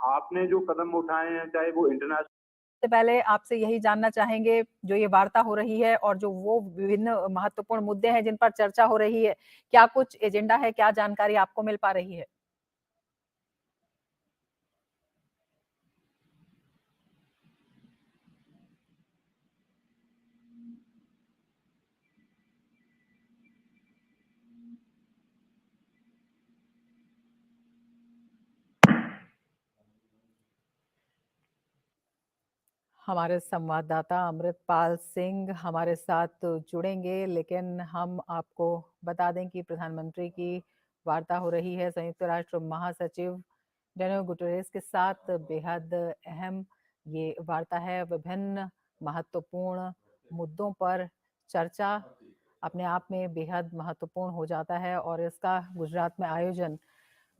आपने जो कदम उठाए हैं, चाहे वो इंटरनेशनल। सबसे पहले आपसे यही जानना चाहेंगे, जो ये वार्ता हो रही है और जो वो विभिन्न महत्वपूर्ण मुद्दे हैं जिन पर चर्चा हो रही है, क्या कुछ एजेंडा है, क्या जानकारी आपको मिल पा रही है? हमारे संवाददाता अमृतपाल सिंह हमारे साथ जुड़ेंगे, लेकिन हम आपको बता दें कि प्रधानमंत्री की वार्ता हो रही है संयुक्त राष्ट्र महासचिव एंटोनियो गुटेरेस के साथ। बेहद अहम ये वार्ता है। विभिन्न महत्वपूर्ण मुद्दों पर चर्चा अपने आप में बेहद महत्वपूर्ण हो जाता है और इसका गुजरात में आयोजन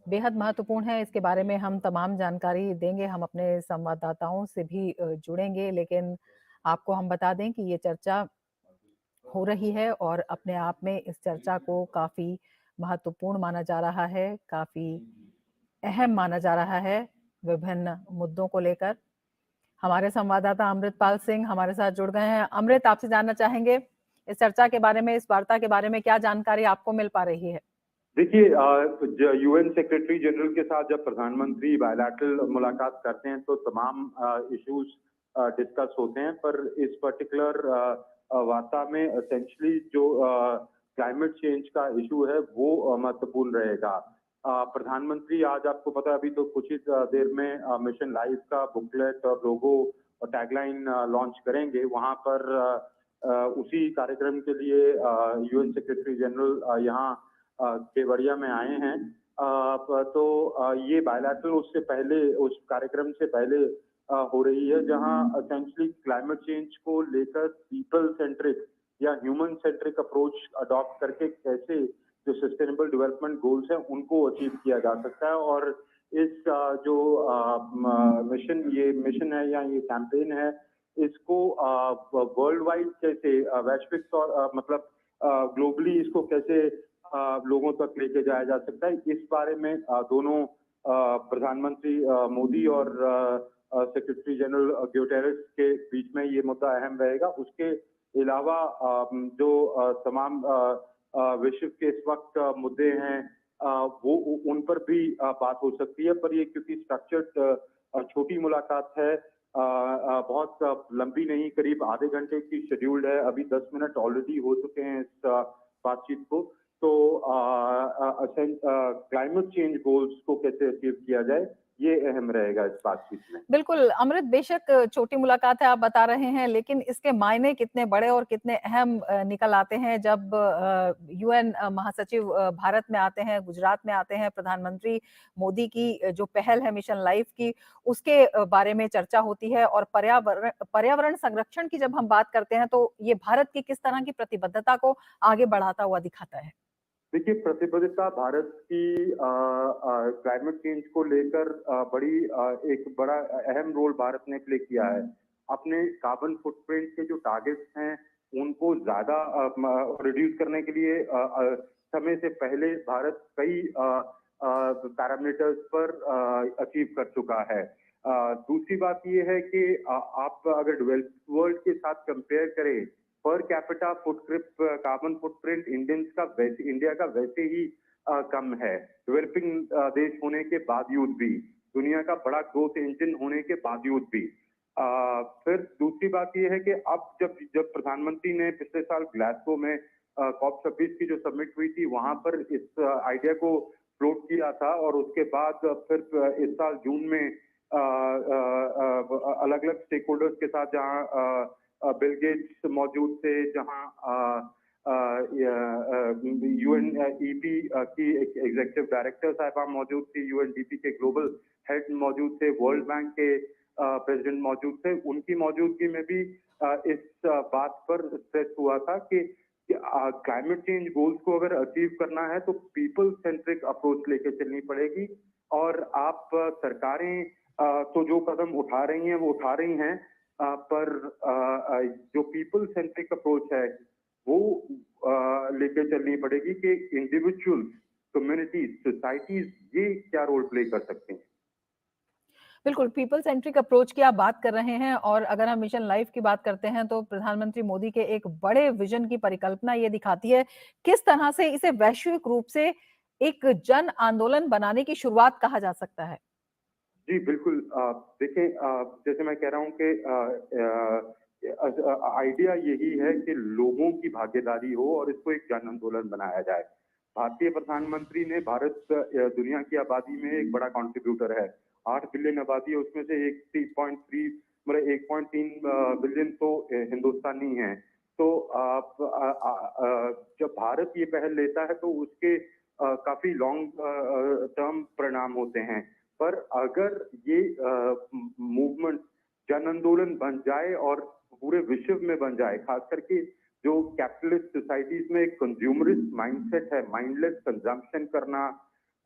बेहद महत्वपूर्ण है। इसके बारे में हम तमाम जानकारी देंगे, हम अपने संवाददाताओं से भी जुड़ेंगे, लेकिन आपको हम बता दें कि ये चर्चा हो रही है और अपने आप में इस चर्चा को काफ़ी महत्वपूर्ण माना जा रहा है, काफ़ी अहम माना जा रहा है विभिन्न मुद्दों को लेकर। हमारे संवाददाता अमृतपाल सिंह हमारे साथ जुड़ गए हैं। अमृत, आपसे जानना चाहेंगे इस चर्चा के बारे में, इस वार्ता के बारे में क्या जानकारी आपको मिल पा रही है? देखिए, यूएन सेक्रेटरी जनरल के साथ जब प्रधानमंत्री बायलैटरल मुलाकात करते हैं तो तमाम इश्यूज डिस्कस होते हैं, पर इस पर्टिकुलर वार्ता में एसेंशियली जो क्लाइमेट चेंज का इशू है वो महत्वपूर्ण रहेगा। प्रधानमंत्री आज आपको पता है अभी तो कुछ ही देर में मिशन लाइफ का बुकलेट और लोगो और टैगलाइन लॉन्च करेंगे। वहां पर उसी कार्यक्रम के लिए यूएन सेक्रेटरी जनरल यहाँ केवड़िया में आए हैं। ये बायलैटरल उससे पहले, उस कार्यक्रम से पहले हो रही है, जहां एसेंशियली क्लाइमेट चेंज को लेकर पीपल सेंट्रिक या ह्यूमन सेंट्रिक अप्रोच अडॉप्ट करके कैसे जो सस्टेनेबल डेवलपमेंट गोल्स हैं उनको अचीव किया जा सकता है। और इस जो मिशन है या ये कैंपेन है, इसको वर्ल्ड वाइड कैसे वैश्विक तौर मतलब ग्लोबली इसको कैसे लोगों तक लेके जाया जा सकता है, इस बारे में दोनों प्रधानमंत्री मोदी और सेक्रेटरी जनरल गुटेरेस के बीच में ये मुद्दा अहम रहेगा। उसके अलावा जो तमाम विश्व के इस वक्त मुद्दे हैं वो उन पर भी बात हो सकती है, पर ये क्योंकि स्ट्रक्चर्ड छोटी मुलाकात है, बहुत लंबी नहीं, करीब आधे घंटे की शेड्यूल्ड है। अभी 10 मिनट ऑलरेडी हो चुके हैं इस बातचीत को। तो क्लाइमेट चेंज गोल्स को कैसे अचीव किया जाए, ये अहम रहेगा इस बातचीत में। बिल्कुल, अमृत, बेशक छोटी मुलाकात है आप बता रहे हैं, लेकिन इसके मायने कितने बड़े और कितने अहम निकल आते हैं जब यूएन महासचिव भारत में आते हैं, गुजरात में आते हैं। प्रधानमंत्री मोदी की जो पहल है मिशन लाइफ की, उसके बारे में चर्चा होती है और पर्यावरण संरक्षण की जब हम बात करते हैं, तो ये भारत की किस तरह की प्रतिबद्धता को आगे बढ़ाता हुआ दिखाता है? देखिए, प्रतिबद्धता भारत की क्लाइमेट चेंज को लेकर एक बड़ा अहम रोल भारत ने प्ले किया है। अपने कार्बन फुटप्रिंट के जो टारगेट्स हैं उनको ज्यादा रिड्यूस करने के लिए समय से पहले भारत कई पैरामीटर्स पर अचीव कर चुका है। दूसरी बात ये है कि आप अगर डेवलप्ड वर्ल्ड के साथ कंपेयर करें, per capita carbon footprint India का वैसे ही कम है, डेवलपिंग देश होने के बावजूद भी, दुनिया का बड़ा ग्रोथ इंजन होने के बावजूद भी। फिर दूसरी बात यह है कि अब जब प्रधानमंत्री ने पिछले साल ग्लासगो में COP26 की जो समिट हुई थी वहां पर इस आइडिया को फ्लोट किया था, और उसके बाद फिर इस साल जून में अलग अलग स्टेक होल्डर्स के साथ जहां बिल गेट्स मौजूद थे, जहां यूएनईपी की एग्जीक्यूटिव डायरेक्टर साहिबा मौजूद थी, यूएनडीपी के ग्लोबल हेड मौजूद थे, वर्ल्ड बैंक के प्रेसिडेंट मौजूद थे, उनकी मौजूदगी में भी इस बात पर स्ट्रेस हुआ था कि क्लाइमेट चेंज गोल्स को अगर अचीव करना है तो पीपल सेंट्रिक अप्रोच लेके चलनी पड़ेगी। और आप सरकारें तो जो कदम उठा रही हैं वो उठा रही हैं, पर जो पीपल सेंट्रिक अप्रोच है वो लेके चलनी पड़ेगी कि इंडिविजुअल, कम्युनिटीज, सोसाइटीज ये क्या रोल प्ले कर सकते हैं। बिल्कुल, पीपल सेंट्रिक अप्रोच की आप बात कर रहे हैं और अगर हम मिशन लाइफ की बात करते हैं तो प्रधानमंत्री मोदी के एक बड़े विजन की परिकल्पना ये दिखाती है, किस तरह से इसे वैश्विक रूप से एक जन आंदोलन बनाने की शुरुआत कहा जा सकता है। जी, बिल्कुल। देखें, जैसे मैं कह रहा हूँ कि आइडिया यही है कि लोगों की भागीदारी हो और इसको एक जन आंदोलन बनाया जाए। भारतीय प्रधानमंत्री ने भारत दुनिया की आबादी में एक बड़ा कंट्रीब्यूटर है। 8 बिलियन आबादी है, उसमें से एक 3.3 मतलब 1.3 बिलियन तो हिंदुस्तानी हैं। तो जब भारत ये पहल लेता है तो उसके काफ़ी लॉन्ग टर्म परिणाम होते हैं। पर अगर ये मूवमेंट जन आंदोलन बन जाए और पूरे विश्व में बन जाए, खास करके जो कैपिटलिस्ट सोसाइटीज में एक कंज्यूमरिस्ट माइंडसेट है, माइंडलेस कंजम्पशन करना,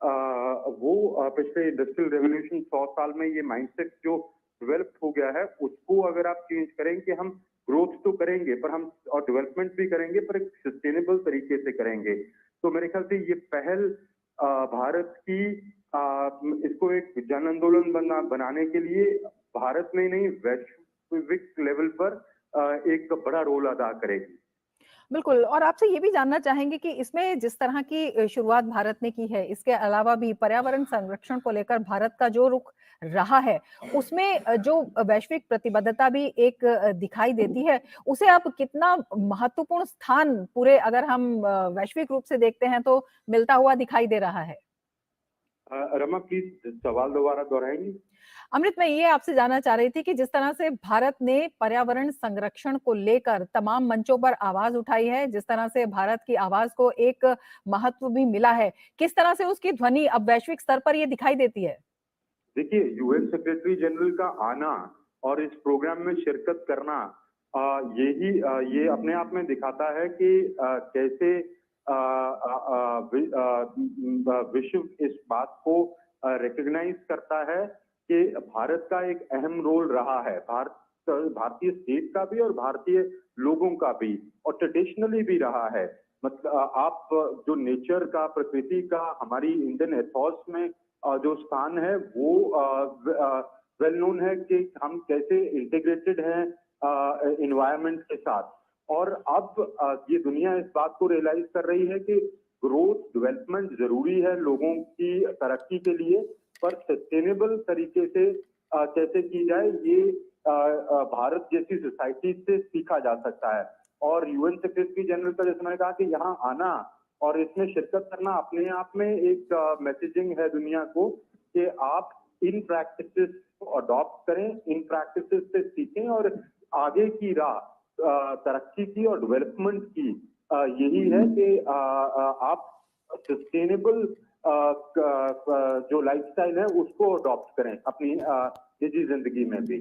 वो पिछले इंडस्ट्रियल रेवोल्यूशन 100 साल में ये माइंडसेट जो डेवलप हो गया है, उसको अगर आप चेंज करें कि हम ग्रोथ तो करेंगे पर हम और डेवलपमेंट भी करेंगे पर एक सस्टेनेबल तरीके से करेंगे। तो मेरे ख्याल से ये पहल भारत की इसको एक जन आंदोलन बनाने के लिए भारत में नहीं वैश्विक लेवल पर एक बड़ा रोल अदा करेगी। बिल्कुल और आपसे ये भी जानना चाहेंगे कि इसमें जिस तरह की शुरुआत भारत ने की है, इसके अलावा भी पर्यावरण संरक्षण को लेकर भारत का जो रुख रहा है, उसमें जो वैश्विक प्रतिबद्धता भी एक दिखाई देती है, उसे आप कितना महत्वपूर्ण स्थान पूरे अगर हम वैश्विक रूप से देखते हैं तो मिलता हुआ दिखाई दे रहा है? रमा, प्लीज सवाल दोबारा दोहराएंगी? अमृत, मैं ये आपसे जानना चाह रही थी कि जिस तरह से भारत ने पर्यावरण संरक्षण को लेकर तमाम मंचों पर आवाज उठाई है, जिस तरह से भारत की आवाज को एक महत्व भी मिला है, किस तरह से उसकी ध्वनि अब वैश्विक स्तर पर ये दिखाई देती है? देखिए, यूएन सेक्रेटरी जनरल का आना और इस प्रोग्राम में शिरकत करना, ये अपने आप में दिखाता है कि कैसे विश्व इस बात को रिकॉग्नाइज करता है कि भारत का एक अहम रोल रहा है, भारतीय स्टेट का भी और भारतीय लोगों का भी, और ट्रेडिशनली भी रहा है। मतलब आप जो नेचर का, प्रकृति का हमारी इंडियन एथॉस में जो स्थान है वो वेल नोन है कि हम कैसे इंटीग्रेटेड हैं एनवायरनमेंट के साथ। और अब ये दुनिया इस बात को रियलाइज कर रही है कि ग्रोथ डेवलपमेंट जरूरी है लोगों की तरक्की के लिए, पर सस्टेनेबल तरीके से कैसे की जाए ये भारत जैसी सोसाइटी से सीखा जा सकता है। और यूएन सेक्रेटरी जनरल का जैसे मैंने कहा कि यहाँ आना और इसमें शिरकत करना अपने आप में एक मैसेजिंग है दुनिया को कि आप इन प्रैक्टिसेस को अडॉप्ट करें, इन प्रैक्टिसेस से सीखें और आगे की राह तरक्की की और डेवलपमेंट की यही है कि आप सस्टेनेबल जो लाइफस्टाइल है उसको अडॉप्ट करें अपनी निजी जिंदगी में भी।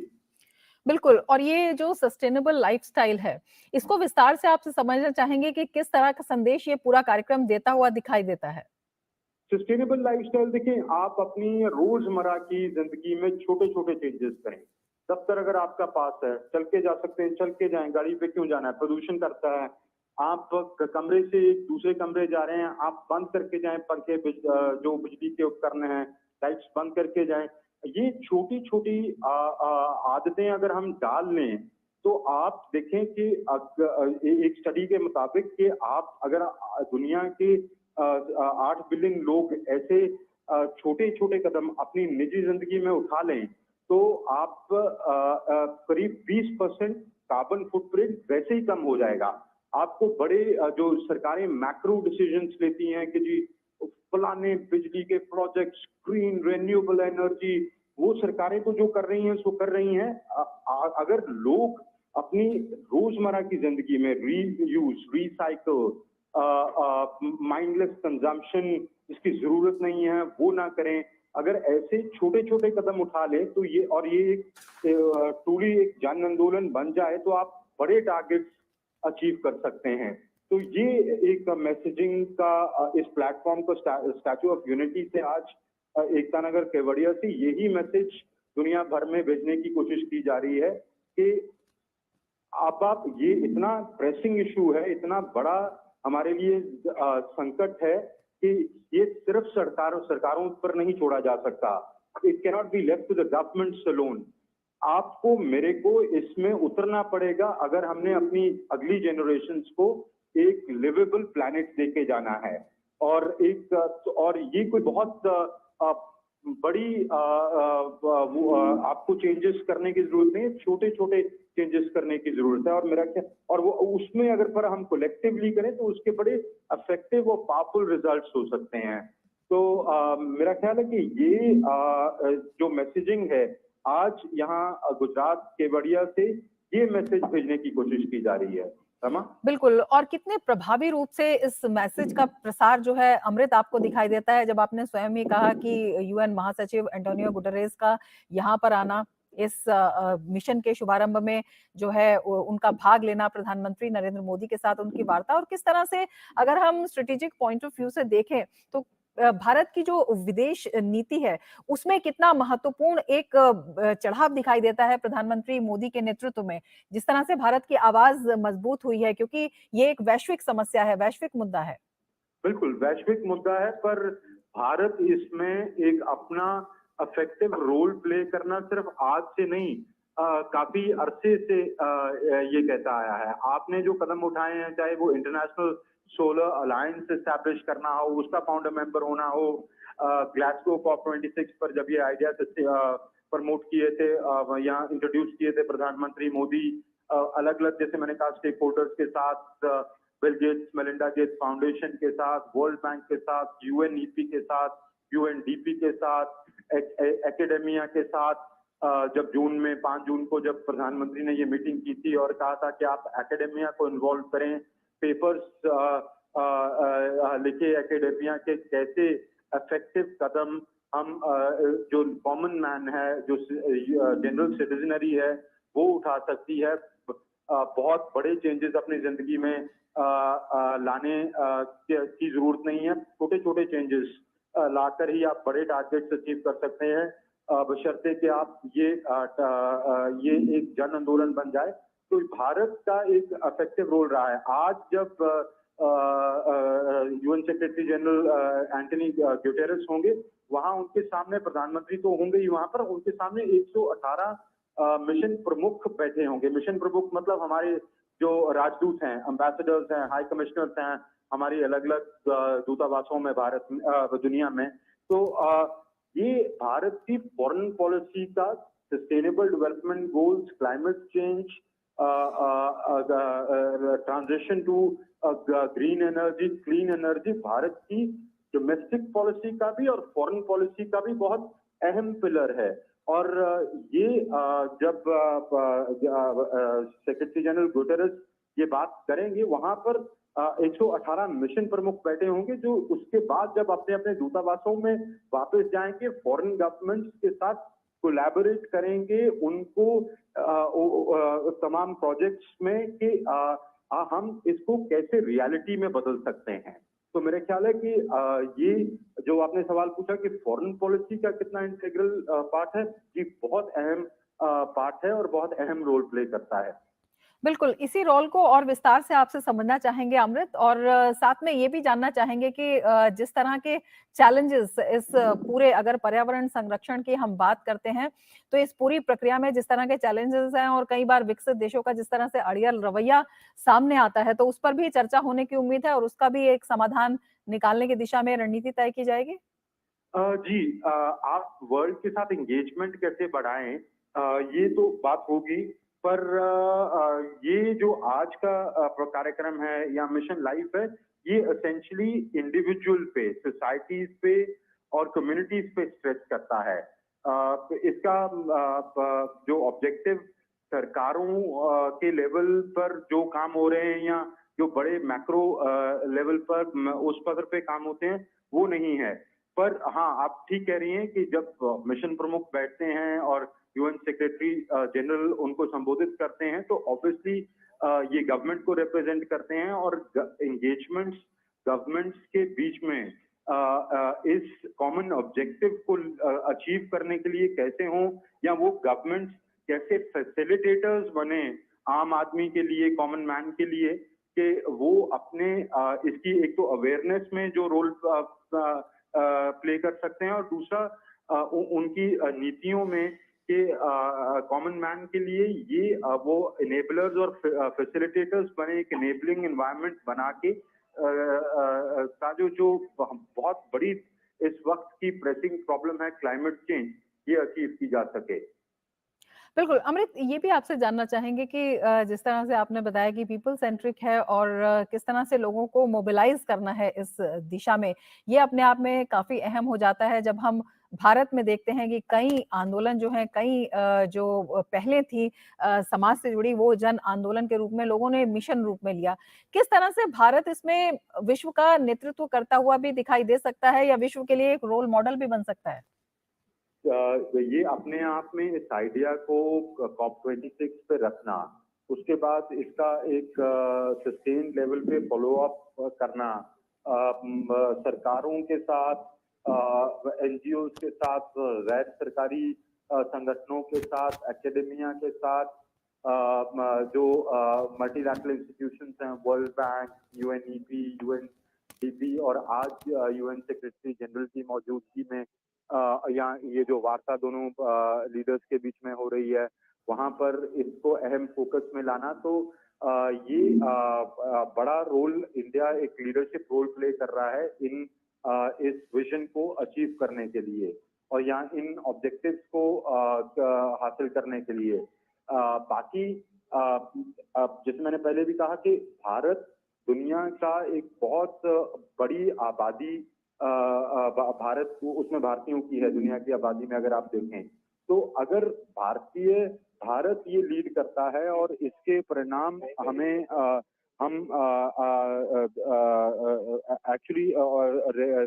बिल्कुल और ये जो सस्टेनेबल लाइफस्टाइल है, इसको विस्तार से आपसे समझना चाहेंगे कि किस तरह का संदेश ये पूरा कार्यक्रम देता हुआ दिखाई देता है? सस्टेनेबल लाइफस्टाइल देखिए, आप अपनी रोजमर्रा की जिंदगी में छोटे छोटे चेंजेस करें। दफ्तर अगर आपका पास है, चल के जा सकते हैं, चल के जाएं, गाड़ी पे क्यों जाना है, प्रदूषण करता है। आप कमरे से एक दूसरे कमरे जा रहे हैं, आप बंद करके जाएं, पंखे जो बिजली के उपकरण हैं, लाइट्स बंद करके जाएं। ये छोटी छोटी आदतें अगर हम डाल लें तो आप देखें कि एक स्टडी के मुताबिक कि आप अगर दुनिया के 8 बिलियन लोग ऐसे छोटे छोटे कदम अपनी निजी जिंदगी में उठा लें तो आप करीब 20% कार्बन फुटप्रिंट वैसे ही कम हो जाएगा। आपको बड़े जो सरकारें मैक्रो डिसीजंस लेती हैं कि जी फलाने बिजली के प्रोजेक्ट्स, ग्रीन रिन्यूएबल एनर्जी, वो सरकारें तो जो कर रही हैं सो कर रही हैं। अगर लोग अपनी रोजमर्रा की जिंदगी में रीयूज, रिसाइकल, माइंडलेस कंजम्पशन जिसकी जरूरत नहीं है वो ना करें, अगर ऐसे छोटे छोटे कदम उठा ले तो ये एक ट्रूली एक जन आंदोलन बन जाए तो आप बड़े टारगेट्स अचीव कर सकते हैं। तो ये एक मैसेजिंग का इस प्लेटफॉर्म को स्टैचू ऑफ यूनिटी से आज एकता नगर केवड़िया से यही मैसेज दुनिया भर में भेजने की कोशिश की जा रही है कि अब आप ये इतना प्रेसिंग इशू है, इतना बड़ा हमारे लिए संकट है कि ये सिर्फ सरकारों पर नहीं छोड़ा जा सकता। It cannot be left to the governments alone. आपको मेरे को इसमें उतरना पड़ेगा अगर हमने अपनी अगली जनरेशन्स को एक लिवेबल प्लैनेट देके जाना है। और ये कोई बहुत बड़ी आपको चेंजेस करने की जरूरत नहीं है, छोटे छोटे चेंजेस करने की जरूरत है। और मेरा क्या, और वो उसमें अगर पर हम कलेक्टिवली करें तो उसके बड़े इफेक्टिव और पावरफुल रिजल्ट्स हो सकते हैं। तो मेरा ख्याल है कि ये जो मैसेजिंग है आज यहाँ गुजरात केवड़िया से, ये मैसेज भेजने की कोशिश की जा रही है। रमा? बिल्कुल, और कितने प्रभावी रूप से इस मैसेज का प्रसार जो है अमृत आपको दिखाई देता है, जब आपने स्वयं ही कहा कि यूएन महासचिव एंटोनियो गुटरेस का यहाँ पर आना, इस मिशन के शुभारंभ में जो है उनका भाग लेना, प्रधानमंत्री नरेंद्र मोदी के साथ उनकी वार्ता, और किस तरह से अगर हम स्ट्रेटेजिक पॉइंट ऑफ व्यू से देखें तो भारत की जो विदेश नीति है उसमें कितना महत्वपूर्ण एक चढ़ाव दिखाई देता है प्रधानमंत्री मोदी के नेतृत्व में, जिस तरह से भारत की आवाज मजबूत हुई है, क्योंकि ये एक वैश्विक समस्या है, वैश्विक मुद्दा है। बिल्कुल वैश्विक मुद्दा है, पर भारत इसमें एक अपना इफेक्टिव रोल प्ले करना सिर्फ आज से नहीं, काफी अरसे से ये कहता आया है। आपने जो कदम उठाए हैं, चाहे वो इंटरनेशनल सोलर अलायंस एस्टैब्लिश करना हो, उसका फाउंडर मेंबर होना हो, ग्लासगो कॉप 26 पर जब ये आइडिया प्रमोट किए थे, यहाँ इंट्रोड्यूस किए थे प्रधानमंत्री मोदी, अलग अलग जैसे मैंने कहा स्टेक होल्डर्स के साथ, Bill Gates Melinda Gates foundation के साथ, वर्ल्ड बैंक के साथ, यूएनईपी के साथ, यूएनडीपी के साथ, एकेडेमिया के साथ, जब जून में 5 जून को जब प्रधानमंत्री ने ये मीटिंग की थी और कहा था कि आप एकेडेमिया को इन्वॉल्व करें, पेपर्स लिखे एकेडेमिया के, कैसे इफेक्टिव कदम हम जो कॉमन मैन है, जो जनरल सिटीजनरी है, वो उठा सकती है। बहुत बड़े चेंजेस अपनी जिंदगी में लाने की जरूरत नहीं है, छोटे छोटे चेंजेस लाकर ही आप बड़े टारगेट्स अचीव कर सकते हैं, बशर्ते कि आप ये एक जन आंदोलन बन जाए। तो भारत का एक इफेक्टिव रोल रहा है। आज जब UN secretary general Antonio Guterres होंगे, वहां उनके सामने प्रधानमंत्री तो होंगे ही, वहां पर उनके सामने 118 मिशन प्रमुख बैठे होंगे। मिशन प्रमुख मतलब हमारे जो राजदूत हैं, एम्बेसडर्स हैं, हाई कमिश्नर्स हैं, हमारी अलग अलग दूतावासों में भारत में, दुनिया में। तो ये भारत की फॉरेन पॉलिसी का sustainable development goals, climate change, transition to green energy, clean energy, Bharat की डोमेस्टिक पॉलिसी का भी और फॉरेन पॉलिसी का भी बहुत अहम पिलर है। और ये जब सेक्रेटरी जनरल गुटेरेस ये बात करेंगे, वहां पर 118 मिशन प्रमुख बैठे होंगे, जो उसके बाद जब अपने अपने दूतावासों में वापस जाएंगे, फॉरेन गवर्नमेंट्स के साथ कोलैबोरेट करेंगे, उनको तमाम प्रोजेक्ट्स में कि हम इसको कैसे रियलिटी में बदल सकते हैं। तो मेरे ख्याल है कि ये जो आपने सवाल पूछा कि फॉरेन पॉलिसी का कितना इंटीग्रल पार्ट है, ये बहुत अहम पार्ट है और बहुत अहम रोल प्ले करता है। बिल्कुल, इसी रोल को और विस्तार से आपसे समझना चाहेंगे अमृत, और साथ में ये भी जानना चाहेंगे कि जिस तरह के चैलेंजेस इस पूरे, अगर पर्यावरण संरक्षण की हम बात करते हैं, तो इस पूरी प्रक्रिया में जिस तरह के चैलेंजेस हैं और कई बार विकसित देशों का जिस तरह से अड़ियल रवैया सामने आता है, तो उस पर भी चर्चा होने की उम्मीद है और उसका भी एक समाधान निकालने की दिशा में रणनीति तय की जाएगी? जी, आप वर्ल्ड के साथ एंगेजमेंट कैसे बढ़ाएं, ये तो बात होगी, पर ये जो आज का कार्यक्रम है या मिशन लाइफ है, ये एसेंशियली इंडिविजुअल पे, सोसाइटीज पे और कम्युनिटीज पे स्ट्रेस करता है। तो इसका जो ऑब्जेक्टिव सरकारों के लेवल पर जो काम हो रहे हैं या जो बड़े मैक्रो लेवल पर उस पद पे काम होते हैं, वो नहीं है। पर हाँ, आप ठीक कह रही हैं कि जब मिशन प्रमुख बैठते हैं और यूएन सेक्रेटरी जनरल उनको संबोधित करते हैं, तो ऑब्वियसली ये गवर्नमेंट को रिप्रेजेंट करते हैं और एंगेजमेंट्स गवर्नमेंट्स के बीच में इस कॉमन ऑब्जेक्टिव को अचीव करने के लिए कैसे हों, या वो गवर्नमेंट्स कैसे फैसिलिटेटर्स बने आम आदमी के लिए, कॉमन मैन के लिए, कि वो अपने इसकी एक तो अवेयरनेस में जो रोल प्ले कर सकते हैं, और दूसरा उनकी नीतियों में कि कॉमन मैन के लिए ये वो इनेबलर्स और फैसिलिटेटर्स बने, एक इनेबलिंग एनवायरनमेंट बना के का जो बहुत बड़ी इस वक्त की प्रेसिंग प्रॉब्लम है क्लाइमेट चेंज, ये अचीव की जा सके। बिल्कुल, अमृत ये भी आपसे जानना चाहेंगे कि जिस तरह से आपने बताया कि पीपल सेंट्रिक है और किस तरह से लोगों को मोबिलाइज़ करना है इस दिशा में, ये अपने आप में काफ़ी अहम हो जाता है जब हम भारत में देखते हैं कि कई आंदोलन जो हैं, कई जो पहलें थी समाज से जुड़ी वो जन आंदोलन के रूप में लोगों ने मिशन रूप में लिया। किस तरह से भारत इसमें विश्व का नेतृत्व करता हुआ भी दिखाई दे सकता है या विश्व के लिए एक रोल मॉडल भी बन सकता है? ये अपने आप में इस आइडिया को COP26 पे रखना, उसके बाद इसका एक सस्टेन लेवल पे फॉलो अप करना, सरकारों के साथ, एनजीओ के साथ, गैर सरकारी संगठनों के साथ, एकेडेमिया के साथ, जो मल्टीलैटरल इंस्टीट्यूशंस हैं, वर्ल्ड बैंक, यूएनईपी, यूएनडीपी और आज यूएन सेक्रेटरी जनरल की मौजूदगी में यहाँ ये जो वार्ता दोनों लीडर्स के बीच में हो रही है, वहां पर इसको अहम फोकस में लाना, तो ये बड़ा रोल इंडिया एक लीडरशिप रोल प्ले कर रहा है इस विजन को अचीव करने के लिए और यहाँ इन ऑब्जेक्टिव्स को हासिल करने के लिए। बाकी जैसे मैंने पहले भी कहा कि भारत दुनिया का एक बहुत बड़ी आबादी भारत उसमें भारतीयों की है, दुनिया की आबादी में अगर आप देखें तो अगर भारत ये लीड करता है और इसके परिणाम हमें हम एक्चुअली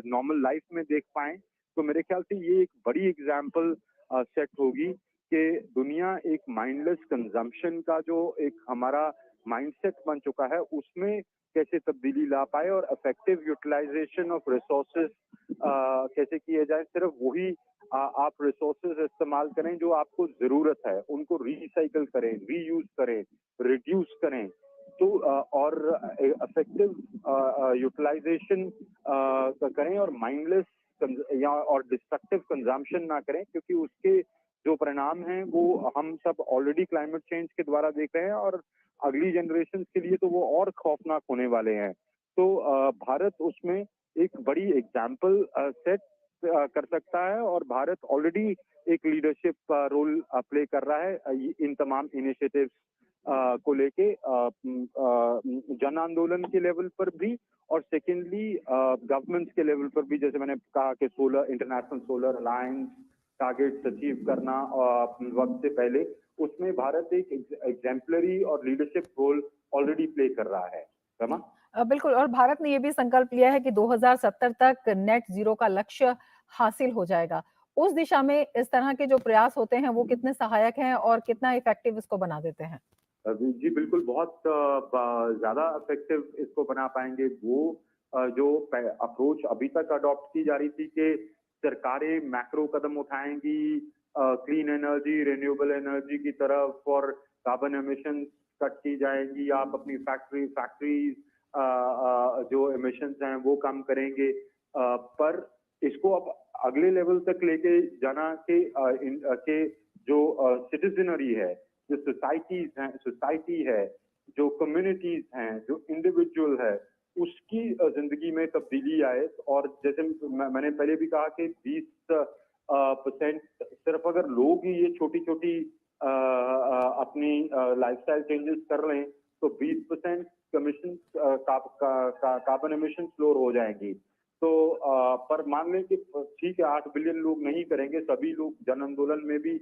नॉर्मल लाइफ में देख पाए, तो मेरे ख्याल से ये एक बड़ी एग्जाम्पल सेट होगी कि दुनिया एक माइंडलेस कंजम्पशन का जो एक हमारा माइंडसेट बन चुका है उसमें कैसे तब्दीली ला पाए और इफेक्टिव यूटिलाइजेशन ऑफ रिसोर्सेज कैसे किए जाए। सिर्फ वही आप रिसोर्सेज इस्तेमाल करें जो आपको जरूरत है, उनको रिसाइकल करें, रीयूज करें, रिड्यूस करें, तो और इफेक्टिव यूटिलाइजेशन करें और माइंडलेस या और डिस्ट्रक्टिव कंजम्पशन ना करें, क्योंकि उसके जो परिणाम हैं वो हम सब ऑलरेडी क्लाइमेट चेंज के द्वारा देख रहे हैं और अगली जनरेशन के लिए तो वो और खौफनाक होने वाले हैं। तो भारत उसमें एक बड़ी एग्जाम्पल सेट कर सकता है और भारत ऑलरेडी एक लीडरशिप रोल प्ले कर रहा है इन तमाम इनिशिएटिव्स को लेके जन आंदोलन के लेवल पर भी और सेकेंडली गवर्नमेंट्स के लेवल पर भी। जैसे मैंने कहा कि international solar alliance targets achieve करना वक्त से पहले, उसमें भारत एक एग्जाम्पलरी और लीडरशिप रोल ऑलरेडी प्ले कर रहा है। रमा? बिल्कुल, और भारत ने ये भी संकल्प लिया है कि 2070 तक नेट जीरो का लक्ष्य हासिल हो जाएगा। उस दिशा में इस तरह के जो प्रयास होते हैं वो कितने सहायक हैं और कितना इफेक्टिव इसको बना देते हैं? जी बिल्कुल, बहुत ज्यादा इफेक्टिव इसको बना पाएंगे वो जो अप्रोच अभी तक अडॉप्ट की जा रही थी कि सरकारें मैक्रो कदम उठाएंगी क्लीन एनर्जी, रिन्यूएबल एनर्जी की तरफ और कार्बन एमिशन कट की जाएंगी, आप अपनी फैक्ट्रीज जो एमिशंस हैं वो कम करेंगे, पर इसको अब अगले लेवल तक लेके जाना के जो सिटीजनरी है, जो सोसाइटी है, जो कम्युनिटीज हैं, जो इंडिविजुअल है, उसकी जिंदगी में तब्दीली आए। और जैसे मैंने पहले भी कहा कि 20% सिर्फ अगर लोग ही ये छोटी छोटी अपनी लाइफस्टाइल चेंजेस कर लें तो 20% कमीशन कार्बन एमिशन फ्लोर हो जाएंगी। तो पर मान लें कि ठीक है 8 बिलियन लोग नहीं करेंगे, सभी लोग जन आंदोलन में भी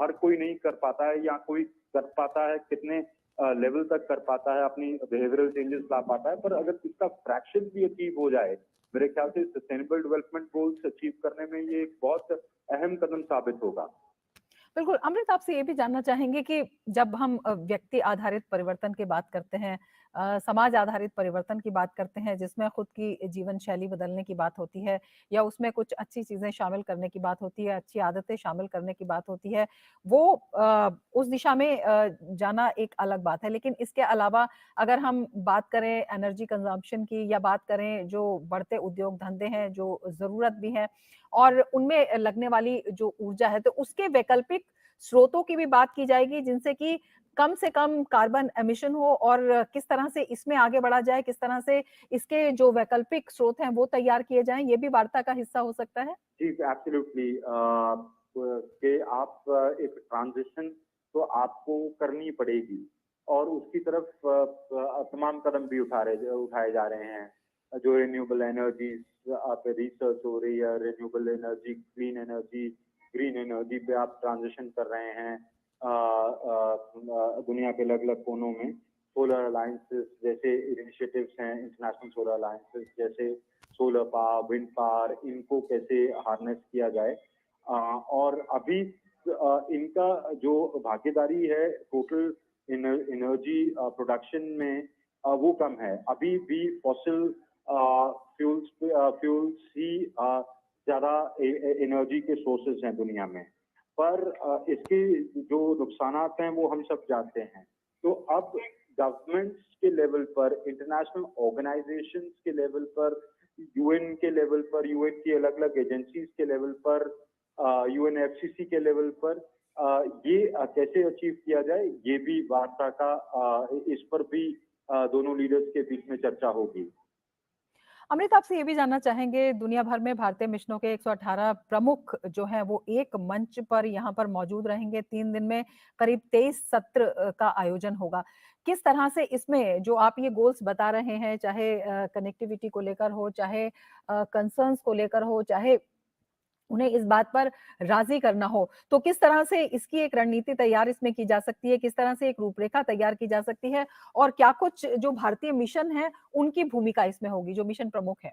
हर कोई नहीं कर पाता है या कोई कर पाता है कितने लेवल तक कर पाता है, अपनी बिहेवियरल चेंजेस ला पाता है, पर अगर इसका फ्रैक्शन भी अचीव हो जाए, मेरे ख्याल से सस्टेनेबल डेवलपमेंट गोल्स अचीव करने में ये एक बहुत अहम कदम साबित होगा। बिल्कुल, अमृत आपसे ये भी जानना चाहेंगे कि जब हम व्यक्ति आधारित परिवर्तन की बात करते हैं, समाज आधारित परिवर्तन की बात करते हैं, जिसमें खुद की जीवन शैली बदलने की बात होती है या उसमें कुछ अच्छी चीज़ें शामिल करने की बात होती है, अच्छी आदतें शामिल करने की बात होती है, वो उस दिशा में जाना एक अलग बात है। लेकिन इसके अलावा अगर हम बात करें एनर्जी कंज़म्पशन की या बात करें जो बढ़ते उद्योग धंधे हैं, जो ज़रूरत भी है और उनमें लगने वाली जो ऊर्जा है, तो उसके वैकल्पिक स्रोतों की भी बात की जाएगी, जिनसे कि कम से कम कार्बन एमिशन हो और किस तरह से इसमें आगे बढ़ा जाए, किस तरह से इसके जो वैकल्पिक स्रोत हैं, वो तैयार किए जाएँ, ये भी वार्ता का हिस्सा हो सकता है? जी, एब्सोल्युटली कि आप एक ट्रांजिशन तो आपको करनी पड़ेगी और उसकी तरफ तमाम कदम भी उठाए जा रहे हैं। जो रिन्यूएबल एनर्जीज़ पे रिसर्च हो रही है, रिन्यूएबल एनर्जी, ग्रीन एनर्जी पे आप ट्रांजिशन कर रहे हैं। दुनिया के अलग-अलग कोनों में सोलर अलायंसेस जैसे इनिशिएटिव्स हैं, इंटरनेशनल सोलर अलायंसेस जैसे सोलर पावर, विंड पावर, इनको कैसे हार्नेस किया जाए। और अभी इनका जो भागीदारी है टोटल एनर्जी प्रोडक्शन में वो कम है। अभी भी फॉसिल फ्यूल्स ही ज़्यादा एनर्जी के सोर्सेज हैं दुनिया में। पर इसके जो नुकसानात हैं वो हम सब जानते हैं। तो अब गवर्नमेंट्स के लेवल पर, इंटरनेशनल ऑर्गेनाइजेशंस के लेवल पर, यूएन के लेवल पर, यूएन की अलग-अलग एजेंसीज के लेवल पर, यूएनएफसीसी के लेवल पर ये कैसे अचीव किया जाए, ये भी वार्ता का इस पर भी दोनों लीडर्स के बीच में चर्चा होगी। अमृता, आपसे ये भी जानना चाहेंगे, दुनिया भर में भारतीय मिशनों के 118 प्रमुख जो हैं, वो एक मंच पर यहाँ पर मौजूद रहेंगे। 3 दिन में करीब 23 सत्र का आयोजन होगा। किस तरह से इसमें जो आप ये गोल्स बता रहे हैं, चाहे कनेक्टिविटी को लेकर हो, चाहे कंसर्न्स को लेकर हो, चाहे उन्हें इस बात पर राज़ी करना हो, तो किस तरह से इसकी एक रणनीति तैयार इसमें की जा सकती है? किस तरह से एक रूपरेखा तैयार की जा सकती है? और क्या कुछ जो भारतीय मिशन हैं, उनकी भूमिका इसमें होगी, जो मिशन प्रमुख हैं?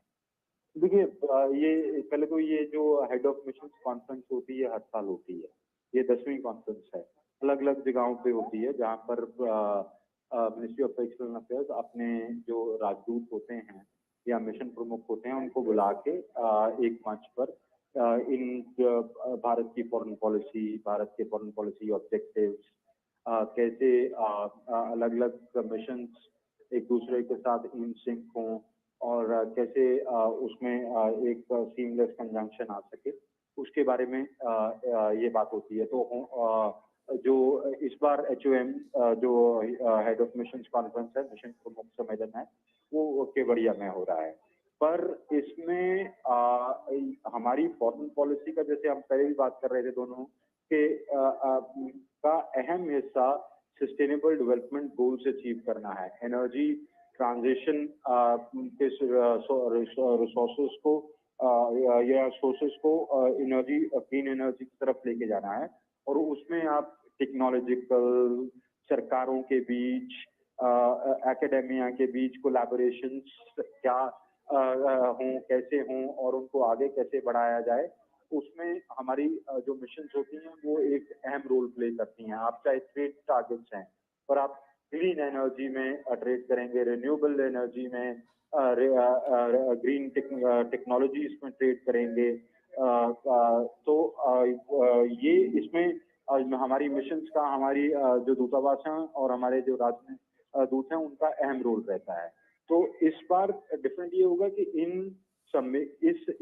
देखिए ये पहले तो ये जो हेड ऑफ मिशन कॉन्फ्रेंस होती है हर साल होती है। ये 10वीं कॉन्फ्रेंस है। अलग-अलग जगहों पे होती है जहाँ पर मिनिस्ट्री ऑफ एक्सटर्नल अफेयर्स अपने जो राजदूत होते हैं या मिशन प्रमुख होते हैं उनको बुला के एक मंच पर भारत की फॉरेन पॉलिसी, भारत के फॉरेन पॉलिसी ऑब्जेक्टिव्स कैसे अलग-अलग मिशंस एक दूसरे के साथ इन सिंक हों और कैसे उसमें एक सीमलेस कंजंक्शन आ सके, उसके बारे में ये बात होती है। तो जो इस बार एचओएम जो हेड ऑफ मिशन कॉन्फ्रेंस है, मिशन प्रमुख सम्मेलन है, वो केवड़िया में हो रहा है। पर इसमें हमारी फॉरेन पॉलिसी का जैसे हम पहले भी बात कर रहे थे दोनों के का अहम हिस्सा सस्टेनेबल डेवलपमेंट गोल्स अचीव करना है। एनर्जी ट्रांजिशन के रिसोर्सेज को या सोर्सेज को एनर्जी क्लीन एनर्जी की तरफ लेके जाना है और उसमें आप टेक्नोलॉजिकल सरकारों के बीच एकेडेमिया के बीच कोलैबोरेशंस क्या हों कैसे हों और उनको आगे कैसे बढ़ाया जाए उसमें हमारी जो मिशंस होती हैं वो एक अहम रोल प्ले करती हैं। आप चाहे ट्रेड टारगेट्स हैं पर आप क्लीन एनर्जी में ट्रेड करेंगे, रिन्यूएबल एनर्जी में ग्रीन टेक्नोलॉजीज में ट्रेड करेंगे। ये इसमें हमारी मिशंस का हमारी जो दूतावास हैं और हमारे जो दूत हैं उनका अहम रोल रहता है। तो इस बार डिफरेंट ये होगा कि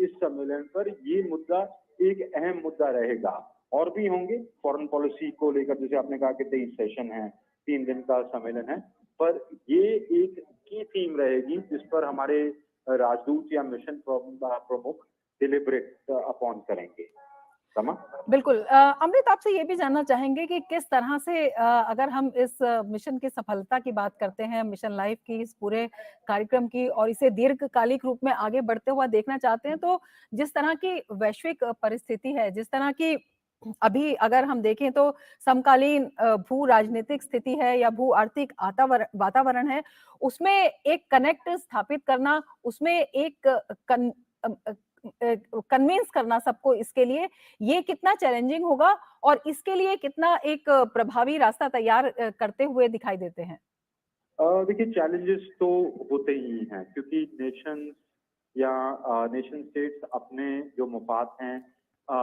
इस सम्मेलन पर ये मुद्दा एक अहम मुद्दा रहेगा। और भी होंगे फॉरेन पॉलिसी को लेकर, जैसे आपने कहा कि 23 सेशन है, 3 दिन का सम्मेलन है, पर ये एक की थीम रहेगी जिस पर हमारे राजदूत या मिशन प्रमुख डिलिबरेट अपॉन करेंगे। समा? बिल्कुल अमृत, आपसे ये भी जानना चाहेंगे कि किस तरह से अगर हम इस मिशन की सफलता की बात करते हैं, मिशन लाइफ की, इस पूरे कार्यक्रम की और इसे दीर्घकालिक रूप में आगे बढ़ते हुआ देखना चाहते हैं, तो जिस तरह की वैश्विक परिस्थिति है, जिस तरह की अभी अगर हम देखें तो समकालीन भू राजनीतिक स्थिति है या भू आर्थिक वातावरण है, उसमें एक कनेक्ट स्थापित करना, उसमें एक कन्विंस करना सबको इसके लिए, ये कितना चैलेंजिंग होगा और इसके लिए कितना एक प्रभावी रास्ता तैयार करते हुए दिखाई देते हैं? देखिए चैलेंजेस तो होते ही हैं क्योंकि नेशन स्टेट्स अपने जो मफाद हैं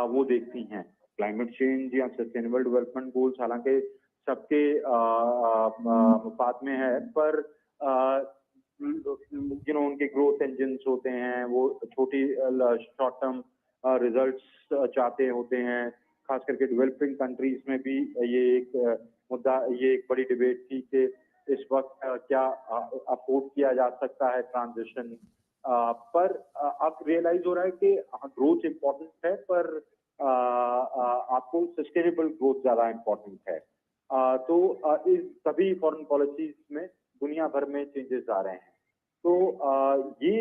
वो देखती हैं। क्लाइमेट चेंज या सस्टेनेबल डेवलपमेंट गोल्स हालांकि सबके मफाद में है, पर उनके ग्रोथ इंजन्स होते हैं, वो छोटी शॉर्ट टर्म रिजल्ट्स चाहते होते हैं। खास करके डेवलपिंग कंट्रीज में भी ये एक मुद्दा, ये एक बड़ी डिबेट थी कि इस वक्त क्या अफोर्ड किया जा सकता है ट्रांजिशन, पर अब रियलाइज हो रहा है कि ग्रोथ इम्पोर्टेंट है, पर आपको सस्टेनेबल ग्रोथ ज्यादा इम्पोर्टेंट है। तो इस सभी फॉरेन पॉलिसीज में दुनिया भर में चेंजेस आ रहे हैं। तो ये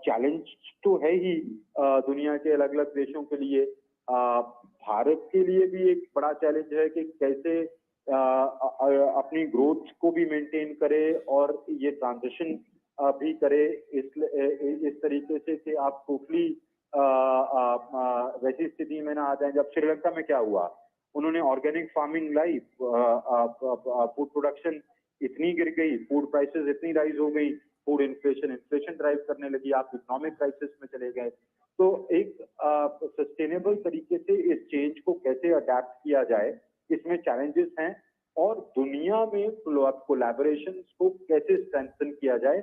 चैलेंज तो है ही दुनिया के अलग अलग देशों के लिए। भारत के लिए भी एक बड़ा चैलेंज है कि कैसे अपनी ग्रोथ को भी मेंटेन करे और ये ट्रांजिशन भी करे इस तरीके से कि आप टोटली वैसी स्थिति में ना आ जाए। जब श्रीलंका में क्या हुआ, उन्होंने ऑर्गेनिक फार्मिंग लाई, फूड प्रोडक्शन इतनी गिर गई, फूड प्राइसेस इतनी राइज हो गई, फूड इन्फ्लेशन ड्राइव करने लगी, आप इकोनॉमिक क्राइसिस में चले गए। तो एक सस्टेनेबल तरीके से इस चेंज को कैसे अडेप्ट किया जाए, इसमें चैलेंजेस हैं, और दुनिया में कोलैबोरेशन को कैसे स्ट्रेंथन किया जाए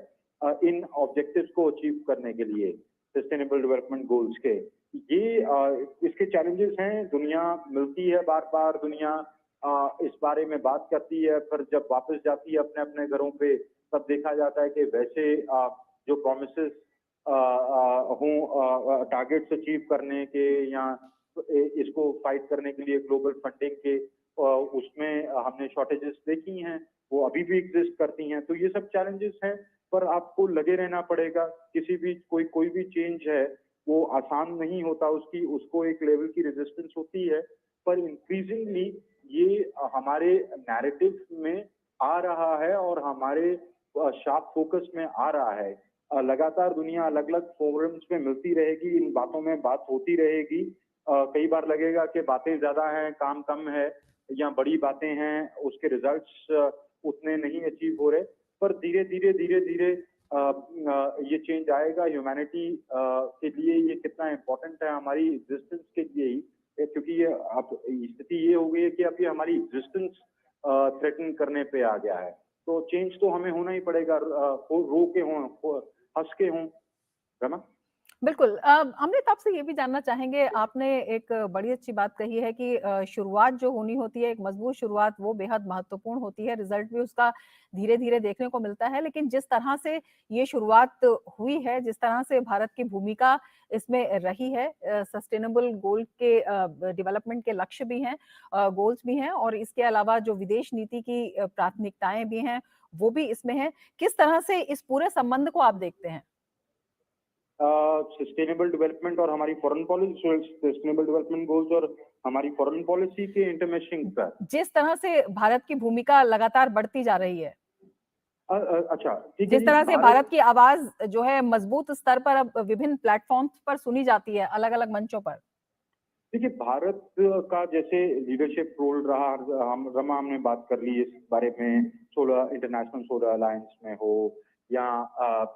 इन ऑब्जेक्टिव्स को अचीव करने के लिए, सस्टेनेबल डेवलपमेंट गोल्स के। ये इसके चैलेंजेस हैं। दुनिया मिलती है बार बार, दुनिया इस बारे में बात करती है, पर जब वापस जाती है अपने अपने घरों पे, तब देखा जाता है कि वैसे जो प्रोमिसेस हों टारगेट्स अचीव करने के या इसको फाइट करने के लिए ग्लोबल फंडिंग के, उसमें हमने शॉर्टेजेस देखी हैं, वो अभी भी एग्जिस्ट करती हैं। तो ये सब चैलेंजेस हैं, पर आपको लगे रहना पड़ेगा। किसी भी कोई भी चेंज है वो आसान नहीं होता, उसको एक लेवल की रेजिस्टेंस होती है, पर इंक्रीजिंगली ये हमारे नैरेटिव में आ रहा है और हमारे शार्प फोकस में आ रहा है। लगातार दुनिया अलग अलग फोरम्स में मिलती रहेगी, इन बातों में बात होती रहेगी। कई बार लगेगा कि बातें ज्यादा हैं, काम कम है, या बड़ी बातें हैं, उसके रिजल्ट्स उतने नहीं अचीव हो रहे, पर धीरे धीरे धीरे धीरे ये चेंज आएगा। ह्यूमैनिटी के लिए ये कितना इम्पोर्टेंट है, हमारी एग्जिस्टेंस के लिए ही, क्योंकि ये अब स्थिति ये हो गई है कि अब ये हमारी एग्जिस्टेंस थ्रेटन करने पे आ गया है। तो चेंज तो हमें होना ही पड़ेगा, रो के हों, हंस के हों, है ना? बिल्कुल। अमृत, आपसे ये भी जानना चाहेंगे, आपने एक बड़ी अच्छी बात कही है कि शुरुआत जो होनी होती है, एक मजबूत शुरुआत, वो बेहद महत्वपूर्ण होती है, रिजल्ट भी उसका धीरे-धीरे देखने को मिलता है। लेकिन जिस तरह से ये शुरुआत हुई है, जिस तरह से भारत की भूमिका इसमें रही है, सस्टेनेबल गोल के डेवलपमेंट के लक्ष्य भी हैं, गोल्स भी हैं, और इसके अलावा जो विदेश नीति की प्राथमिकताएँ भी हैं, वो भी इसमें हैं। किस तरह से इस पूरे संबंध को आप देखते हैं? सस्टेनेबल डेवलपमेंट और हमारी foreign policy, sustainable development goals और हमारी फॉरेन पॉलिसी के इंटरमेशिंग पर जिस तरह से भारत की भूमिका लगातार बढ़ती जा रही है, अच्छा ठीक है जिस जी। तरह से भारत की आवाज जो है मजबूत स्तर पर अब विभिन्न प्लेटफॉर्म्स पर सुनी जाती है, अलग-अलग मंचों पर। देखिए, भारत का जैसे लीडरशिप रोल रहा, हमने बात कर ली इस बारे में, सोलर इंटरनेशनल सोलर अलायंस में हो, या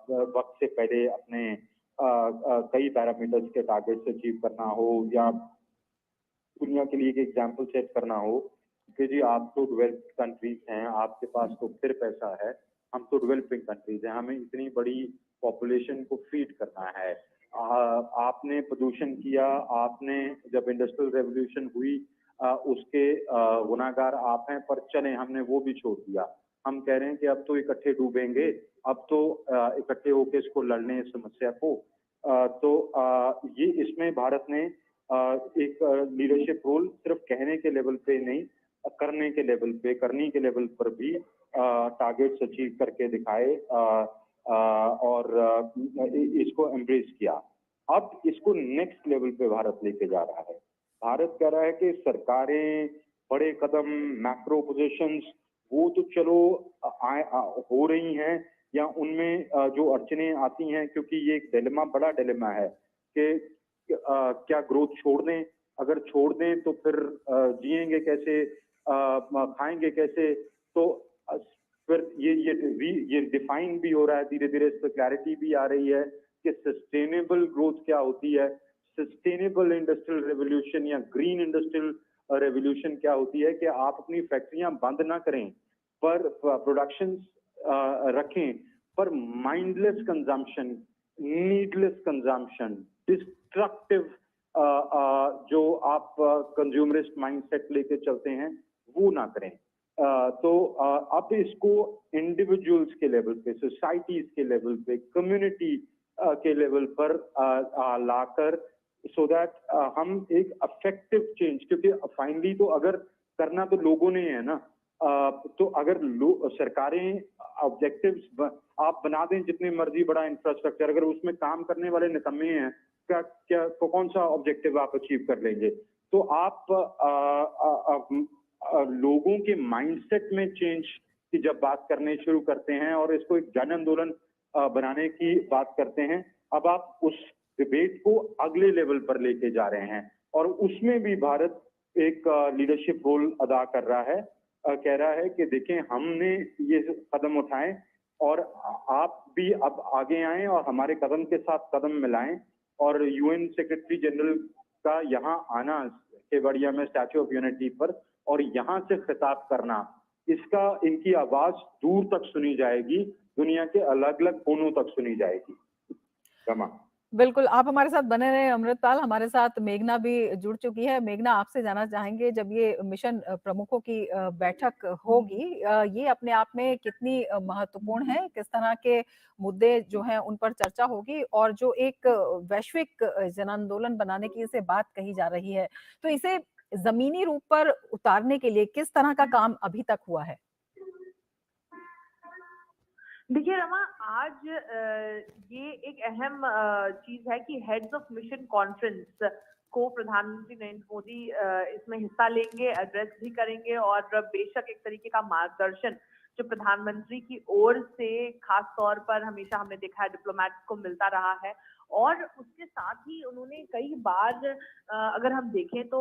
वक्त से पहले अपने कई पैरामीटर्स के टारगेट्स अचीव करना हो, या दुनिया के लिए एक एग्जाम्पल सेट करना हो कि जी आप तो डेवलप्ड कंट्रीज हैं, आपके पास तो फिर पैसा है, हम तो डेवलपिंग कंट्रीज हैं, हमें इतनी बड़ी पॉपुलेशन को फीड करना है। आपने प्रदूषण किया, आपने जब इंडस्ट्रियल रेवोल्यूशन हुई उसके गुनाहगार आप हैं, पर चलें हमने वो भी छोड़ दिया। हम कह रहे हैं कि अब तो इकट्ठे डूबेंगे, अब तो इकट्ठे होकर इसको लड़ने इस समस्या को। तो ये इसमें भारत ने एक लीडरशिप रोल सिर्फ कहने के लेवल पे नहीं, करने के लेवल पे, करनी के लेवल पर भी टारगेट्स अचीव करके दिखाए, और इसको एम्ब्रेस किया। अब इसको नेक्स्ट लेवल पे भारत लेके जा रहा है। भारत कह रहा है कि सरकारें बड़े कदम, मैक्रो पोजिशंस, वो तो चलो हो रही हैं, या उनमें जो अड़चने आती हैं, क्योंकि ये एक डिलेमा, बड़ा डिलेमा है कि क्या ग्रोथ छोड़ दें, अगर छोड़ दें तो फिर जिएंगे कैसे, खाएंगे कैसे। तो फिर ये डिफाइन भी हो रहा है धीरे धीरे, इस पर क्लैरिटी भी आ रही है कि सस्टेनेबल ग्रोथ क्या होती है, सस्टेनेबल इंडस्ट्रियल रेवोल्यूशन या ग्रीन इंडस्ट्रियल रेवोल्यूशन क्या होती है, कि आप अपनी फैक्ट्रियां बंद ना करें पर प्रोडक्शन रखें, पर mindless consumption, needless consumption, destructive जो आप कंज्यूमरिस्ट माइंडसेट लेके चलते हैं वो ना करें। तो अब इसको इंडिविजुअल्स के लेवल पे, सोसाइटीज के लेवल पे, कम्युनिटी के लेवल पर लाकर, सो दैट हम एक अफेक्टिव चेंज, क्योंकि फाइनली तो अगर करना तो लोगों ने है ना, तो अगर सरकारें ऑब्जेक्टिव्स आप बना दें जितने मर्जी बड़ा इंफ्रास्ट्रक्चर, अगर उसमें काम करने वाले निकम्मे हैं, क्या क्या तो कौन सा ऑब्जेक्टिव आप अचीव कर लेंगे? तो आप लोगों के माइंडसेट में चेंज की जब बात करने शुरू करते हैं और इसको एक जन आंदोलन बनाने की बात करते हैं, अब आप उस डिबेट को अगले लेवल पर लेके जा रहे हैं और उसमें भी भारत एक लीडरशिप रोल अदा कर रहा है, कह रहा है कि देखें हमने ये कदम उठाए और आप भी अब आगे आएं और हमारे कदम के साथ कदम मिलाएं। और यूएन सेक्रेटरी जनरल का यहाँ आना केवड़िया में स्टैच्यू ऑफ यूनिटी पर और यहाँ से खिताब करना, इसका इनकी आवाज दूर तक सुनी जाएगी, दुनिया के अलग अलग कोनों तक सुनी जाएगी। रमा, बिल्कुल, आप हमारे साथ बने रहे अमृतपाल, हमारे साथ मेघना भी जुड़ चुकी है। मेघना, आपसे जानना चाहेंगे, जब ये मिशन प्रमुखों की बैठक होगी, ये अपने आप में कितनी महत्वपूर्ण है? किस तरह के मुद्दे जो हैं उन पर चर्चा होगी? और जो एक वैश्विक जन आंदोलन बनाने की इसे बात कही जा रही है, तो इसे ज़मीनी रूप पर उतारने के लिए किस तरह का काम अभी तक हुआ है? देखिए रमा, आज ये एक अहम चीज है कि हेड्स ऑफ मिशन कॉन्फ्रेंस को प्रधानमंत्री नरेंद्र मोदी इसमें हिस्सा लेंगे, एड्रेस भी करेंगे और बेशक एक तरीके का मार्गदर्शन जो प्रधानमंत्री की ओर से खास तौर पर हमेशा हमने देखा है डिप्लोमैट्स को मिलता रहा है। और उसके साथ ही उन्होंने कई बार अगर हम देखें तो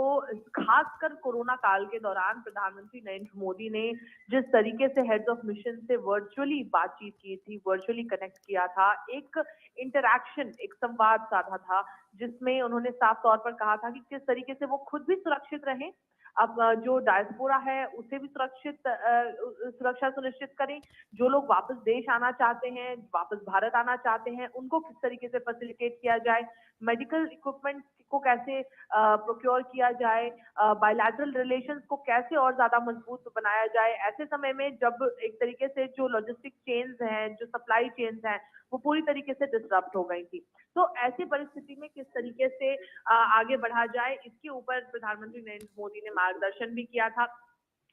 खासकर कोरोना काल के दौरान प्रधानमंत्री नरेंद्र मोदी ने जिस तरीके से हेड्स ऑफ मिशन से वर्चुअली बातचीत की थी, वर्चुअली कनेक्ट किया था, एक इंटरैक्शन, एक संवाद साधा था, जिसमें उन्होंने साफ तौर पर कहा था कि किस तरीके से वो खुद भी सुरक्षित रहें, अब जो डायस्पोरा है उसे भी सुरक्षा सुनिश्चित करें, जो लोग वापस देश आना चाहते हैं, वापस भारत आना चाहते हैं, उनको किस तरीके से फैसिलिटेट किया जाए, मेडिकल इक्विपमेंट को कैसे प्रोक्योर किया जाए, बायलैटरल रिलेशंस को कैसे और ज्यादा मजबूत बनाया जाए, ऐसे समय में जब एक तरीके से जो लॉजिस्टिक चेन्स हैं, जो सप्लाई चेन्स हैं, वो पूरी तरीके से डिसरप्ट हो गई थी। तो ऐसी परिस्थिति में किस तरीके से आगे बढ़ा जाए, इसके ऊपर प्रधानमंत्री नरेंद्र मोदी ने मार्गदर्शन भी किया था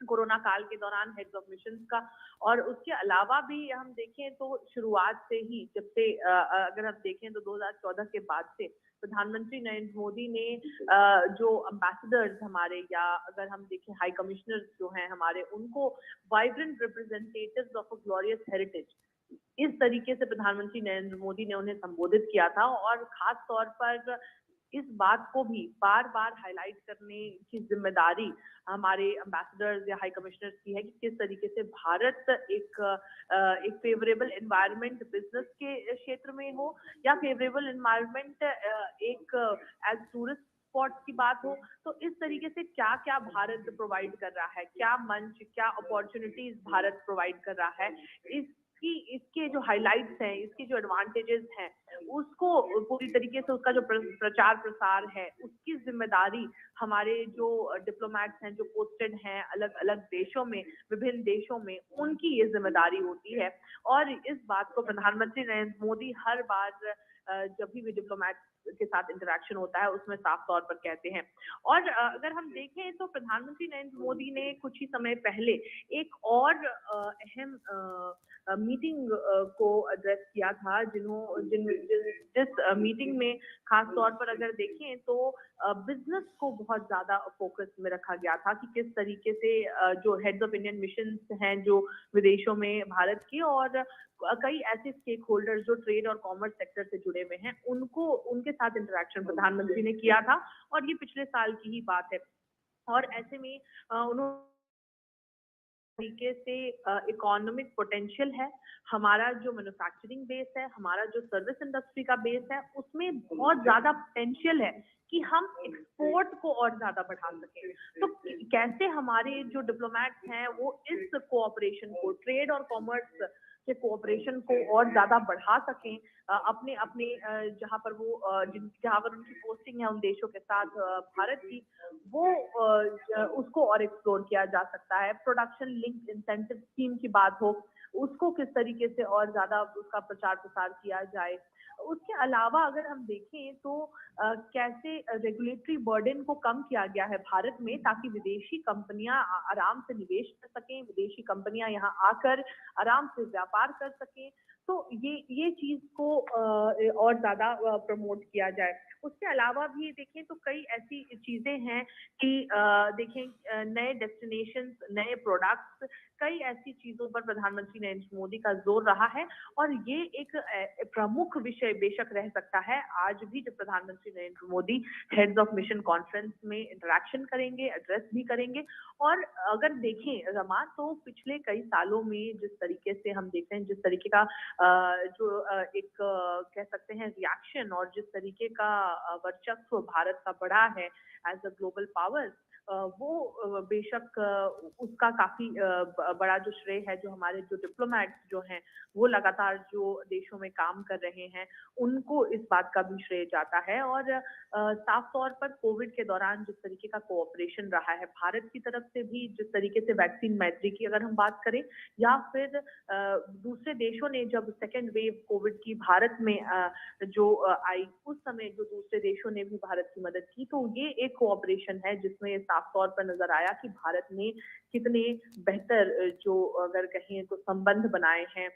कोरोना काल के दौरान हेड्स ऑफ मिशन का। और उसके अलावा भी हम देखें तो शुरुआत से ही, जब से अगर हम देखें तो 2014 के बाद से प्रधानमंत्री नरेंद्र मोदी ने जो एम्बेसडर्स हमारे, या अगर हम देखें हाई कमिश्नर्स जो हैं हमारे, उनको vibrant representatives of a glorious heritage, इस तरीके से प्रधानमंत्री नरेंद्र मोदी ने उन्हें संबोधित किया था। और खास तौर पर इस बात को भी बार बार हाईलाइट करने की जिम्मेदारी हमारे एम्बेसडर्स या हाई कमिश्नर्स की है कि किस तरीके से भारत एक फेवरेबल एनवायरनमेंट बिजनेस के क्षेत्र में हो, या फेवरेबल एनवायरनमेंट एक एज टूरिस्ट स्पॉट्स की बात हो, तो इस तरीके से क्या क्या भारत प्रोवाइड कर रहा है, क्या मंच, क्या अपॉर्चुनिटीज भारत प्रोवाइड कर रहा है, इसके जो हाइलाइट्स हैं, इसके जो एडवांटेजेस हैं, उसको पूरी तरीके से उसका जो प्रचार प्रसार है, उसकी जिम्मेदारी हमारे जो डिप्लोमैट्स हैं, जो पोस्टेड हैं अलग अलग देशों में, विभिन्न देशों में, उनकी ये जिम्मेदारी होती है। और इस बात को प्रधानमंत्री नरेंद्र मोदी हर बार जब भी डिप्लोमैट के साथ इंटरेक्शन होता है उसमें साफ तौर पर कहते हैं। और अगर हम देखें तो प्रधानमंत्री नरेंद्र मोदी ने कुछ ही समय पहले एक और अहम मीटिंग को एड्रेस किया था, जिस मीटिंग में खास तौर पर अगर देखें तो बिजनेस को बहुत ज्यादा फोकस में रखा गया था कि किस तरीके से जो हेड्स ऑफ इंडियन मिशन हैं जो विदेशों में भारत की, और कई ऐसे स्टेक होल्डर्स जो ट्रेड और कॉमर्स सेक्टर से जुड़े हुए हैं, उनके साथ इंटरेक्शन प्रधानमंत्री ने किया था। और ये पिछले साल की ही बात है। और ऐसे में उन्होंने तरीके से इकोनॉमिक पोटेंशियल है, हमारा जो मैन्युफैक्चरिंग बेस है, हमारा जो सर्विस इंडस्ट्री का बेस है, उसमें बहुत ज्यादा पोटेंशियल है कि हम एक्सपोर्ट को और ज्यादा बढ़ा सकें। तो कैसे हमारे जो डिप्लोमैट्स हैं वो इस कोऑपरेशन को, ट्रेड और कॉमर्स के कोऑपरेशन को और ज्यादा बढ़ा सकें, अपने अपने जहां पर उनकी पोस्टिंग है उन देशों के साथ भारत की, वो उसको और एक्सप्लोर किया जा सकता है। प्रोडक्शन लिंक इंसेंटिव स्कीम की बात हो, उसको किस तरीके से और ज्यादा उसका प्रचार प्रसार किया जाए। उसके अलावा अगर हम देखें तो कैसे रेगुलेटरी बर्डन को कम किया गया है भारत में, ताकि विदेशी कंपनियां आराम से निवेश कर सकें, विदेशी कंपनियां यहाँ आकर आराम से व्यापार कर सकें। तो ये चीज को और ज्यादा प्रमोट किया जाए। उसके अलावा भी देखें तो कई ऐसी चीजें हैं कि देखें नए डेस्टिनेशंस, नए प्रोडक्ट्स, कई ऐसी चीजों पर प्रधानमंत्री नरेंद्र मोदी का जोर रहा है। और ये एक प्रमुख विषय बेशक रह सकता है आज भी, जब प्रधानमंत्री Narendra Modi heads of mission conference में इंटरेक्शन करेंगे, एड्रेस भी करेंगे। और अगर देखें रमा, तो पिछले कई सालों में जिस तरीके से हम देखते हैं, जिस तरीके का एक कह सकते हैं रिएक्शन, और जिस तरीके का वर्चस्व भारत का बढ़ा है एज अ ग्लोबल पावर, वो बेशक उसका काफी बड़ा जो श्रेय है, जो हमारे जो डिप्लोमैट्स जो हैं वो लगातार जो देशों में काम कर रहे हैं, उनको इस बात का भी श्रेय जाता है। और साफ तौर पर कोविड के दौरान जिस तरीके का कोऑपरेशन रहा है भारत की तरफ से भी, जिस तरीके से वैक्सीन मैत्री की अगर हम बात करें, या फिर दूसरे देशों ने जब सेकेंड वेव कोविड की भारत में जो आई, उस समय जो दूसरे देशों ने भी भारत की मदद की, तो ये एक कोऑपरेशन है जिसमें साफ तौर पर नजर आया कि भारत ने कितने बेहतर जो अगर कहें तो संबंध बनाए हैं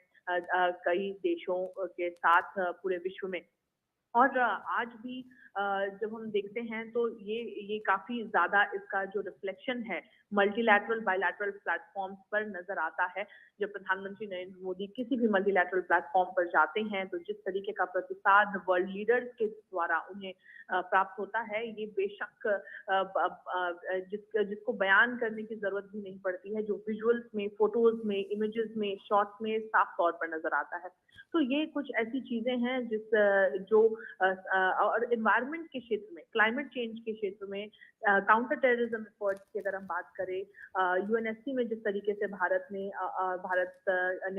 कई देशों के साथ पूरे विश्व में। और आज भी जब हम देखते हैं तो ये काफी ज्यादा इसका जो रिफ्लेक्शन है मल्टीलैटरल बायलैटरल प्लेटफॉर्म्स पर नजर आता है। जब प्रधानमंत्री नरेंद्र मोदी किसी भी मल्टीलैटरल प्लेटफॉर्म पर जाते हैं तो जिस तरीके का प्रतिसाद वर्ल्ड लीडर्स के द्वारा उन्हें प्राप्त होता है, ये बेशक जिसको बयान करने की जरूरत भी नहीं पड़ती है, जो विजुअल्स में, फोटोज में, इमेजेस में, शॉट्स में साफ तौर पर नजर आता है। तो ये कुछ ऐसी चीजें हैं जो और एनवायरनमेंट के क्षेत्र में, क्लाइमेट चेंज के क्षेत्र में, काउंटर टेररिज्म एफर्ट्स की अगर हम बात करें, यूएनएससी में जिस तरीके से भारत ने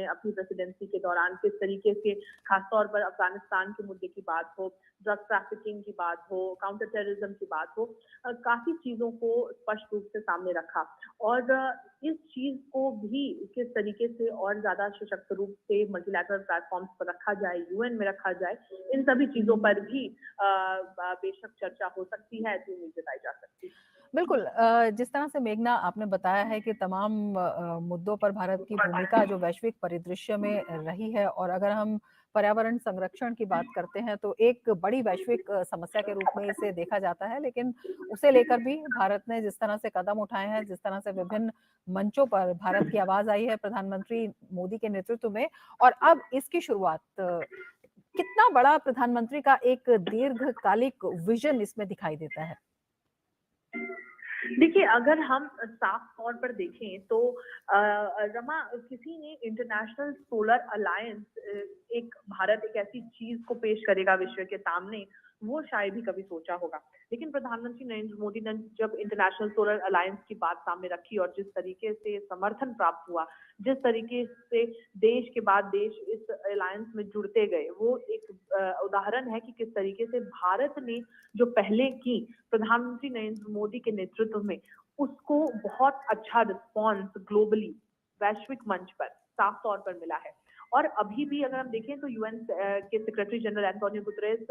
अपनी प्रेसिडेंसी के दौरान किस तरीके से खासतौर पर अफगानिस्तान के मुद्दे की बात हो, ड्रग ट्रैफिकिंग की बात हो, काउंटर टेररिज्म की बात हो, काफी चीजों को स्पष्ट रूप से सामने रखा। और इस चीज को भी किस तरीके से और ज्यादा सशक्त रूप से मल्टीलैटरल प्लेटफॉर्म्स पर रखा जाए, यूएन में रखा जाए, इन सभी चीजों पर भी बेशक चर्चा हो सकती है, तो उम्मीद जताई जा सकती है। बिल्कुल, जिस तरह से मेघना आपने बताया है कि तमाम मुद्दों पर भारत की भूमिका जो वैश्विक परिदृश्य में रही है, और अगर हम पर्यावरण संरक्षण की बात करते हैं तो एक बड़ी वैश्विक समस्या के रूप में इसे देखा जाता है, लेकिन उसे लेकर भी भारत ने जिस तरह से कदम उठाए हैं, जिस तरह से विभिन्न मंचों पर भारत की आवाज आई है प्रधानमंत्री मोदी के नेतृत्व में, और अब इसकी शुरुआत, कितना बड़ा प्रधानमंत्री का एक दीर्घकालिक विजन इसमें दिखाई देता है? देखिए, अगर हम साफ तौर पर देखें तो रमा, किसी ने इंटरनेशनल सोलर अलायंस भारत एक ऐसी चीज को पेश करेगा विश्व के सामने, वो शायद ही कभी सोचा होगा। लेकिन प्रधानमंत्री नरेंद्र मोदी ने जब इंटरनेशनल सोलर अलायंस की बात सामने रखी और जिस तरीके से समर्थन प्राप्त हुआ, जिस तरीके से देश के बाद देश इस अलायंस में जुड़ते गए, वो एक उदाहरण है कि किस तरीके से भारत ने जो पहले की प्रधानमंत्री नरेंद्र मोदी के नेतृत्व में, उसको बहुत अच्छा रिस्पॉन्स ग्लोबली वैश्विक मंच पर साफ तौर पर मिला है। और अभी भी अगर हम देखें तो यूएन के सेक्रेटरी जनरल एंटोनियो गुतरेस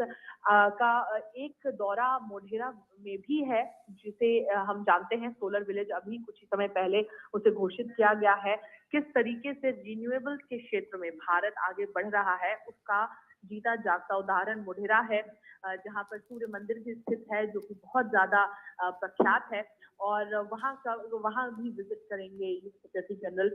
का एक दौरा मोढेरा में भी है, जिसे हम जानते हैं सोलर विलेज अभी कुछ ही समय पहले उसे घोषित किया गया है। किस तरीके से रिन्यूएबल्स के क्षेत्र में भारत आगे बढ़ रहा है, उसका जीता जागता उदाहरण मोढेरा है, जहां पर सूर्य मंदिर भी स्थित है, जो कि बहुत ज्यादा प्रख्यात है। और वहां भी विजिट करेंगे ये सेक्रेटरी जनरल।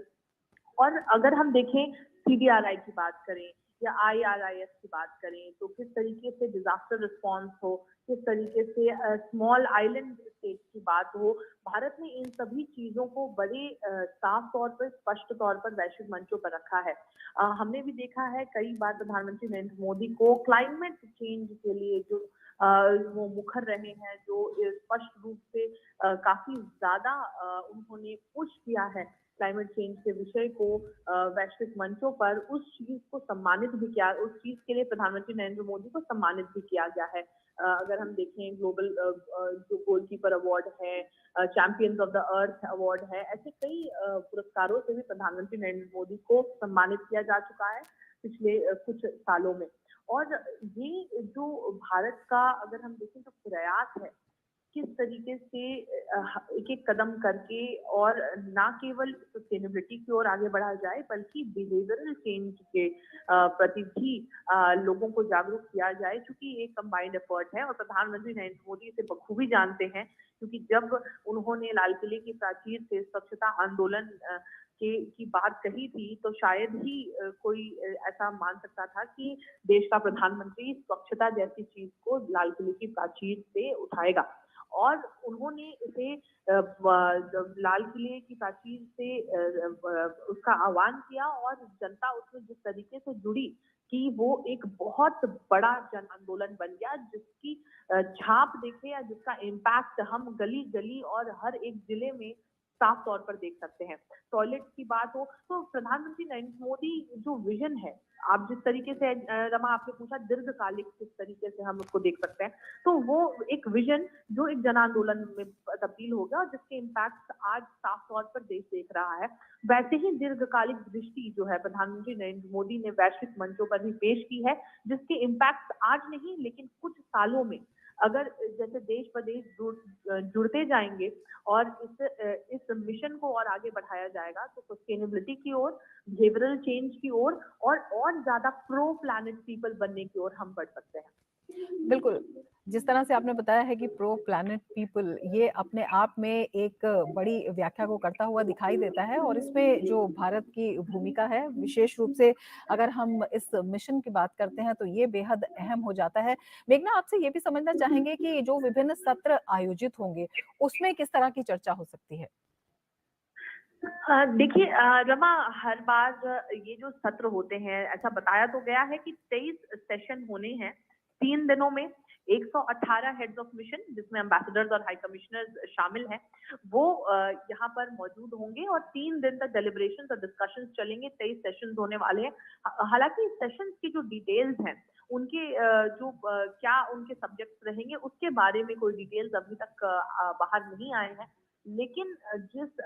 और अगर हम देखें सीडीआरआई की बात करें, या IRIS की बात करें, तो किस तरीके से डिजास्टर रिस्पॉन्स हो, किस तरीके से स्मॉल आइलैंड स्टेट की बात हो, भारत ने इन सभी चीजों को बड़े साफ तौर पर, स्पष्ट तौर पर वैश्विक मंचों पर रखा है। हमने भी देखा है कई बार प्रधानमंत्री नरेंद्र मोदी को क्लाइमेट चेंज के लिए जो वो मुखर रहे हैं, जो स्पष्ट रूप से काफी ज्यादा उन्होंने पुश किया है क्लाइमेट चेंज के विषय को वैश्विक मंचों पर, उस चीज को सम्मानित भी किया, उस चीज के लिए प्रधानमंत्री नरेंद्र मोदी को सम्मानित भी किया गया है। अगर हम देखें ग्लोबल जो गोलकीपर अवार्ड है, champions of the earth award है, ऐसे कई पुरस्कारों से भी प्रधानमंत्री नरेंद्र मोदी को सम्मानित किया जा चुका है पिछले कुछ सालों में। और ये जो भारत का अगर हम देखें तो प्रयास है किस तरीके से एक एक कदम करके और ना केवल सस्टेनेबिलिटी की ओर आगे बढ़ा जाए, बल्कि बिहेवियरल चेंज के प्रति भी लोगों को जागरूक किया जाए, क्योंकि ये कंबाइंड एफर्ट है और प्रधानमंत्री नरेंद्र मोदी इसे बखूबी जानते हैं। क्योंकि जब उन्होंने लाल किले की प्राचीर से स्वच्छता आंदोलन की बात कही थी, तो शायद ही कोई ऐसा मान सकता था कि देश का प्रधानमंत्री स्वच्छता जैसी चीज को लाल किले की प्राचीर से उठाएगा। और उन्होंने इसे लाल किले की प्राचीर से उसका आह्वान किया और जनता उसमें जिस तरीके से जुड़ी कि वो एक बहुत बड़ा जन आंदोलन बन गया, जिसकी छाप देखे या जिसका इम्पैक्ट हम गली गली और हर एक जिले में साफ तौर पर देख सकते हैं। टॉयलेट की बात हो तो प्रधानमंत्री नरेंद्र मोदी जो विजन है, आप जिस तरीके से रमा आपने पूछा दीर्घकालिक किस तरीके से हम उसको देख सकते हैं, तो वो एक विजन जो एक जन आंदोलन में तब्दील हो गया और जिसके इम्पैक्ट आज साफ तौर पर देश देख रहा है। वैसे ही दीर्घकालिक दृष्टि जो है प्रधानमंत्री नरेंद्र मोदी ने वैश्विक मंचों पर भी पेश की है, जिसके इम्पैक्ट आज नहीं लेकिन कुछ सालों में अगर जैसे देश प्रदेश जुड़ते जाएंगे और इस मिशन को और आगे बढ़ाया जाएगा, तो सस्टेनेबिलिटी की ओर, बिहेवियरल चेंज की ओर और ज्यादा प्रो प्लैनेट पीपल बनने की ओर हम बढ़ सकते हैं। बिल्कुल, जिस तरह से आपने बताया है कि प्रो प्लैनेट पीपल, ये अपने आप में एक बड़ी व्याख्या को करता हुआ दिखाई देता है और इसमें जो भारत की भूमिका है, विशेष रूप से अगर हम इस मिशन की बात करते हैं तो ये बेहद अहम हो जाता है। मेघना, आपसे ये भी समझना चाहेंगे कि जो विभिन्न सत्र आयोजित होंगे उसमें किस तरह की चर्चा हो सकती है? देखिए रमा, हर बार ये जो सत्र होते हैं, ऐसा बताया तो गया है कि 23 सेशन होने हैं 3 दिनों में। 118 हेड्स ऑफ मिशन, जिसमें एम्बेसडर्स और हाई कमिश्नर्स शामिल हैं, वो यहाँ पर मौजूद होंगे और 3 दिन तक डेलिब्रेशंस और डिस्कशंस चलेंगे। 23 सेशंस होने वाले हैं। हालांकि सेशंस की जो डिटेल्स हैं, उनके क्या उनके सब्जेक्ट्स रहेंगे, उसके बारे में कोई डिटेल्स अभी तक बाहर नहीं आए हैं। लेकिन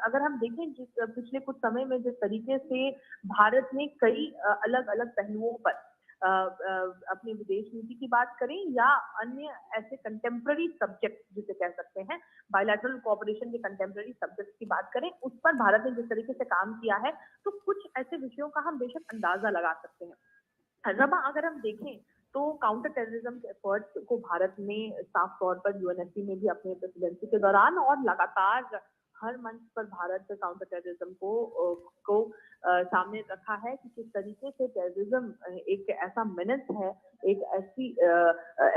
अगर हम देखें पिछले कुछ समय में जिस तरीके से भारत ने कई अलग अलग पहलुओं पर अपनी विदेश नीति की बात करें या अन्य ऐसे कंटेम्प्ररी सब्जेक्ट जिसे कह सकते हैं, बायलैटरल कोऑपरेशन के कंटेम्प्ररी सब्जेक्ट की बात करें, उस पर भारत ने जिस तरीके से काम किया है, तो कुछ ऐसे विषयों का हम बेशक अंदाजा लगा सकते हैं। रमा, अगर हम देखें तो काउंटर टेररिज्म के एफर्ट्स को भारत ने साफ तौर पर यूएनएससी में भी अपने प्रेसिडेंसी के दौरान और लगातार हर मंच पर भारत काउंटर टेररिज्म को सामने रखा है कि किस तरीके से टेररिज्म एक ऐसा मेनेस है, एक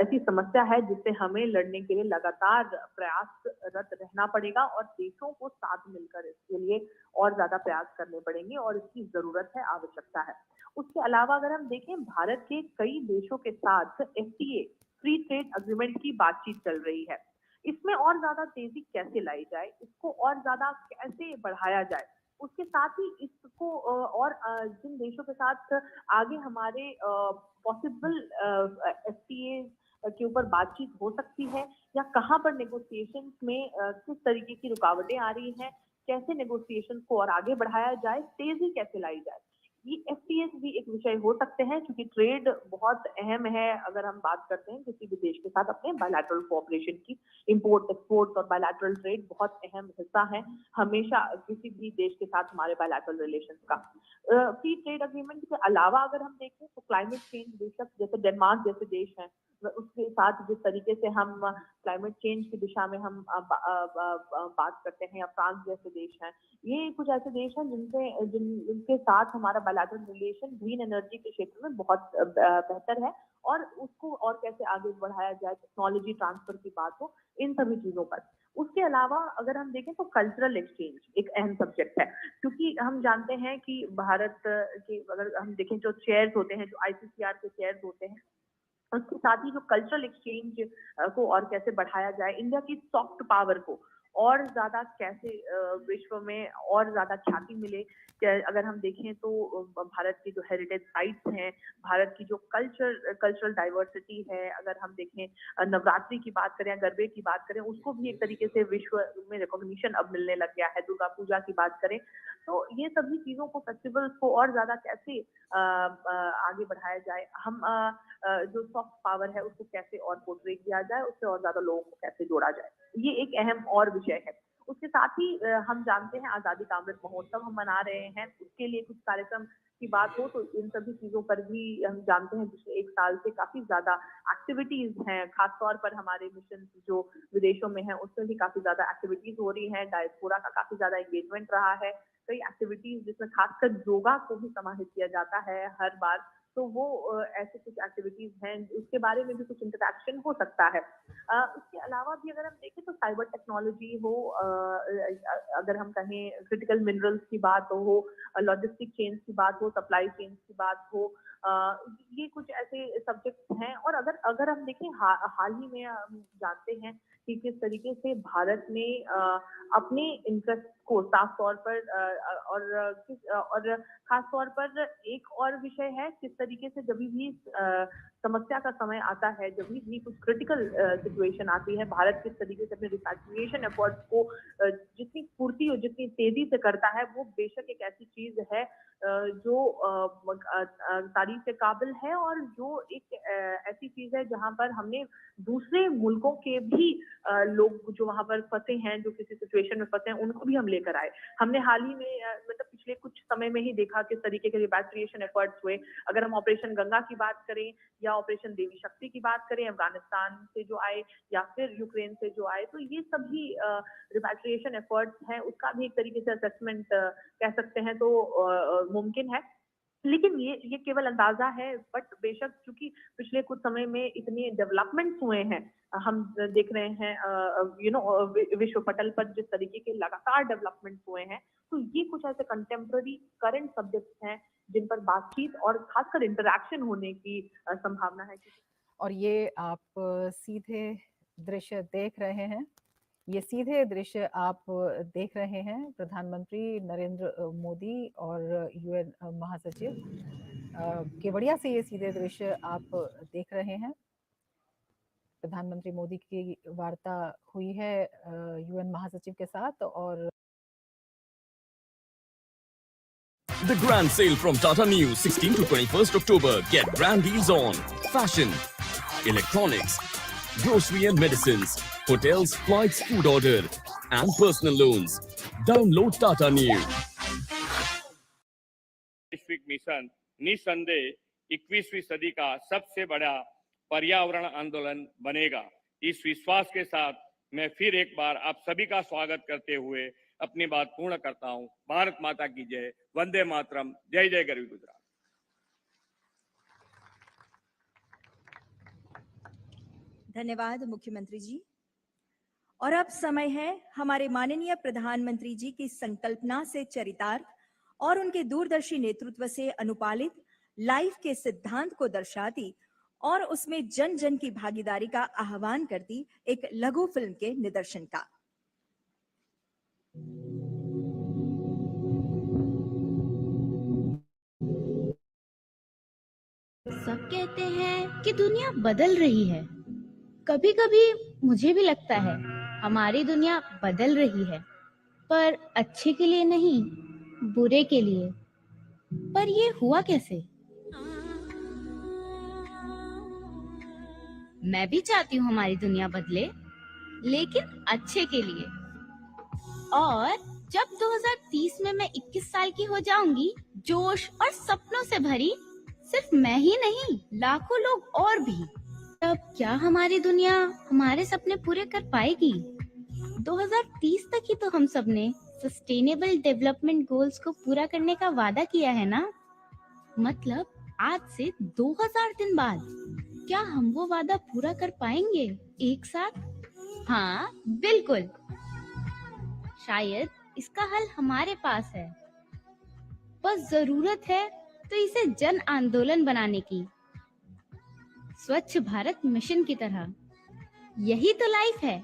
ऐसी समस्या है जिससे हमें लड़ने के लिए लगातार प्रयासरत रहना पड़ेगा और देशों को साथ मिलकर इसके लिए और ज्यादा प्रयास करने पड़ेंगे और इसकी जरूरत है, आवश्यकता है। उसके अलावा अगर हम देखें, भारत के कई देशों के साथ FTA फ्री ट्रेड अग्रीमेंट की बातचीत चल रही है। इसमें और ज्यादा तेजी कैसे लाई जाए, इसको और ज्यादा कैसे बढ़ाया जाए, उसके साथ ही इसको और जिन देशों के साथ आगे हमारे पॉसिबल FTA के ऊपर बातचीत हो सकती है या कहाँ पर नेगोशिएशंस में किस तरीके की रुकावटें आ रही हैं, कैसे नेगोशिएशंस को और आगे बढ़ाया जाए, तेजी कैसे लाई जाए, ये FTAs भी एक विषय हो सकते हैं, क्योंकि ट्रेड बहुत अहम है। अगर हम बात करते हैं किसी भी देश के साथ अपने बायलैटरल कोऑपरेशन की, इंपोर्ट एक्सपोर्ट और बायलैटरल ट्रेड बहुत अहम हिस्सा है हमेशा किसी भी देश के साथ हमारे बायलैटरल रिलेशंस का। फ्री ट्रेड अग्रीमेंट के अलावा अगर हम देखें तो क्लाइमेट चेंज बेशक, जैसे डेनमार्क जैसे देश हैं, उसके साथ जिस तरीके से हम क्लाइमेट चेंज की दिशा में हम बात करते हैं, या फ्रांस जैसे देश हैं, ये कुछ ऐसे देश हैं जिनके साथ हमारा बायलैटरल रिलेशन ग्रीन एनर्जी के क्षेत्र में बहुत बेहतर है, और उसको और कैसे आगे बढ़ाया जाए, टेक्नोलॉजी ट्रांसफर की बात हो, इन सभी चीजों पर। उसके अलावा अगर हम देखें तो कल्चरल एक्सचेंज एक अहम सब्जेक्ट है, क्योंकि हम जानते हैं कि भारत के अगर हम देखें जो चेयर्स होते हैं, जो ICCR के चेयर्स होते हैं, उसके साथ ही जो कल्चरल एक्सचेंज को और कैसे बढ़ाया जाए, इंडिया की सॉफ्ट पावर को और ज्यादा कैसे विश्व में और ज्यादा ख्याति मिले। अगर हम देखें तो भारत की जो हेरिटेज साइट्स हैं, भारत की जो कल्चरल डाइवर्सिटी है, अगर हम देखें नवरात्रि की बात करें, गरबे की बात करें, उसको भी एक तरीके से विश्व में रिकॉग्निशन अब मिलने लग गया है। दुर्गा पूजा की बात करें तो ये सभी चीजों को, फेस्टिवल्स को और ज्यादा कैसे आगे बढ़ाया जाए, हम जो सॉफ्ट पावर है उसको कैसे और पोर्ट्रे किया जाए, उससे और ज्यादा लोगों को कैसे जोड़ा जाए, ये एक अहम और विषय है। उसके साथ ही हम जानते हैं आजादी का अमृत महोत्सव हम मना रहे हैं, उसके लिए कुछ कार्यक्रम की बात हो तो इन सभी चीजों पर भी हम जानते हैं पिछले 1 साल से काफी ज्यादा एक्टिविटीज हैं, खासतौर पर हमारे मिशन जो विदेशों में है उसमें भी काफी ज्यादा एक्टिविटीज हो रही हैं, डायस्पोरा का काफी ज्यादा एंगेजमेंट रहा है, कई एक्टिविटीज जिसमें खासकर योगा को भी समाहित किया जाता है हर बार, तो वो ऐसे कुछ एक्टिविटीज हैं, उसके बारे में भी कुछ इंटरेक्शन हो सकता है। उसके अलावा भी अगर हम देखें तो साइबर टेक्नोलॉजी हो, अगर हम कहें क्रिटिकल मिनरल्स की बात हो, लॉजिस्टिक चेन्स की बात हो, सप्लाई चेन्स की बात हो, ये कुछ ऐसे सब्जेक्ट्स हैं। और अगर हम देखें हाल ही में हम जानते हैं कि किस तरीके से भारत ने अपने इंटरेस्ट को साफ तौर पर और खास तौर पर एक और विषय है, किस तरीके से जब भी समस्या का समय आता है, जब भी कुछ क्रिटिकल सिचुएशन आती है, भारत किस तरीके से अपने रिपैट्रिएशन एफर्ट्स को जितनी फुर्ती और जितनी तेजी से करता है, वो बेशक एक ऐसी चीज है जो तारीफ के काबिल है, और जो एक ऐसी चीज है जहां पर हमने दूसरे मुल्कों के भी लोग जो वहां पर फंसे हैं, जो किसी सिचुएशन में फंसे हैं, उनको भी हम लेकर आए। हमने हाल ही में मतलब पिछले कुछ समय में ही देखा किस तरीके के रिपैट्रिएशन एफर्ट्स हुए। अगर हम ऑपरेशन गंगा की बात करें या ऑपरेशन देवी शक्ति की बात करें, अफगानिस्तान से जो आए या फिर यूक्रेन से जो आए, तो ये सभी रिपैट्रिएशन एफर्ट्स हैं, उसका भी एक तरीके से असेसमेंट कह सकते हैं तो मुमकिन है। लेकिन ये केवल अंदाजा है, बट बेशक चूंकि पिछले कुछ समय में इतने डेवलपमेंट्स हुए हैं, हम देख रहे हैं विश्व पटल पर जिस तरीके के लगातार डेवलपमेंट्स हुए हैं, तो ये कुछ ऐसे कंटेम्पररी करंट सब्जेक्ट्स हैं जिन पर बातचीत और खासकर इंटरेक्शन होने की संभावना है। और ये आप सीधे दृश्य देख रहे हैं, ये सीधे दृश्य आप देख रहे हैं प्रधानमंत्री नरेंद्र मोदी और UN महासचिव केवड़िया से, ये सीधे दृश्य आप देख रहे हैं। प्रधानमंत्री मोदी की वार्ता हुई है UN महासचिव के साथ। और The grand sale from Tata News 16 to 21st October. Get grand deals on fashion, electronics, grocery and medicines, hotels, flights, food order and personal loans. Download Tata News. वैश्विक मिशन निसंदेह 21वीं सदी का सबसे बड़ा पर्यावरण आंदोलन बनेगा। इस विश्वास के साथ मैं फिर एक बार आप सभी का स्वागत करते हुए अपनी बात पूर्ण करता हूं। भारत माता की जय, वंदे मातरम, जय जय गरवी गुजरात। धन्यवाद मुख्यमंत्री जी। और अब समय है हमारे माननीय प्रधानमंत्री जी की संकल्पना से चरितार्थ और उनके दूरदर्शी नेतृत्व से अनुपालित लाइफ के सिद्धांत को दर्शाती और उसमें जन जन की भागीदारी का आह्वान करती एक लघु फिल्म के निदर्शन का। सब कहते हैं कि दुनिया बदल रही है। कभी कभी मुझे भी लगता है हमारी दुनिया बदल रही है, पर अच्छे के लिए नहीं, बुरे के लिए। पर ये हुआ कैसे? मैं भी चाहती हूँ हमारी दुनिया बदले, लेकिन अच्छे के लिए। और जब 2030 में मैं 21 साल की हो जाऊंगी, जोश और सपनों से भरी, सिर्फ मैं ही नहीं, लाखों लोग और भी अब क्या हमारी दुनिया हमारे सपने पूरे कर पाएगी? 2030 तक ही तो हम सब ने सस्टेनेबल डेवलपमेंट गोल्स को पूरा करने का वादा किया है ना? मतलब आज से 2000 दिन बाद क्या हम वो वादा पूरा कर पाएंगे एक साथ? हाँ, बिल्कुल। शायद इसका हल हमारे पास है, बस जरूरत है तो इसे जन आंदोलन बनाने की, स्वच्छ भारत मिशन की तरह। यही तो लाइफ है।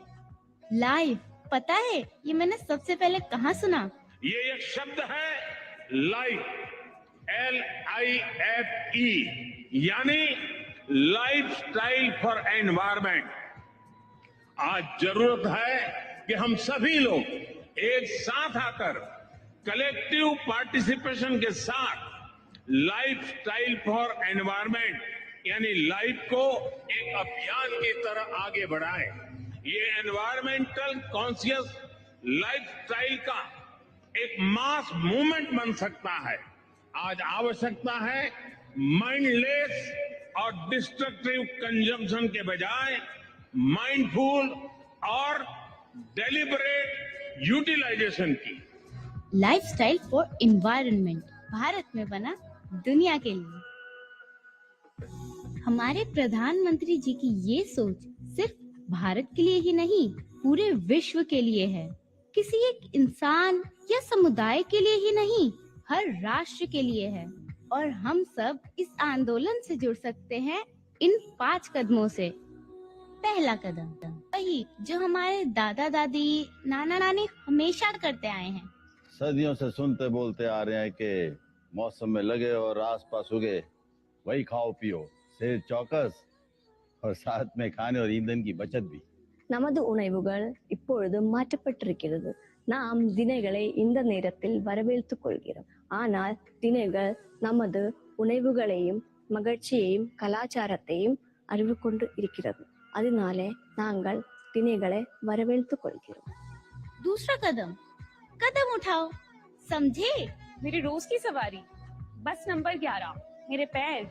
लाइफ, पता है ये मैंने सबसे पहले कहाँ सुना? ये एक शब्द है लाइफ, LIFE, यानी लाइफ स्टाइल फॉर एनवायरमेंट। आज जरूरत है कि हम सभी लोग एक साथ आकर कलेक्टिव पार्टिसिपेशन के साथ लाइफ स्टाइल फॉर एनवायरमेंट यानी लाइफ को एक अभियान की तरह आगे बढ़ाएं। ये एनवायरमेंटल कॉन्शियस लाइफस्टाइल का एक मास मूवमेंट बन सकता है। आज आवश्यकता है माइंडलेस और डिस्ट्रक्टिव कंजम्पशन के बजाय माइंडफुल और डेलिबरेट यूटिलाइजेशन की। लाइफस्टाइल फॉर एनवायरनमेंट भारत में बना दुनिया के लिए। हमारे प्रधानमंत्री जी की ये सोच सिर्फ भारत के लिए ही नहीं, पूरे विश्व के लिए है। किसी एक इंसान या समुदाय के लिए ही नहीं, हर राष्ट्र के लिए है। और हम सब इस आंदोलन से जुड़ सकते हैं इन 5 कदमों से। पहला कदम वही जो हमारे दादा दादी, नाना नानी हमेशा करते आए हैं। सदियों से सुनते बोलते आ रहे हैं कि मौसम में लगे और आसपास उगे वही खाओ पियो, सेहत चौकस और साथ में खाने और ईंधन की बचत भी। நமது உணவுகள் இப்பொழுது மாற்றப்பட்டிருக்கிறது. நாம் தினைகளை இந்த நேரத்தில் வரவேற்றுக் கொள்கிறோம். ஆனால் தினைகள் நமது உணவுகளையும் மகிழ்ச்சியையும் கலாச்சாரத்தையும் அறிவு கொண்டு இருக்கிறது. அதனாலே நாங்கள் தினைகளை வரவேற்றுக் கொள்கிறோம். दूसरा कदम, कदम उठाओ, समझे? मेरी रोज की सवारी, बस नंबर 11, मेरे पैर।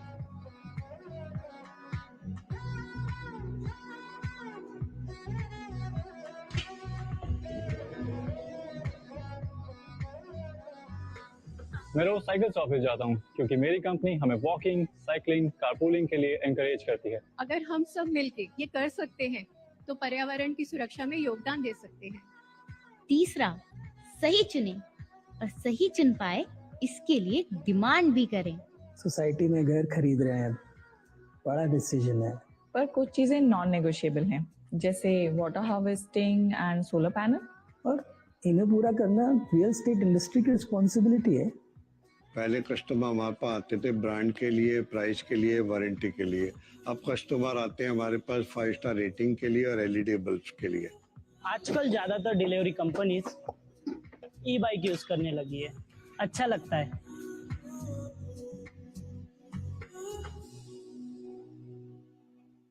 मैं रोज साइकिल से ऑफिस जाता हूँ क्योंकि मेरी कंपनी हमें वॉकिंग, साइकिलिंग, कारपूलिंग के लिए एनकरेज करती है। अगर हम सब मिलके ये कर सकते हैं तो पर्यावरण की सुरक्षा में योगदान दे सकते हैं। तीसरा, सही चुने और सही चुन पाए इसके लिए डिमांड भी करें। सोसाइटी में घर खरीद रहे हैं, बड़ा डिसीजन है, पर कुछ चीजें नॉन नेगोशिएबल हैं, जैसे water harvesting and solar panel, और इन्हें पूरा करना रियल एस्टेट इंडस्ट्री की रिस्पॉन्सिबिलिटी है। पहले कस्टमर हमारे पास आते थे ब्रांड के लिए, प्राइस के लिए, वारंटी के लिए। अब कस्टमर आते हैं हमारे पास 5 स्टार रेटिंग के लिए और LED बल्ब के लिए। आजकल ज्यादातर डिलीवरी कंपनीज ई-बाइक यूज करने लगी है, अच्छा लगता है।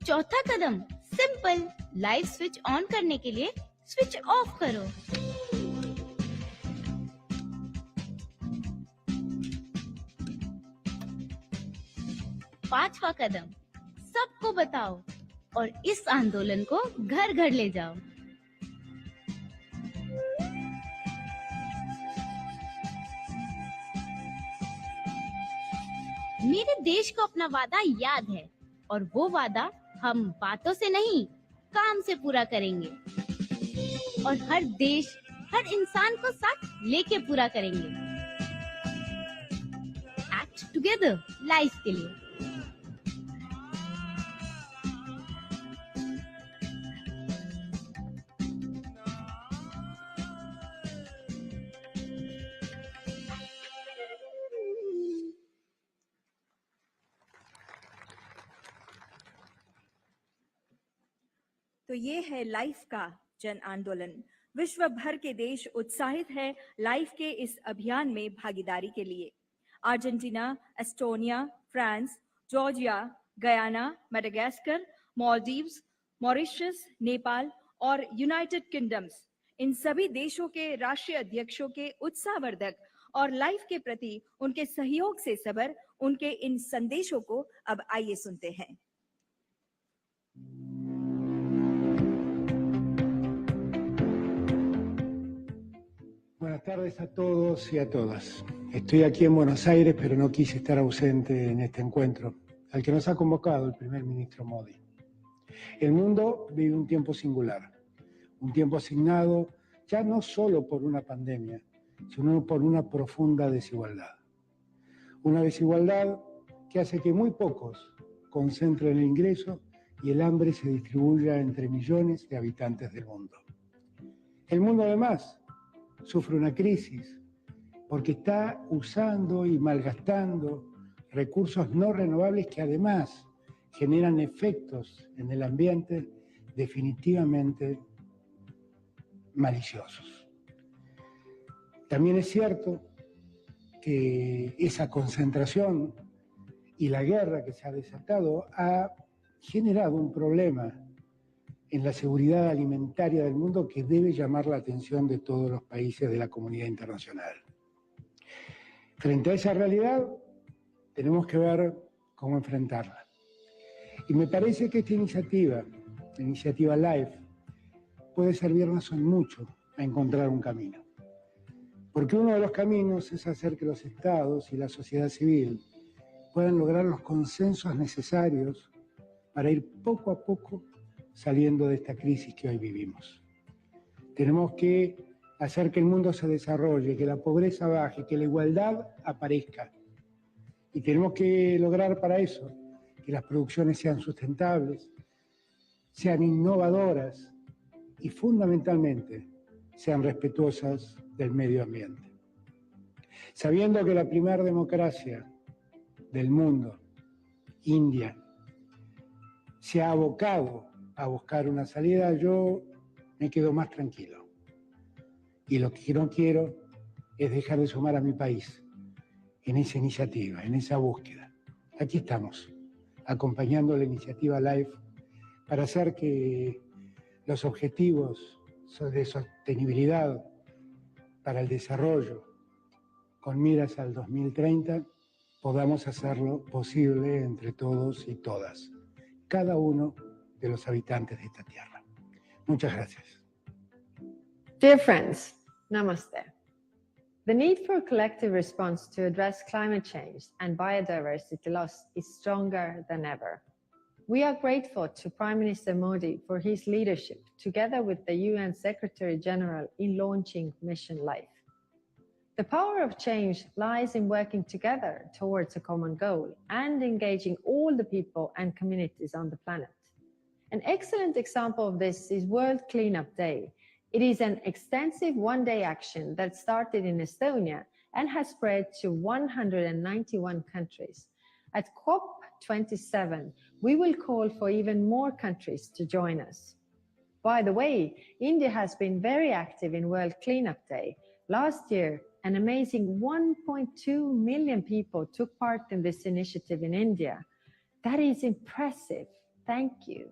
चौथा कदम सिंपल, लाइट स्विच ऑन करने के लिए स्विच ऑफ करो। पांचवा कदम, सबको बताओ और इस आंदोलन को घर घर ले जाओ। मेरे देश को अपना वादा याद है और वो वादा हम बातों से नहीं, काम से पूरा करेंगे और हर देश, हर इंसान को साथ लेके पूरा करेंगे। एक्ट टुगेदर लाइफ के लिए। तो ये है लाइफ का जन आंदोलन। विश्व भर के देश उत्साहित है लाइफ के इस अभियान में भागीदारी के लिए। Argentina, Estonia, France, Georgia, Guyana, Madagascar, Maldives, Mauritius, Nepal और यूनाइटेड किंगडम्स, इन सभी देशों के राष्ट्रीय अध्यक्षों के उत्साहवर्धक और लाइफ के प्रति उनके सहयोग से सबर उनके इन संदेशों को अब आइए सुनते हैं। Buenas tardes a todos y a todas. Estoy aquí en Buenos Aires, pero no quise estar ausente en este encuentro, al que nos ha convocado el primer ministro Modi. El mundo vive un tiempo singular, un tiempo asignado ya no solo por una pandemia, sino por una profunda desigualdad. Una desigualdad que hace que muy pocos concentren el ingreso y el hambre se distribuya entre millones de habitantes del mundo. El mundo además sufre una crisis porque está usando y malgastando recursos no renovables que además generan efectos en el ambiente definitivamente maliciosos. También es cierto que esa concentración y la guerra que se ha desatado ha generado un problema en la seguridad alimentaria del mundo que debe llamar la atención de todos los países de la comunidad internacional. Frente a esa realidad, tenemos que ver cómo enfrentarla. Y me parece que esta iniciativa, la iniciativa LIFE, puede servirnos en mucho a encontrar un camino. Porque uno de los caminos es hacer que los estados y la sociedad civil puedan lograr los consensos necesarios para ir poco a poco saliendo de esta crisis que hoy vivimos. Tenemos que hacer que el mundo se desarrolle, que la pobreza baje, que la igualdad aparezca. Y tenemos que lograr para eso que las producciones sean sustentables, sean innovadoras y fundamentalmente sean respetuosas del medio ambiente. Sabiendo que la primera democracia del mundo, India, se ha abocado a buscar una salida, yo me quedo más tranquilo. Y lo que no quiero es dejar de sumar a mi país en esa iniciativa, en esa búsqueda. Aquí estamos, acompañando la iniciativa LIFE para hacer que los objetivos de sostenibilidad para el desarrollo con miras al 2030 podamos hacerlo posible entre todos y todas, cada uno de los habitantes de esta tierra. Muchas gracias. Dear friends, Namaste. The need for a collective response to address climate change and biodiversity loss is stronger than ever. We are grateful to Prime Minister Modi for his leadership, together with the UN Secretary General, in launching Mission Life. The power of change lies in working together towards a common goal and engaging all the people and communities on the planet. An excellent example of this is World Cleanup Day. It is an extensive one-day action that started in Estonia and has spread to 191 countries. At COP27, we will call for even more countries to join us. By the way, India has been very active in World Cleanup Day. Last year, an amazing 1.2 million people took part in this initiative in India. That is impressive. Thank you.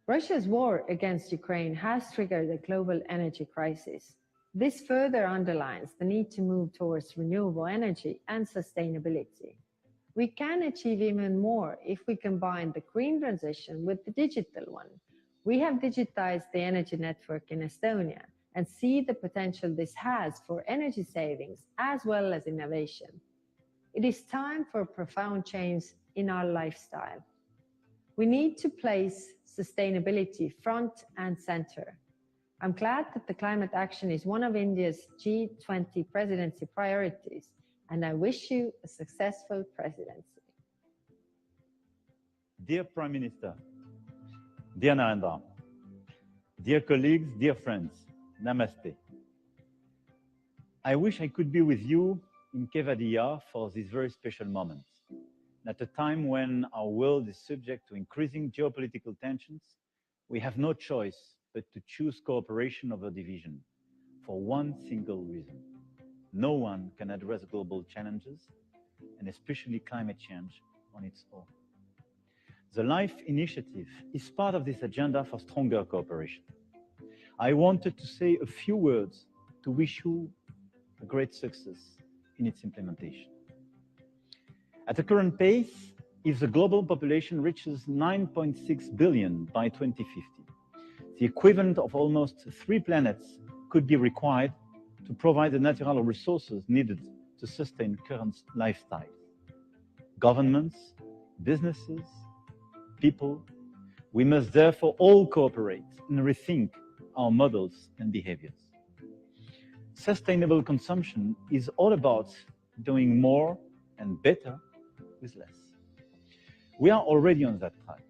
Russia's war against Ukraine has triggered a global energy crisis. This further underlines the need to move towards renewable energy and sustainability. We can achieve even more if we combine the green transition with the digital one. We have digitized the energy network in Estonia and see the potential this has for energy savings as well as innovation. It is time for a profound change in our lifestyle. We need to place sustainability front and center. I'm glad that the climate action is one of India's G20 presidency priorities, and I wish you a successful presidency. Dear Prime Minister, dear Narendra, dear colleagues, dear friends, Namaste. I wish I could be with you in Kevadia for this very special moment. At a time when our world is subject to increasing geopolitical tensions, we have no choice but to choose cooperation over division for one single reason. No one can address global challenges, and especially climate change, on its own. The LIFE initiative is part of this agenda for stronger cooperation. I wanted to say a few words to wish you a great success in its implementation. At the current pace, if the global population reaches 9.6 billion by 2050, the equivalent of almost 3 planets could be required to provide the natural resources needed to sustain current lifestyles. Governments, businesses, people, we must therefore all cooperate and rethink our models and behaviors. Sustainable consumption is all about doing more and better with less. We are already on that track.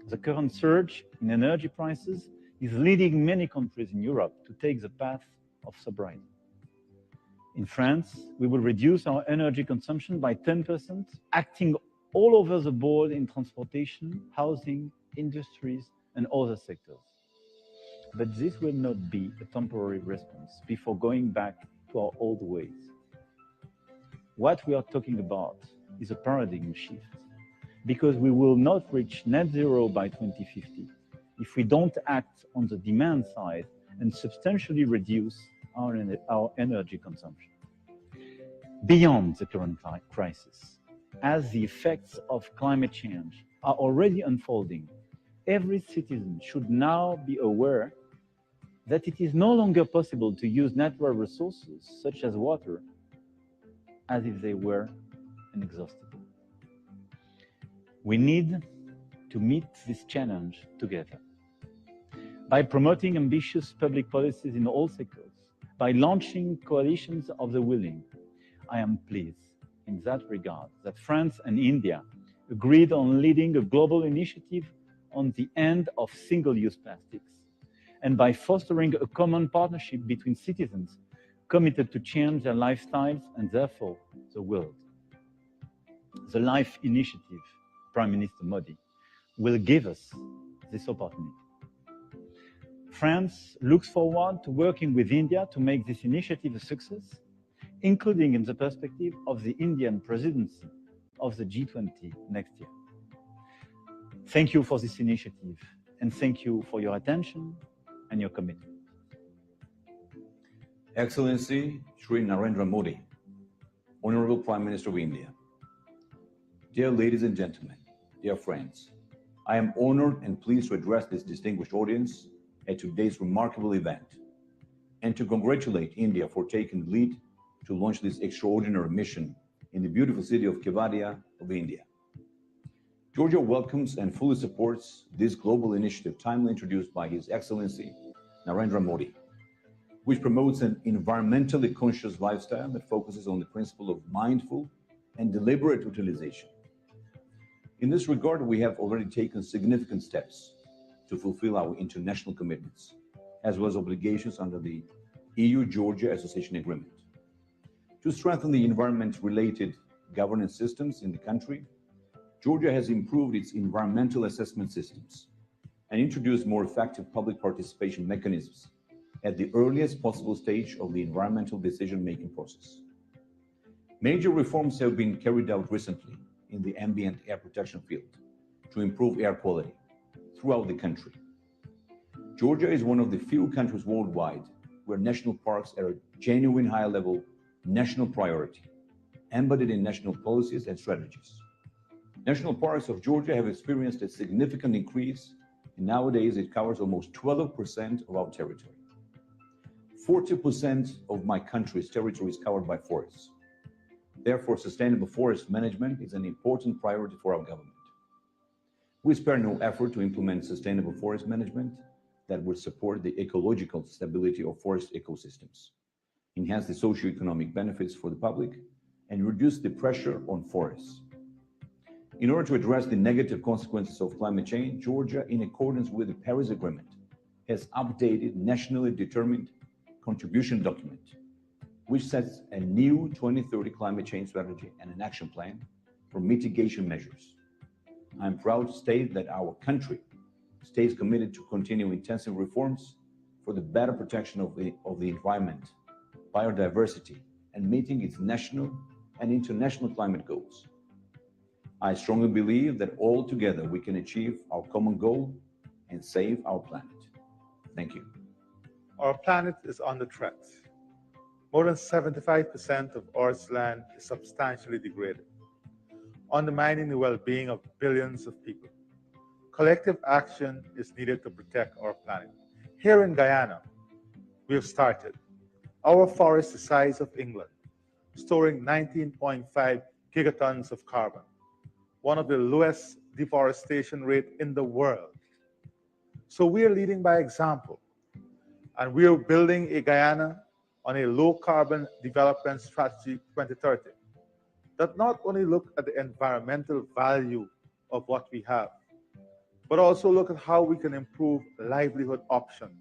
The current surge in energy prices is leading many countries in Europe to take the path of sobriety. In France, we will reduce our energy consumption by 10%, acting all over the board in transportation, housing, industries, and other sectors. But this will not be a temporary response before going back to our old ways. What we are talking about is a paradigm shift, because we will not reach net zero by 2050 if we don't act on the demand side and substantially reduce our energy consumption. Beyond the current crisis, as the effects of climate change are already unfolding, every citizen should now be aware that it is no longer possible to use natural resources such as water as if they were inexhaustible. We need to meet this challenge together. By promoting ambitious public policies in all sectors, by launching coalitions of the willing, I am pleased in that regard that France and India agreed on leading a global initiative on the end of single-use plastics, and by fostering a common partnership between citizens committed to change their lifestyles and therefore the world. The LIFE initiative, Prime Minister Modi, will give us this opportunity. France looks forward to working with India to make this initiative a success, including in the perspective of the Indian presidency of the G20 next year. Thank you for this initiative, and thank you for your attention and your commitment. Excellency Shri Narendra Modi, Honorable Prime Minister of India, dear ladies and gentlemen, dear friends, I am honored and pleased to address this distinguished audience at today's remarkable event and to congratulate India for taking the lead to launch this extraordinary mission in the beautiful city of Kevadia of India. Georgia welcomes and fully supports this global initiative timely introduced by His Excellency Narendra Modi, which promotes an environmentally conscious lifestyle that focuses on the principle of mindful and deliberate utilization. In this regard, we have already taken significant steps to fulfill our international commitments, as well as obligations under the EU-Georgia Association Agreement. To strengthen the environment-related governance systems in the country, Georgia has improved its environmental assessment systems and introduced more effective public participation mechanisms at the earliest possible stage of the environmental decision-making process. Major reforms have been carried out recently in the ambient air protection field to improve air quality throughout the country. Georgia is one of the few countries worldwide where national parks are a genuine high-level national priority, embedded in national policies and strategies. National parks of Georgia have experienced a significant increase, and nowadays it covers almost 12% of our territory. 40% of my country's territory is covered by forests. Therefore, sustainable forest management is an important priority for our government. We spare no effort to implement sustainable forest management that will support the ecological stability of forest ecosystems, enhance the socio-economic benefits for the public, and reduce the pressure on forests. In order to address the negative consequences of climate change, Georgia, in accordance with the Paris Agreement, has updated nationally determined contribution document, which sets a new 2030 climate change strategy and an action plan for mitigation measures. I am proud to state that our country stays committed to continue intensive reforms for the better protection of the environment, biodiversity, and meeting its national and international climate goals. I strongly believe that all together we can achieve our common goal and save our planet. Thank you. Our planet is under threat. More than 75% of Earth's land is substantially degraded, undermining the well-being of billions of people. Collective action is needed to protect our planet. Here in Guyana, we have started. Our forest the size of England, storing 19.5 gigatons of carbon, one of the lowest deforestation rate in the world. So we are leading by example, and we are building a Guyana on a low carbon development strategy 2030 that not only look at the environmental value of what we have, but also look at how we can improve livelihood options,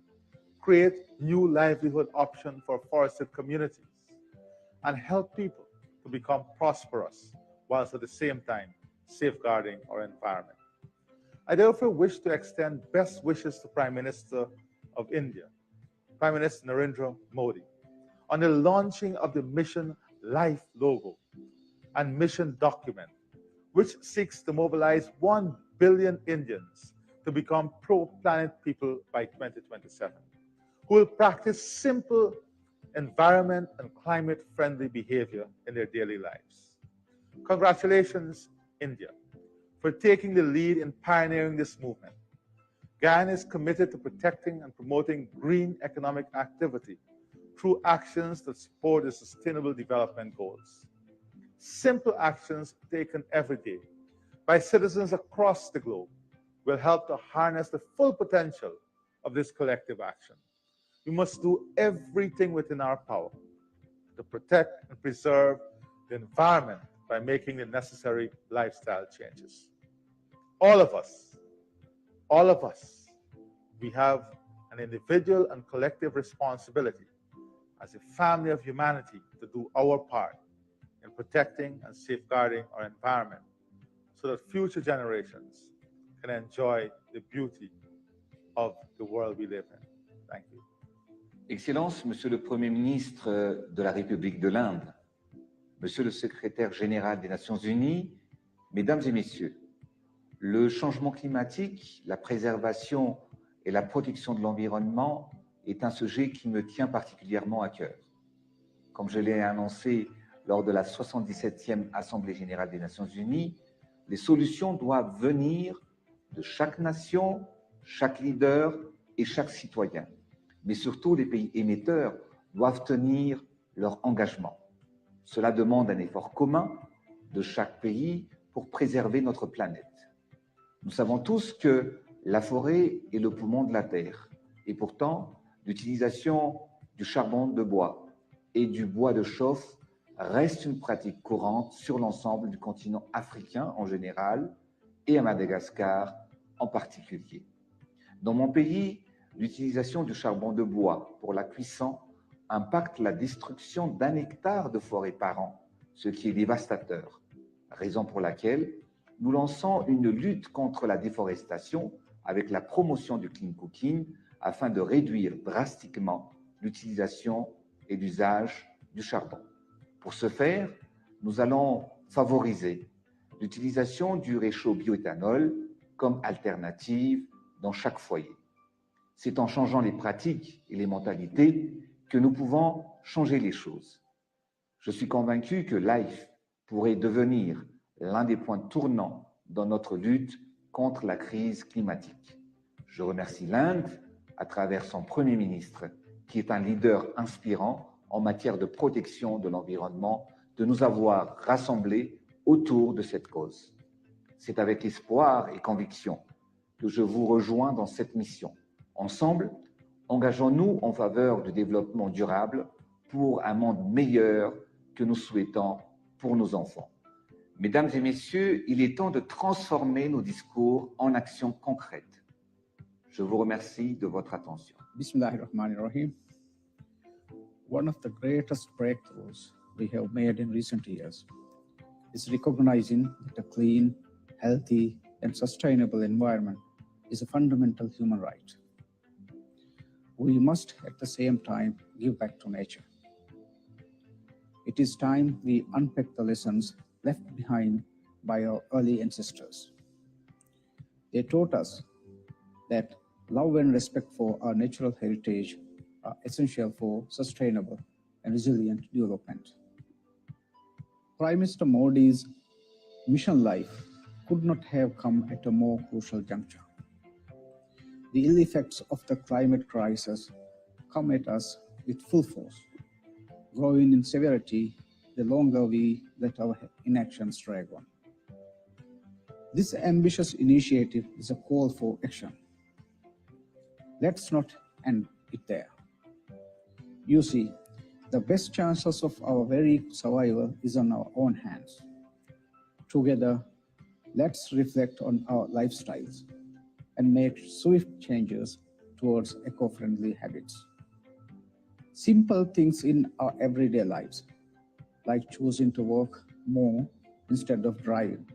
create new livelihood options for forested communities, and help people to become prosperous whilst at the same time safeguarding our environment. I therefore wish to extend best wishes to Prime Minister of India, Prime Minister Narendra Modi, on the launching of the Mission Life logo and mission document, which seeks to mobilize 1 billion Indians to become pro-planet people by 2027, who will practice simple environment and climate-friendly behavior in their daily lives. Congratulations, India, for taking the lead in pioneering this movement. Guyana is committed to protecting and promoting green economic activity through actions that support the Sustainable Development Goals. Simple actions taken every day by citizens across the globe will help to harness the full potential of this collective action. We must do everything within our power to protect and preserve the environment by making the necessary lifestyle changes. All of us, we have an individual and collective responsibility as a family of humanity to do our part in protecting and safeguarding our environment so that future generations can enjoy the beauty of the world we live in. Thank you. Excellences, Monsieur le Premier ministre de la République de l'Inde, Monsieur le Secrétaire général des Nations Unies, Mesdames et Messieurs, le changement climatique, la préservation et la protection de l'environnement est un sujet qui me tient particulièrement à cœur. Comme je l'ai annoncé lors de la 77e Assemblée générale des Nations Unies, les solutions doivent venir de chaque nation, chaque leader et chaque citoyen. Mais surtout, les pays émetteurs doivent tenir leur engagement. Cela demande un effort commun de chaque pays pour préserver notre planète. Nous savons tous que la forêt est le poumon de la Terre. Et pourtant, l'utilisation du charbon de bois et du bois de chauffe reste une pratique courante sur l'ensemble du continent africain en général et à Madagascar en particulier. Dans mon pays, l'utilisation du charbon de bois pour la cuisson impacte la destruction d'1 hectare de forêt par an, ce qui est dévastateur, raison pour laquelle nous lançons une lutte contre la déforestation avec la promotion du clean cooking afin de réduire drastiquement l'utilisation et l'usage du charbon. Pour ce faire, nous allons favoriser l'utilisation du réchaud bioéthanol comme alternative dans chaque foyer. C'est en changeant les pratiques et les mentalités que nous pouvons changer les choses. Je suis convaincu que LIFE pourrait devenir l'un des points tournants dans notre lutte contre la crise climatique. Je remercie l'Inde, à travers son Premier ministre, qui est un leader inspirant en matière de protection de l'environnement, de nous avoir rassemblés autour de cette cause. C'est avec espoir et conviction que je vous rejoins dans cette mission. Ensemble, engageons-nous en faveur du développement durable pour un monde meilleur que nous souhaitons pour nos enfants. Mesdames et messieurs, il est temps de transformer nos discours en actions concrètes. Je vous remercie de votre attention. Bismillahirrahmanirrahim. One of the greatest breakthroughs we have made in recent years is recognizing that a clean, healthy, and sustainable environment is a fundamental human right. We must at the same time give back to nature. It is time we unpick the lessons left behind by our early ancestors. They taught us that love and respect for our natural heritage are essential for sustainable and resilient development. Prime Minister Modi's mission life could not have come at a more crucial juncture. The ill effects of the climate crisis come at us with full force, growing in severity the longer we let our inactions drag on. This ambitious initiative is a call for action. Let's not end it there. You see, the best chances of our very survival is on our own hands. Together, let's reflect on our lifestyles and make swift changes towards eco-friendly habits. Simple things in our everyday lives, like choosing to walk more instead of driving,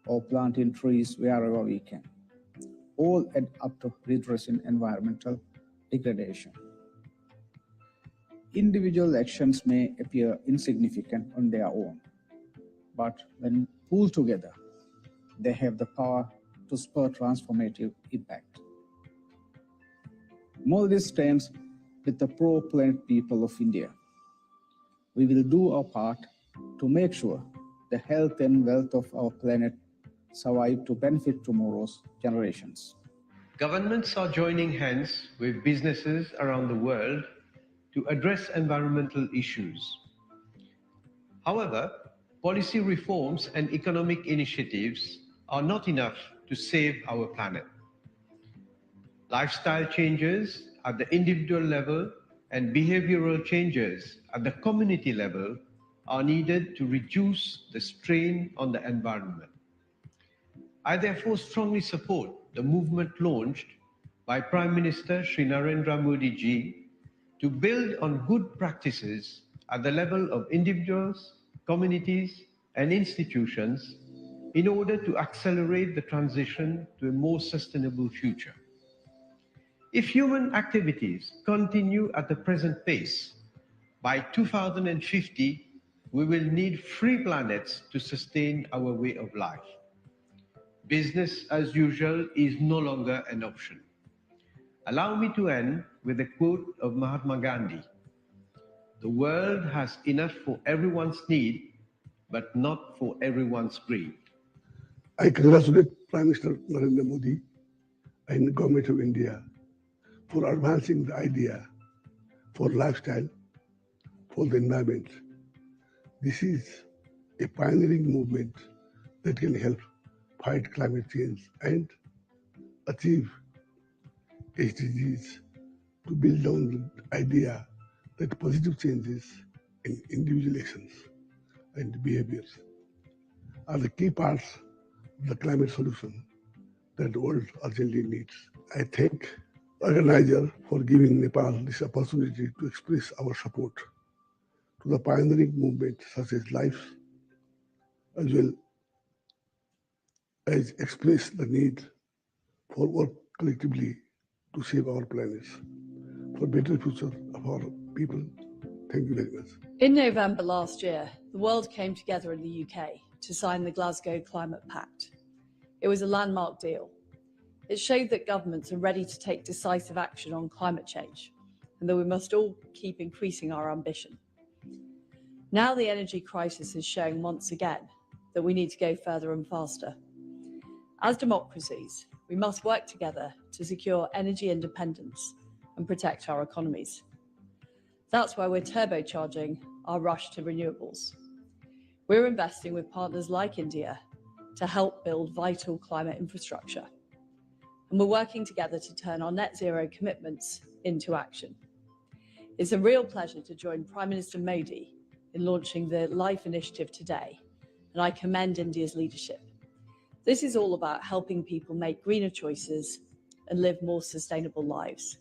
or planting trees wherever we can, all add up to redressing environmental degradation. Individual actions may appear insignificant on their own, but when pulled together, they have the power to spur transformative impact. Maldives stands with the pro-planet people of India. We will do our part to make sure the health and wealth of our planet survive to benefit tomorrow's generations. Governments are joining hands with businesses around the world to address environmental issues. However, policy reforms and economic initiatives are not enough to save our planet. Lifestyle changes at the individual level and behavioral changes at the community level are needed to reduce the strain on the environment. I therefore strongly support the movement launched by Prime Minister Shri Narendra Modi ji to build on good practices at the level of individuals, communities, and institutions in order to accelerate the transition to a more sustainable future. If human activities continue at the present pace, by 2050, we will need 3 planets to sustain our way of life. Business as usual is no longer an option. Allow me to end with a quote of Mahatma Gandhi. The world has enough for everyone's need, but not for everyone's greed. I congratulate Prime Minister Narendra Modi and the Government of India for advancing the idea for lifestyle, for the environment. This is a pioneering movement that can help fight climate change and achieve SDGs, to build on the idea that positive changes in individual actions and behaviors are the key parts of the climate solution that the world urgently needs. I thank the organizer for giving Nepal this opportunity to express our support to the pioneering movement such as life, as well as express the need for work collectively to save our planet for better future of our people. Thank you very much. In November last year, the world came together in the UK to sign the Glasgow Climate Pact. It was a landmark deal. It showed that governments are ready to take decisive action on climate change and that we must all keep increasing our ambition. Now the energy crisis is showing once again that we need to go further and faster. As democracies, we must work together to secure energy independence and protect our economies. That's why we're turbocharging our rush to renewables. We're investing with partners like India to help build vital climate infrastructure. And we're working together to turn our net zero commitments into action. It's a real pleasure to join Prime Minister Modi in launching the LIFE initiative today, and I commend India's leadership. This is all about helping people make greener choices and live more sustainable lives.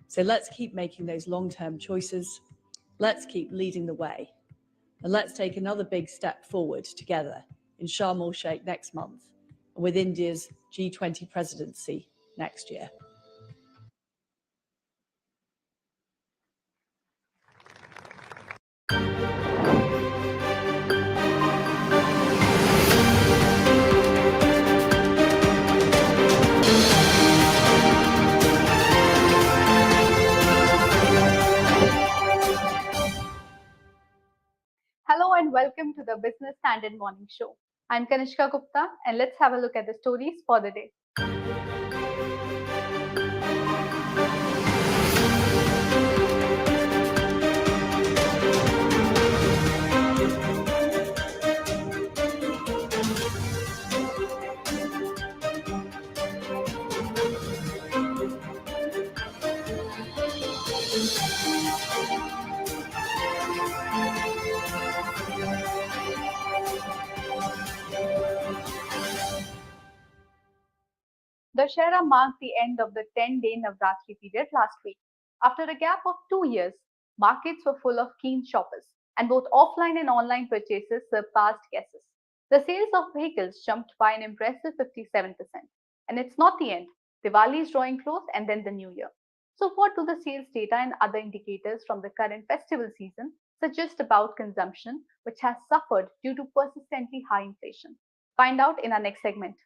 So let's keep making those long-term choices. Let's keep leading the way. And let's take another big step forward together in Sharm el-Sheikh next month and with India's G20 presidency next year. Hello and welcome to the Business Standard Morning Show. I'm Kanishka Gupta and let's have a look at the stories for the day. Dussehra marked the end of the 10-day Navratri period last week. After a gap of 2 years, markets were full of keen shoppers, and both offline and online purchases surpassed guesses. The sales of vehicles jumped by an impressive 57%. And it's not the end. Diwali is drawing close and then the new year. So, what do the sales data and other indicators from the current festival season suggest about consumption, which has suffered due to persistently high inflation? Find out in our next segment.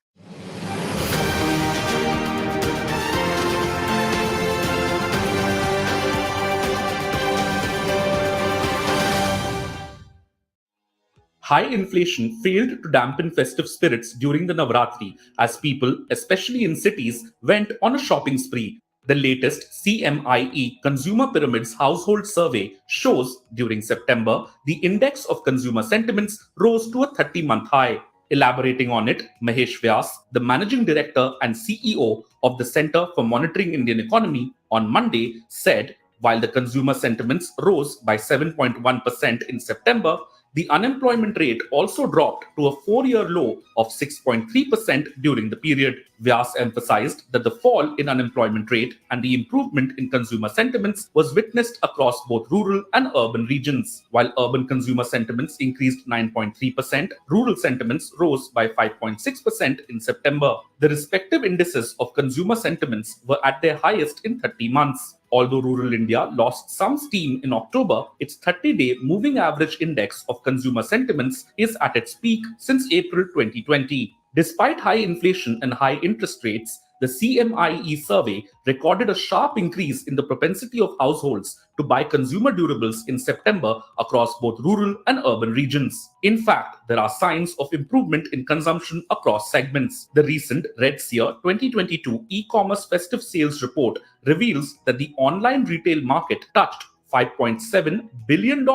High inflation failed to dampen festive spirits during the Navratri as people, especially in cities, went on a shopping spree. The latest CMIE Consumer Pyramids Household Survey shows during September, the index of consumer sentiments rose to a 30-month high. Elaborating on it, Mahesh Vyas, the managing director and CEO of the Center for Monitoring Indian Economy, on Monday said, while the consumer sentiments rose by 7.1% in September, the unemployment rate also dropped to a 4-year low of 6.3% during the period. Vyas emphasized that the fall in unemployment rate and the improvement in consumer sentiments was witnessed across both rural and urban regions. While urban consumer sentiments increased 9.3%, rural sentiments rose by 5.6% in September. The respective indices of consumer sentiments were at their highest in 30 months. Although rural India lost some steam in October, its 30-day moving average index of consumer sentiments is at its peak since April 2020. Despite high inflation and high interest rates, the CMIE survey recorded a sharp increase in the propensity of households to buy consumer durables in September across both rural and urban regions. In fact, there are signs of improvement in consumption across segments. The recent Red Seer 2022 e-commerce festive sales report reveals that the online retail market touched $5.7 billion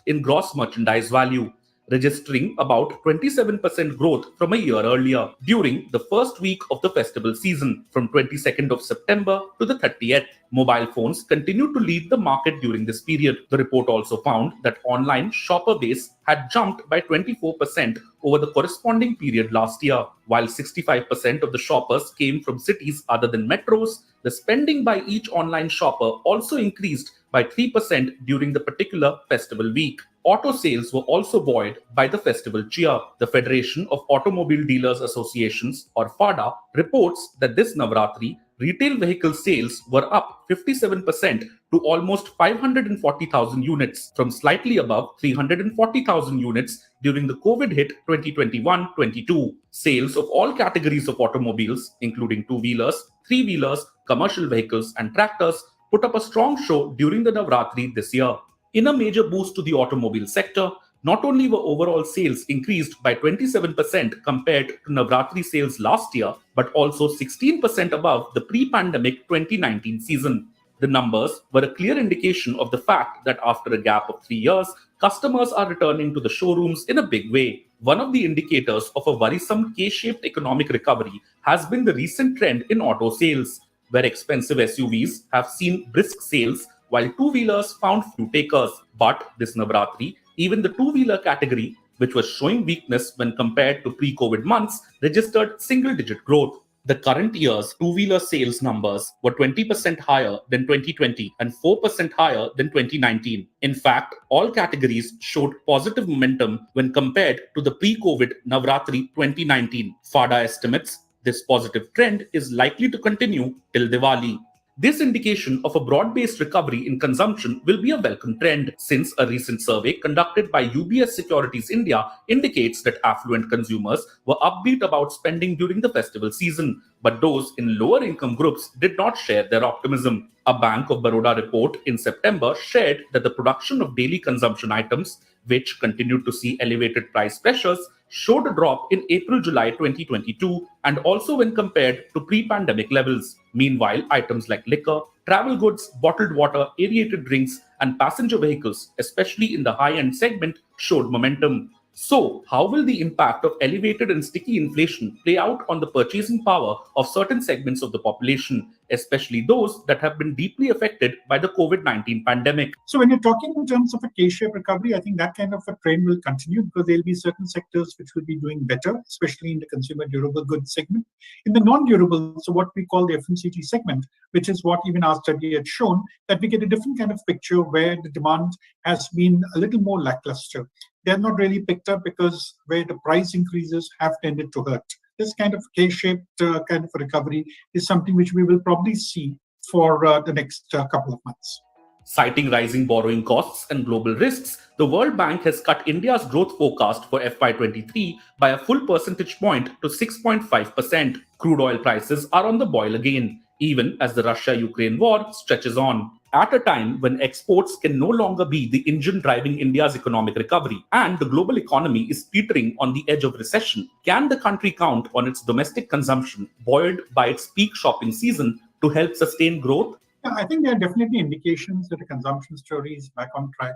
in gross merchandise value, registering about 27% growth from a year earlier. During the first week of the festival season, from 22nd of September to the 30th, mobile phones continued to lead the market during this period. The report also found that online shopper base had jumped by 24% over the corresponding period last year. While 65% of the shoppers came from cities other than metros, the spending by each online shopper also increased by 3% during the particular festival week. Auto sales were also buoyed by the festival cheer. The Federation of Automobile Dealers Associations, or FADA, reports that this Navratri, retail vehicle sales were up 57% to almost 540,000 units, from slightly above 340,000 units during the COVID-hit 2021-22. Sales of all categories of automobiles, including two-wheelers, three-wheelers, commercial vehicles, and tractors, put up a strong show during the Navratri this year. In a major boost to the automobile sector, not only were overall sales increased by 27% compared to Navratri sales last year, but also 16% above the pre-pandemic 2019 season. The numbers were a clear indication of the fact that after a gap of 3 years, customers are returning to the showrooms in a big way. One of the indicators of a worrisome K-shaped economic recovery has been the recent trend in auto sales, where expensive SUVs have seen brisk sales while two-wheelers found few takers. But this Navratri, even the two-wheeler category, which was showing weakness when compared to pre-COVID months, registered single-digit growth. The current year's two-wheeler sales numbers were 20% higher than 2020 and 4% higher than 2019. In fact, all categories showed positive momentum when compared to the pre-COVID Navratri 2019. FADA estimates this positive trend is likely to continue till Diwali. This indication of a broad-based recovery in consumption will be a welcome trend, since a recent survey conducted by UBS Securities India indicates that affluent consumers were upbeat about spending during the festival season, but those in lower income groups did not share their optimism. A Bank of Baroda report in September shared that the production of daily consumption items, which continued to see elevated price pressures, showed a drop in April-July 2022 and also when compared to pre-pandemic levels. Meanwhile, items like liquor, travel goods, bottled water, aerated drinks, and passenger vehicles, especially in the high-end segment, showed momentum. So, how will the impact of elevated and sticky inflation play out on the purchasing power of certain segments of the population, especially those that have been deeply affected by the COVID-19 pandemic. So when you're talking in terms of a K-shaped recovery, I think that kind of a trend will continue because there'll be certain sectors which will be doing better, especially in the consumer durable goods segment. In the non-durable, so what we call the FMCG segment, which is what even our study had shown, that we get a different kind of picture where the demand has been a little more lackluster. They're not really picked up because where the price increases have tended to hurt. This kind of K-shaped kind of a recovery is something which we will probably see for the next couple of months. Citing rising borrowing costs and global risks, the World Bank has cut India's growth forecast for FY23 by a full percentage point to 6.5%. Crude oil prices are on the boil again, even as the Russia-Ukraine war stretches on. At a time when exports can no longer be the engine driving India's economic recovery and the global economy is teetering on the edge of recession, can the country count on its domestic consumption, buoyed by its peak shopping season, to help sustain growth? Yeah, I think there are definitely indications that the consumption story is back on track.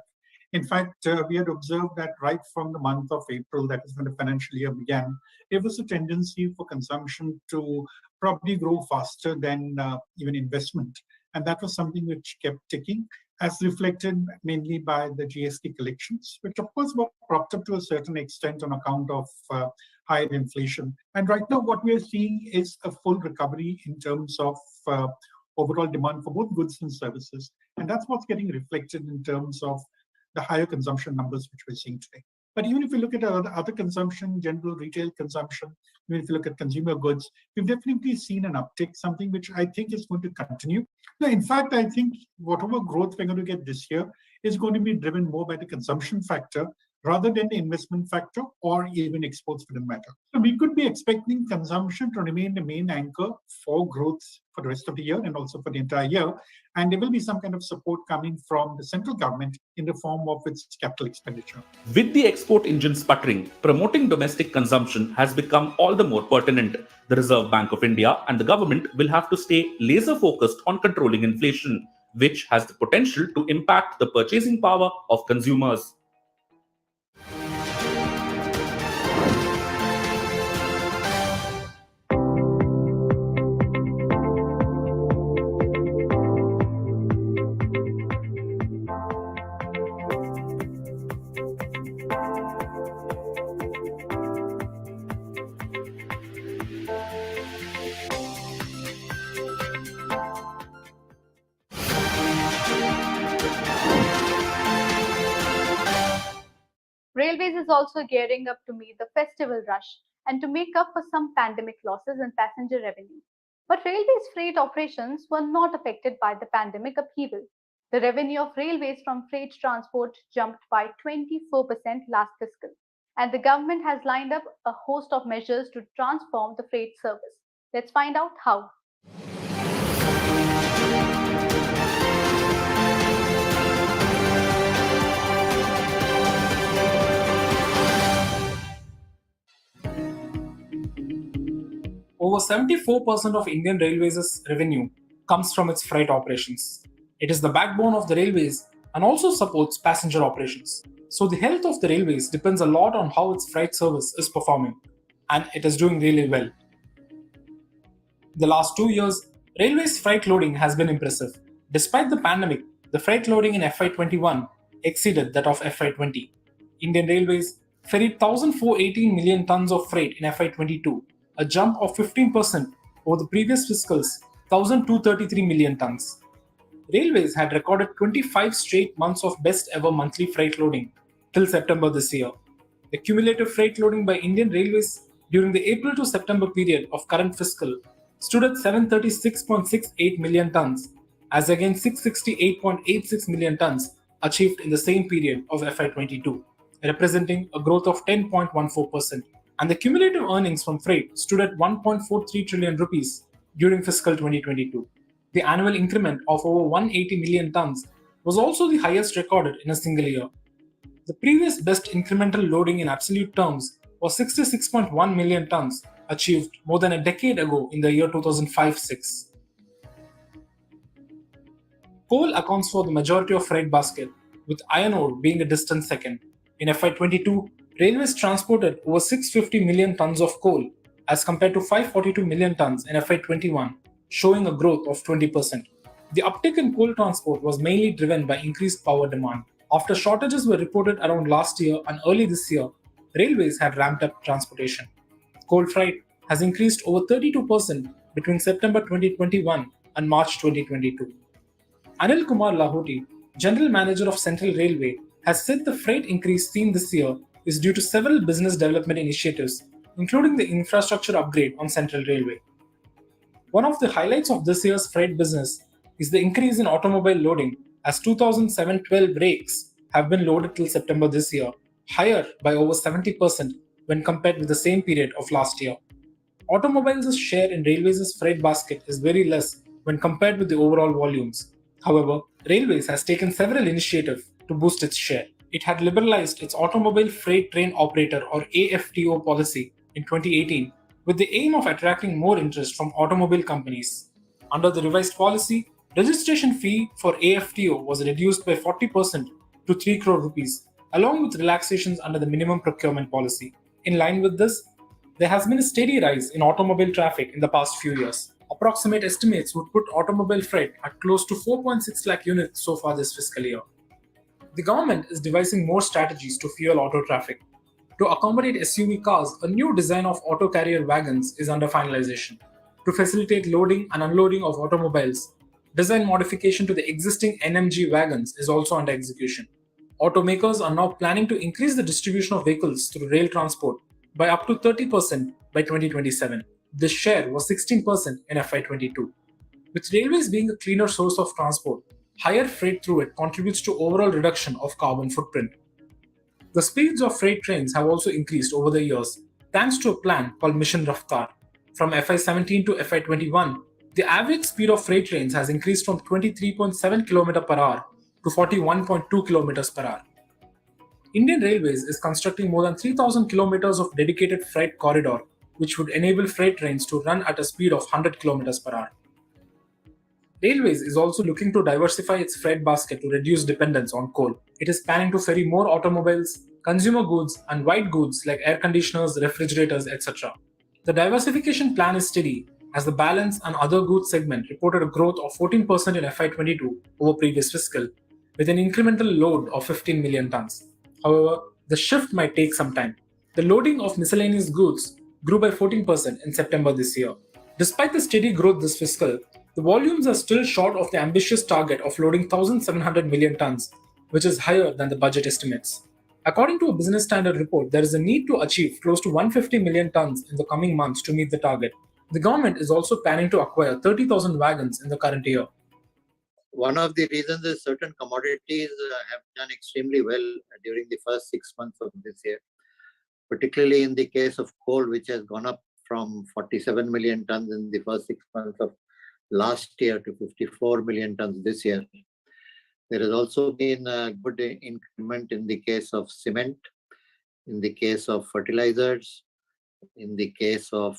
In fact, we had observed that right from the month of April, that is when the financial year began, there was a tendency for consumption to probably grow faster than even investment. And that was something which kept ticking, as reflected mainly by the GST collections, which of course were propped up to a certain extent on account of higher inflation. And right now what we are seeing is a full recovery in terms of overall demand for both goods and services. And that's what's getting reflected in terms of the higher consumption numbers which we're seeing today. But even if you look at other consumption, general retail consumption, even if you look at consumer goods, we've definitely seen an uptick, something which I think is going to continue. Now, in fact, I think whatever growth we're going to get this year is going to be driven more by the consumption factor rather than the investment factor or even exports for that matter. So we could be expecting consumption to remain the main anchor for growth for the rest of the year and also for the entire year. And there will be some kind of support coming from the central government in the form of its capital expenditure. With the export engine sputtering, promoting domestic consumption has become all the more pertinent. The Reserve Bank of India and the government will have to stay laser focused on controlling inflation, which has the potential to impact the purchasing power of consumers. Railways is also gearing up to meet the festival rush and to make up for some pandemic losses in passenger revenue. But Railways freight operations were not affected by the pandemic upheaval. The revenue of Railways from freight transport jumped by 24% last fiscal, and the government has lined up a host of measures to transform the freight service. Let's find out how. Over 74% of Indian Railways' revenue comes from its freight operations. It is the backbone of the railways and also supports passenger operations. So the health of the railways depends a lot on how its freight service is performing, and it is doing really well. The last 2 years, railways freight loading has been impressive. Despite the pandemic, the freight loading in FY21 exceeded that of FY20. Indian Railways ferried 1,418 million tons of freight in FY22, a jump of 15% over the previous fiscal's 1,233 million tons. Railways had recorded 25 straight months of best ever monthly freight loading till September this year. The cumulative freight loading by Indian Railways during the April to September period of current fiscal stood at 736.68 million tons, as against 668.86 million tons achieved in the same period of FY22, representing a growth of 10.14%. And the cumulative earnings from freight stood at 1.43 trillion rupees during fiscal 2022. The annual increment of over 180 million tons was also the highest recorded in a single year. The previous best incremental loading in absolute terms was 66.1 million tons, achieved more than a decade ago in the year 2005-06. Coal accounts for the majority of freight basket, with iron ore being a distant second. In FY22, Railways transported over 650 million tons of coal as compared to 542 million tons in FY21. showing a growth of 20%. The uptick in coal transport was mainly driven by increased power demand. After shortages were reported around last year and early this year, railways had ramped up transportation. Coal freight has increased over 32% between September 2021 and March 2022. Anil Kumar Lahoti, General Manager of Central Railway, has said the freight increase seen this year is due to several business development initiatives, including the infrastructure upgrade on Central Railway. One of the highlights of this year's freight business is the increase in automobile loading, as 2007-12 rakes have been loaded till September this year, higher by over 70% when compared with the same period of last year. Automobiles' share in Railways' freight basket is very less when compared with the overall volumes. However, Railways has taken several initiatives to boost its share. It had liberalized its Automobile Freight Train Operator or AFTO policy in 2018 with the aim of attracting more interest from automobile companies. Under the revised policy, registration fee for AFTO was reduced by 40% to 3 crore rupees, along with relaxations under the minimum procurement policy. In line with this, there has been a steady rise in automobile traffic in the past few years. Approximate estimates would put automobile freight at close to 4.6 lakh units so far this fiscal year. The government is devising more strategies to fuel auto traffic. To accommodate SUV cars, a new design of auto carrier wagons is under finalization. To facilitate loading and unloading of automobiles, design modification to the existing NMG wagons is also under execution. Automakers are now planning to increase the distribution of vehicles through rail transport by up to 30% by 2027. This share was 16% in FY22. With railways being a cleaner source of transport, higher freight through it contributes to overall reduction of carbon footprint. The speeds of freight trains have also increased over the years, thanks to a plan called Mission Raftar. From FY17 to FY21, the average speed of freight trains has increased from 23.7 km per hour to 41.2 km per hour. Indian Railways is constructing more than 3,000 kilometers of dedicated freight corridor, which would enable freight trains to run at a speed of 100 km per hour. Railways is also looking to diversify its freight basket to reduce dependence on coal. It is planning to ferry more automobiles, consumer goods, and white goods like air conditioners, refrigerators, etc. The diversification plan is steady, as the balance and other goods segment reported a growth of 14% in FY22 over previous fiscal, with an incremental load of 15 million tons. However, the shift might take some time. The loading of miscellaneous goods grew by 14% in September this year. Despite the steady growth this fiscal, the volumes are still short of the ambitious target of loading 1,700 million tons, which is higher than the budget estimates. According to a Business Standard report, there is a need to achieve close to 150 million tons in the coming months to meet the target. The government is also planning to acquire 30,000 wagons in the current year. One of the reasons is certain commodities have done extremely well during the first 6 months of this year, particularly in the case of coal, which has gone up from 47 million tons in the first 6 months of last year to 54 million tons this year. There has also been a good increment in the case of cement, in the case of fertilizers, in the case of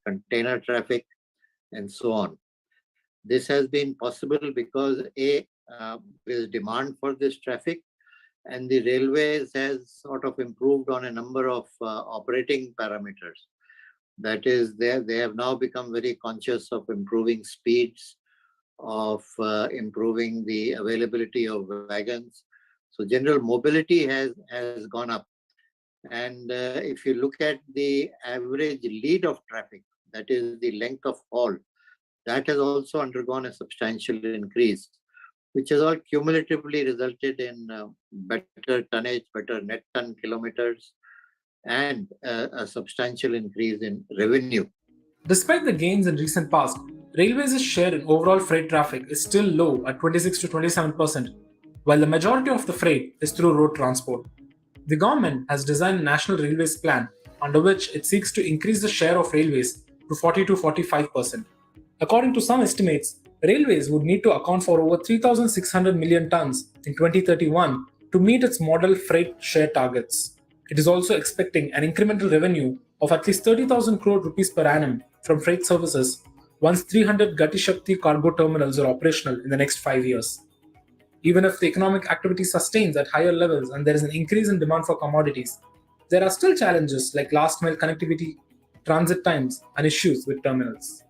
container traffic, and so on. This has been possible because there is demand for this traffic, and the railways has sort of improved on a number of operating parameters. That is, they have now become very conscious of improving speeds, of improving the availability of wagons. So general mobility has gone up. And if you look at the average lead of traffic, that is the length of haul, that has also undergone a substantial increase, which has all cumulatively resulted in better tonnage, better net ton kilometers, and a substantial increase in revenue. Despite the gains in recent past, Railways' share in overall freight traffic is still low at 26 to 27%, while the majority of the freight is through road transport. The government has designed a national railways plan under which it seeks to increase the share of railways to 40 to 45%. According to some estimates, railways would need to account for over 3,600 million tons in 2031 to meet its model freight share targets. It is also expecting an incremental revenue of at least 30,000 crore rupees per annum from freight services once 300 Gati Shakti cargo terminals are operational in the next 5 years. Even if the economic activity sustains at higher levels and there is an increase in demand for commodities, there are still challenges like last mile connectivity, transit times, and issues with terminals.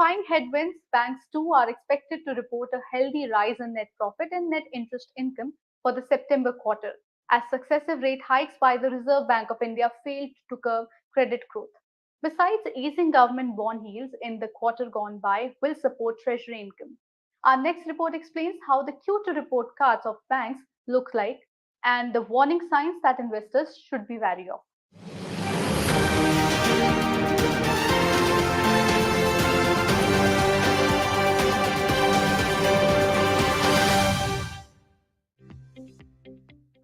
Defying headwinds, banks too are expected to report a healthy rise in net profit and net interest income for the September quarter, as successive rate hikes by the Reserve Bank of India failed to curb credit growth. Besides, easing government bond yields in the quarter gone by will support treasury income. Our next report explains how the Q2 report cards of banks look like and the warning signs that investors should be wary of.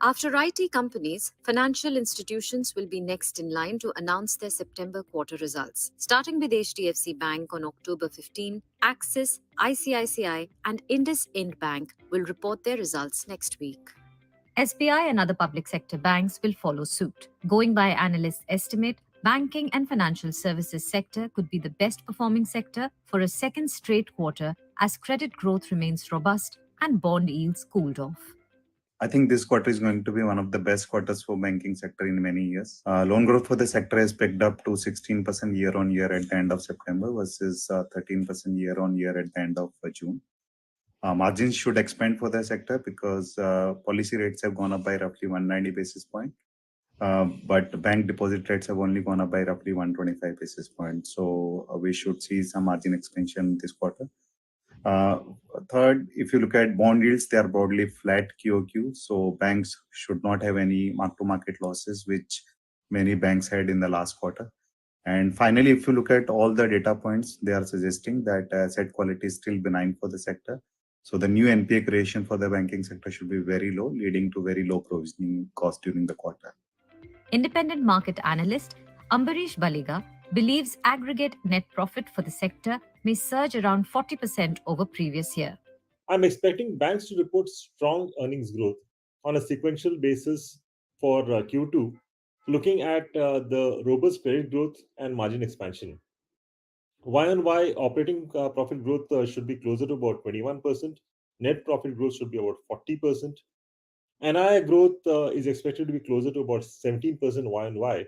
After IT companies, financial institutions will be next in line to announce their September quarter results. Starting with HDFC Bank on October 15, Axis, ICICI, and IndusInd Bank will report their results next week. SBI and other public sector banks will follow suit. Going by analysts' estimate, banking and financial services sector could be the best performing sector for a second straight quarter as credit growth remains robust and bond yields cooled off. I think this quarter is going to be one of the best quarters for banking sector in many years. Loan growth for the sector has picked up to 16% year-on-year at the end of September versus 13% year-on-year at the end of June. Margins should expand for the sector because policy rates have gone up by roughly 190 basis points. But bank deposit rates have only gone up by roughly 125 basis points. So we should see some margin expansion this quarter. Third, if you look at bond yields, they are broadly flat QOQ. So banks should not have any mark-to-market losses, which many banks had in the last quarter. And finally, if you look at all the data points, they are suggesting that asset quality is still benign for the sector. So the new NPA creation for the banking sector should be very low, leading to very low provisioning cost during the quarter. Independent market analyst Ambarish Baliga believes aggregate net profit for the sector may surge around 40% over previous year. I'm expecting banks to report strong earnings growth on a sequential basis for Q2, looking at the robust credit growth and margin expansion. Y-on-Y operating profit growth should be closer to about 21%. Net profit growth should be about 40%. NII growth is expected to be closer to about 17% Y-on-Y.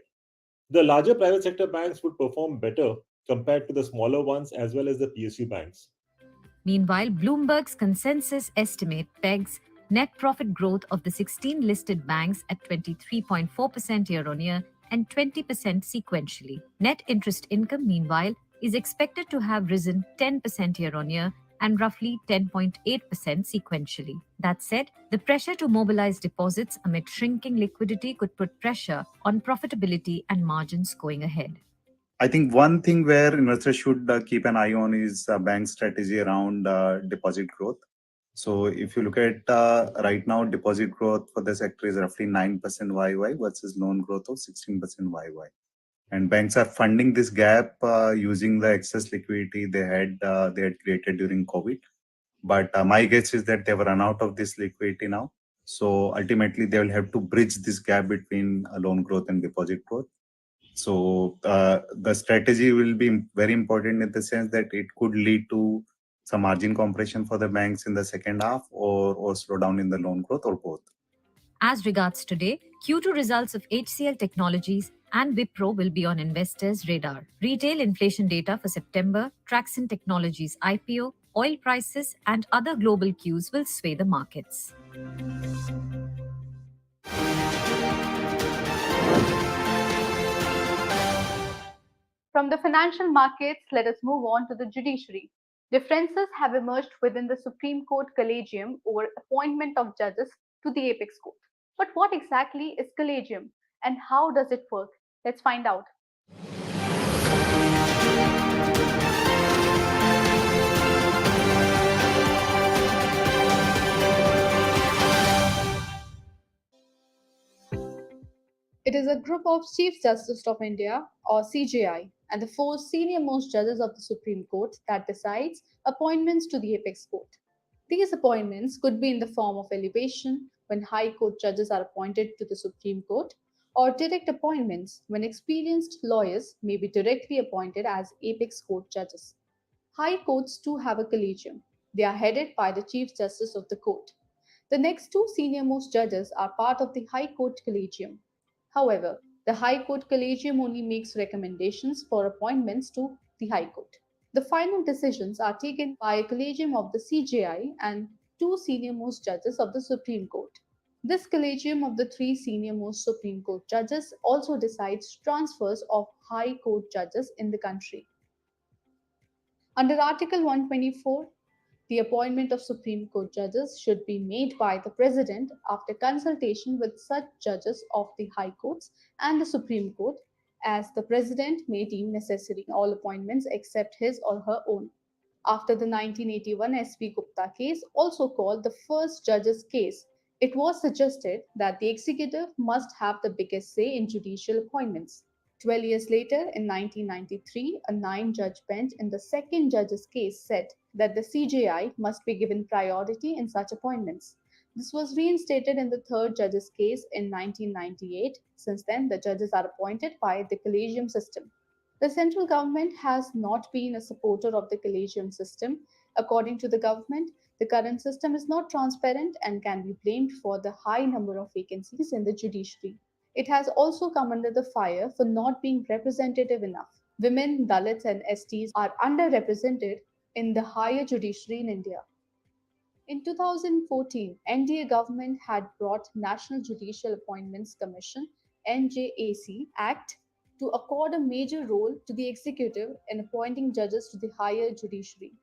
The larger private sector banks would perform better compared to the smaller ones as well as the PSU banks. Meanwhile, Bloomberg's consensus estimate pegs net profit growth of the 16 listed banks at 23.4% year-on-year and 20% sequentially. Net interest income, meanwhile, is expected to have risen 10% year-on-year and roughly 10.8% sequentially. That said, the pressure to mobilize deposits amid shrinking liquidity could put pressure on profitability and margins going ahead. I think one thing where investors should keep an eye on is bank strategy around deposit growth. So if you look at right now, deposit growth for the sector is roughly 9% YY versus loan growth of 16% YY. And banks are funding this gap using the excess liquidity they had created during COVID. But my guess is that they've run out of this liquidity now. So ultimately, they will have to bridge this gap between loan growth and deposit growth. So the strategy will be very important in the sense that it could lead to some margin compression for the banks in the second half or slowdown in the loan growth or both. As regards today, Q2 results of HCL Technologies and Wipro will be on investors' radar. Retail inflation data for September, Traxon Technologies IPO, oil prices, and other global cues will sway the markets. From the financial markets, let us move on to the judiciary. Differences have emerged within the Supreme Court Collegium over appointment of judges to the Apex Court. But what exactly is Collegium and how does it work? Let's find out. It is a group of Chief Justice of India or CJI and the four senior-most judges of the Supreme Court that decides appointments to the Apex Court. These appointments could be in the form of elevation when High Court judges are appointed to the Supreme Court, or direct appointments when experienced lawyers may be directly appointed as Apex Court judges. High courts too have a collegium. They are headed by the Chief Justice of the court. The next two senior-most judges are part of the High Court Collegium. However, the High Court Collegium only makes recommendations for appointments to the High Court. The final decisions are taken by a collegium of the CJI and 2 senior-most judges of the Supreme Court. This collegium of the 3 senior-most Supreme Court judges also decides transfers of High Court judges in the country. Under Article 124, the appointment of Supreme Court judges should be made by the President after consultation with such judges of the High Courts and the Supreme Court as the President may deem necessary, all appointments except his or her own. After the 1981 S.P. Gupta case, also called the first judge's case, it was suggested that the executive must have the biggest say in judicial appointments. 12 years later, in 1993, a 9-judge bench in the second judge's case said that the CJI must be given priority in such appointments. This was reinstated in the third judge's case in 1998. Since then, the judges are appointed by the collegium system. The central government has not been a supporter of the collegium system. According to the government, the current system is not transparent and can be blamed for the high number of vacancies in the judiciary. It has also come under the fire for not being representative enough. Women, Dalits, and STs are underrepresented in the higher judiciary in India. In 2014, NDA government had brought National Judicial Appointments Commission (NJAC) Act to accord a major role to the executive in appointing judges to the higher judiciary,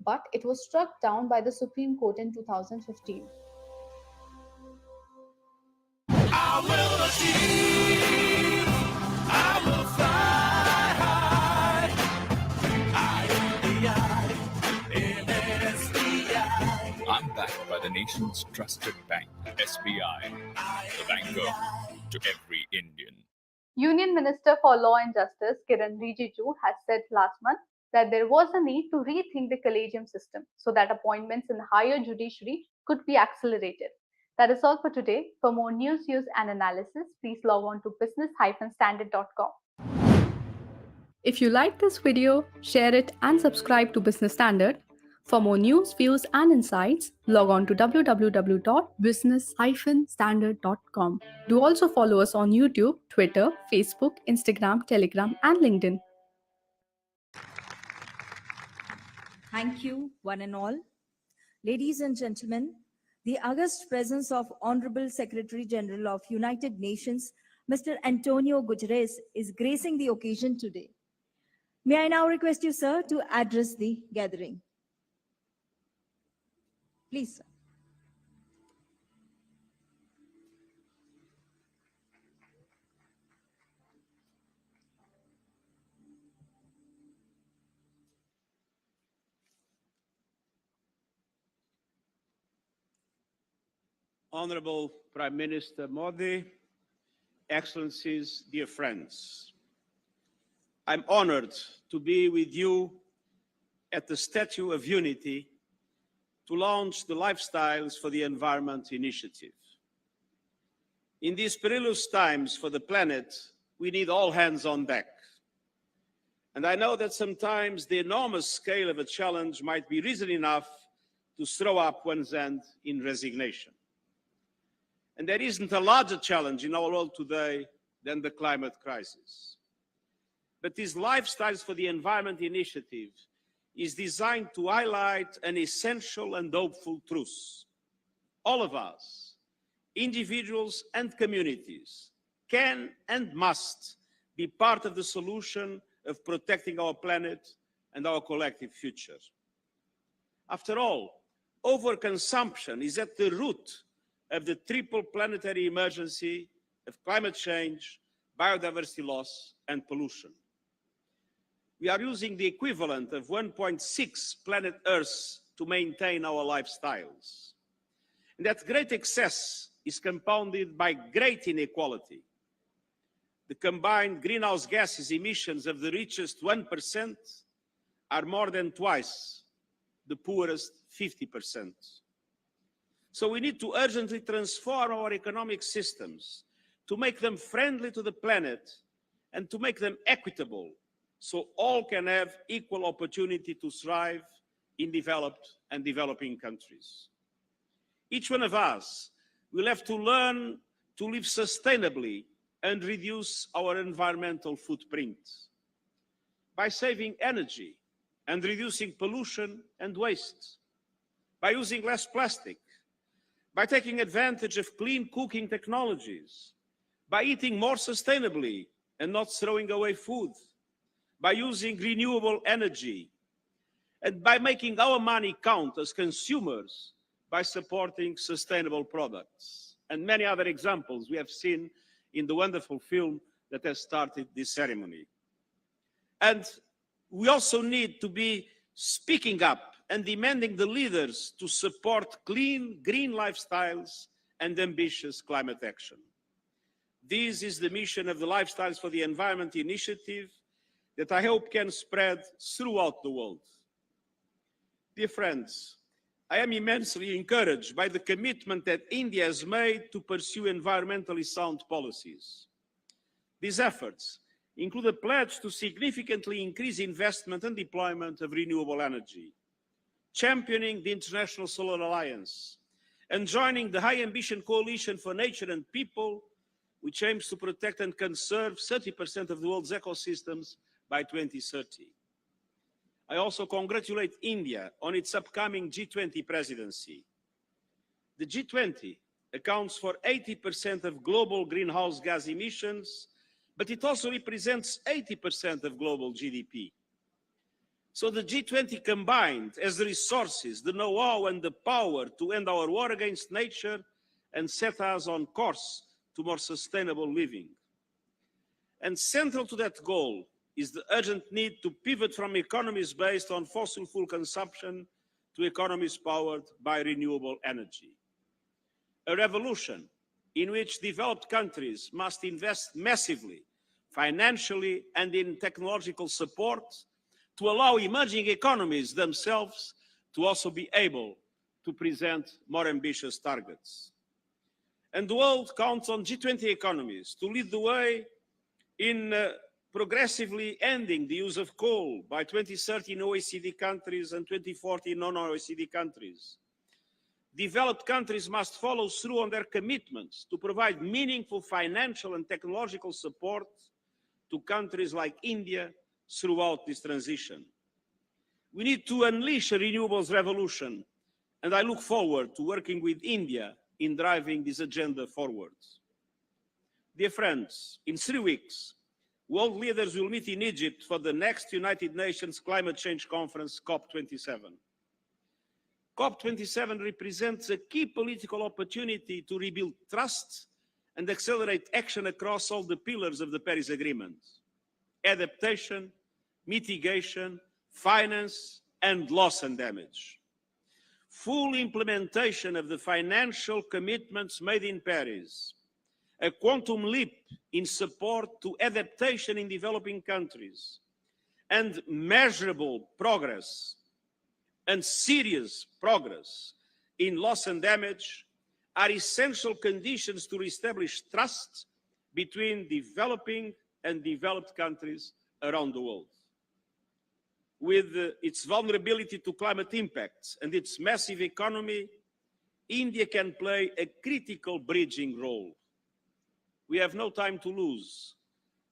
but it was struck down by the Supreme Court in 2015. I will achieve, I will fly high. I am the I in SBI. I'm backed by the nation's trusted bank, SBI, the banker to every Indian. Union Minister for Law and Justice Kiran Rijiju has said last month that there was a need to rethink the collegium system so that appointments in the higher judiciary could be accelerated. That is all for today. For more news, views, and analysis, please log on to business-standard.com. If you like this video, share it and subscribe to Business Standard. For more news, views, and insights, log on to www.business-standard.com. Do also follow us on YouTube, Twitter, Facebook, Instagram, Telegram, and LinkedIn. Thank you, one and all. Ladies and gentlemen, the august presence of Honorable Secretary General of United Nations, Mr. Antonio Guterres, is gracing the occasion today. May I now request you, sir, to address the gathering. Please, sir. Honorable Prime Minister Modi, Excellencies, dear friends, I'm honored to be with you at the Statue of Unity to launch the Lifestyles for the Environment initiative. In these perilous times for the planet, we need all hands on deck. And I know that sometimes the enormous scale of a challenge might be reason enough to throw up one's hand in resignation. And there isn't a larger challenge in our world today than the climate crisis. But this Lifestyles for the Environment initiative is designed to highlight an essential and hopeful truth. All of us, individuals and communities, can and must be part of the solution of protecting our planet and our collective future. After all, overconsumption is at the root of the triple planetary emergency of climate change, biodiversity loss, and pollution. We are using the equivalent of 1.6 planet Earths to maintain our lifestyles. And that great excess is compounded by great inequality. The combined greenhouse gases emissions of the richest 1% are more than twice the poorest 50%. So we need to urgently transform our economic systems to make them friendly to the planet and to make them equitable so all can have equal opportunity to thrive in developed and developing countries. Each one of us will have to learn to live sustainably and reduce our environmental footprint by saving energy and reducing pollution and waste, by using less plastic, by taking advantage of clean cooking technologies, by eating more sustainably and not throwing away food, by using renewable energy, and by making our money count as consumers by supporting sustainable products. And many other examples we have seen in the wonderful film that has started this ceremony. And we also need to be speaking up and demanding the leaders to support clean, green lifestyles and ambitious climate action. This is the mission of the Lifestyles for the Environment initiative that I hope can spread throughout the world. Dear friends, I am immensely encouraged by the commitment that India has made to pursue environmentally sound policies. These efforts include a pledge to significantly increase investment and deployment of renewable energy, championing the International Solar Alliance, and joining the High Ambition Coalition for Nature and People, which aims to protect and conserve 30% of the world's ecosystems by 2030. I also congratulate India on its upcoming G20 presidency. The G20 accounts for 80% of global greenhouse gas emissions, but it also represents 80% of global GDP. So the G20 combined has the resources, the know-how and the power to end our war against nature and set us on course to more sustainable living. And central to that goal is the urgent need to pivot from economies based on fossil fuel consumption to economies powered by renewable energy. A revolution in which developed countries must invest massively, financially and in technological support to allow emerging economies themselves to also be able to present more ambitious targets. And the world counts on G20 economies to lead the way in progressively ending the use of coal by 2030 in OECD countries and 2040 in non-OECD countries. Developed countries must follow through on their commitments to provide meaningful financial and technological support to countries like India throughout this transition. We need to unleash a renewables revolution, and I look forward to working with India in driving this agenda forward. Dear friends, in 3 weeks, world leaders will meet in Egypt for the next United Nations Climate Change Conference, COP27. COP27 represents a key political opportunity to rebuild trust and accelerate action across all the pillars of the Paris Agreement: adaptation, mitigation, finance, and loss and damage. Full implementation of the financial commitments made in Paris, a quantum leap in support to adaptation in developing countries, and measurable progress and serious progress in loss and damage are essential conditions to reestablish trust between developing and developed countries around the world. With its vulnerability to climate impacts and its massive economy, India can play a critical bridging role. We have no time to lose.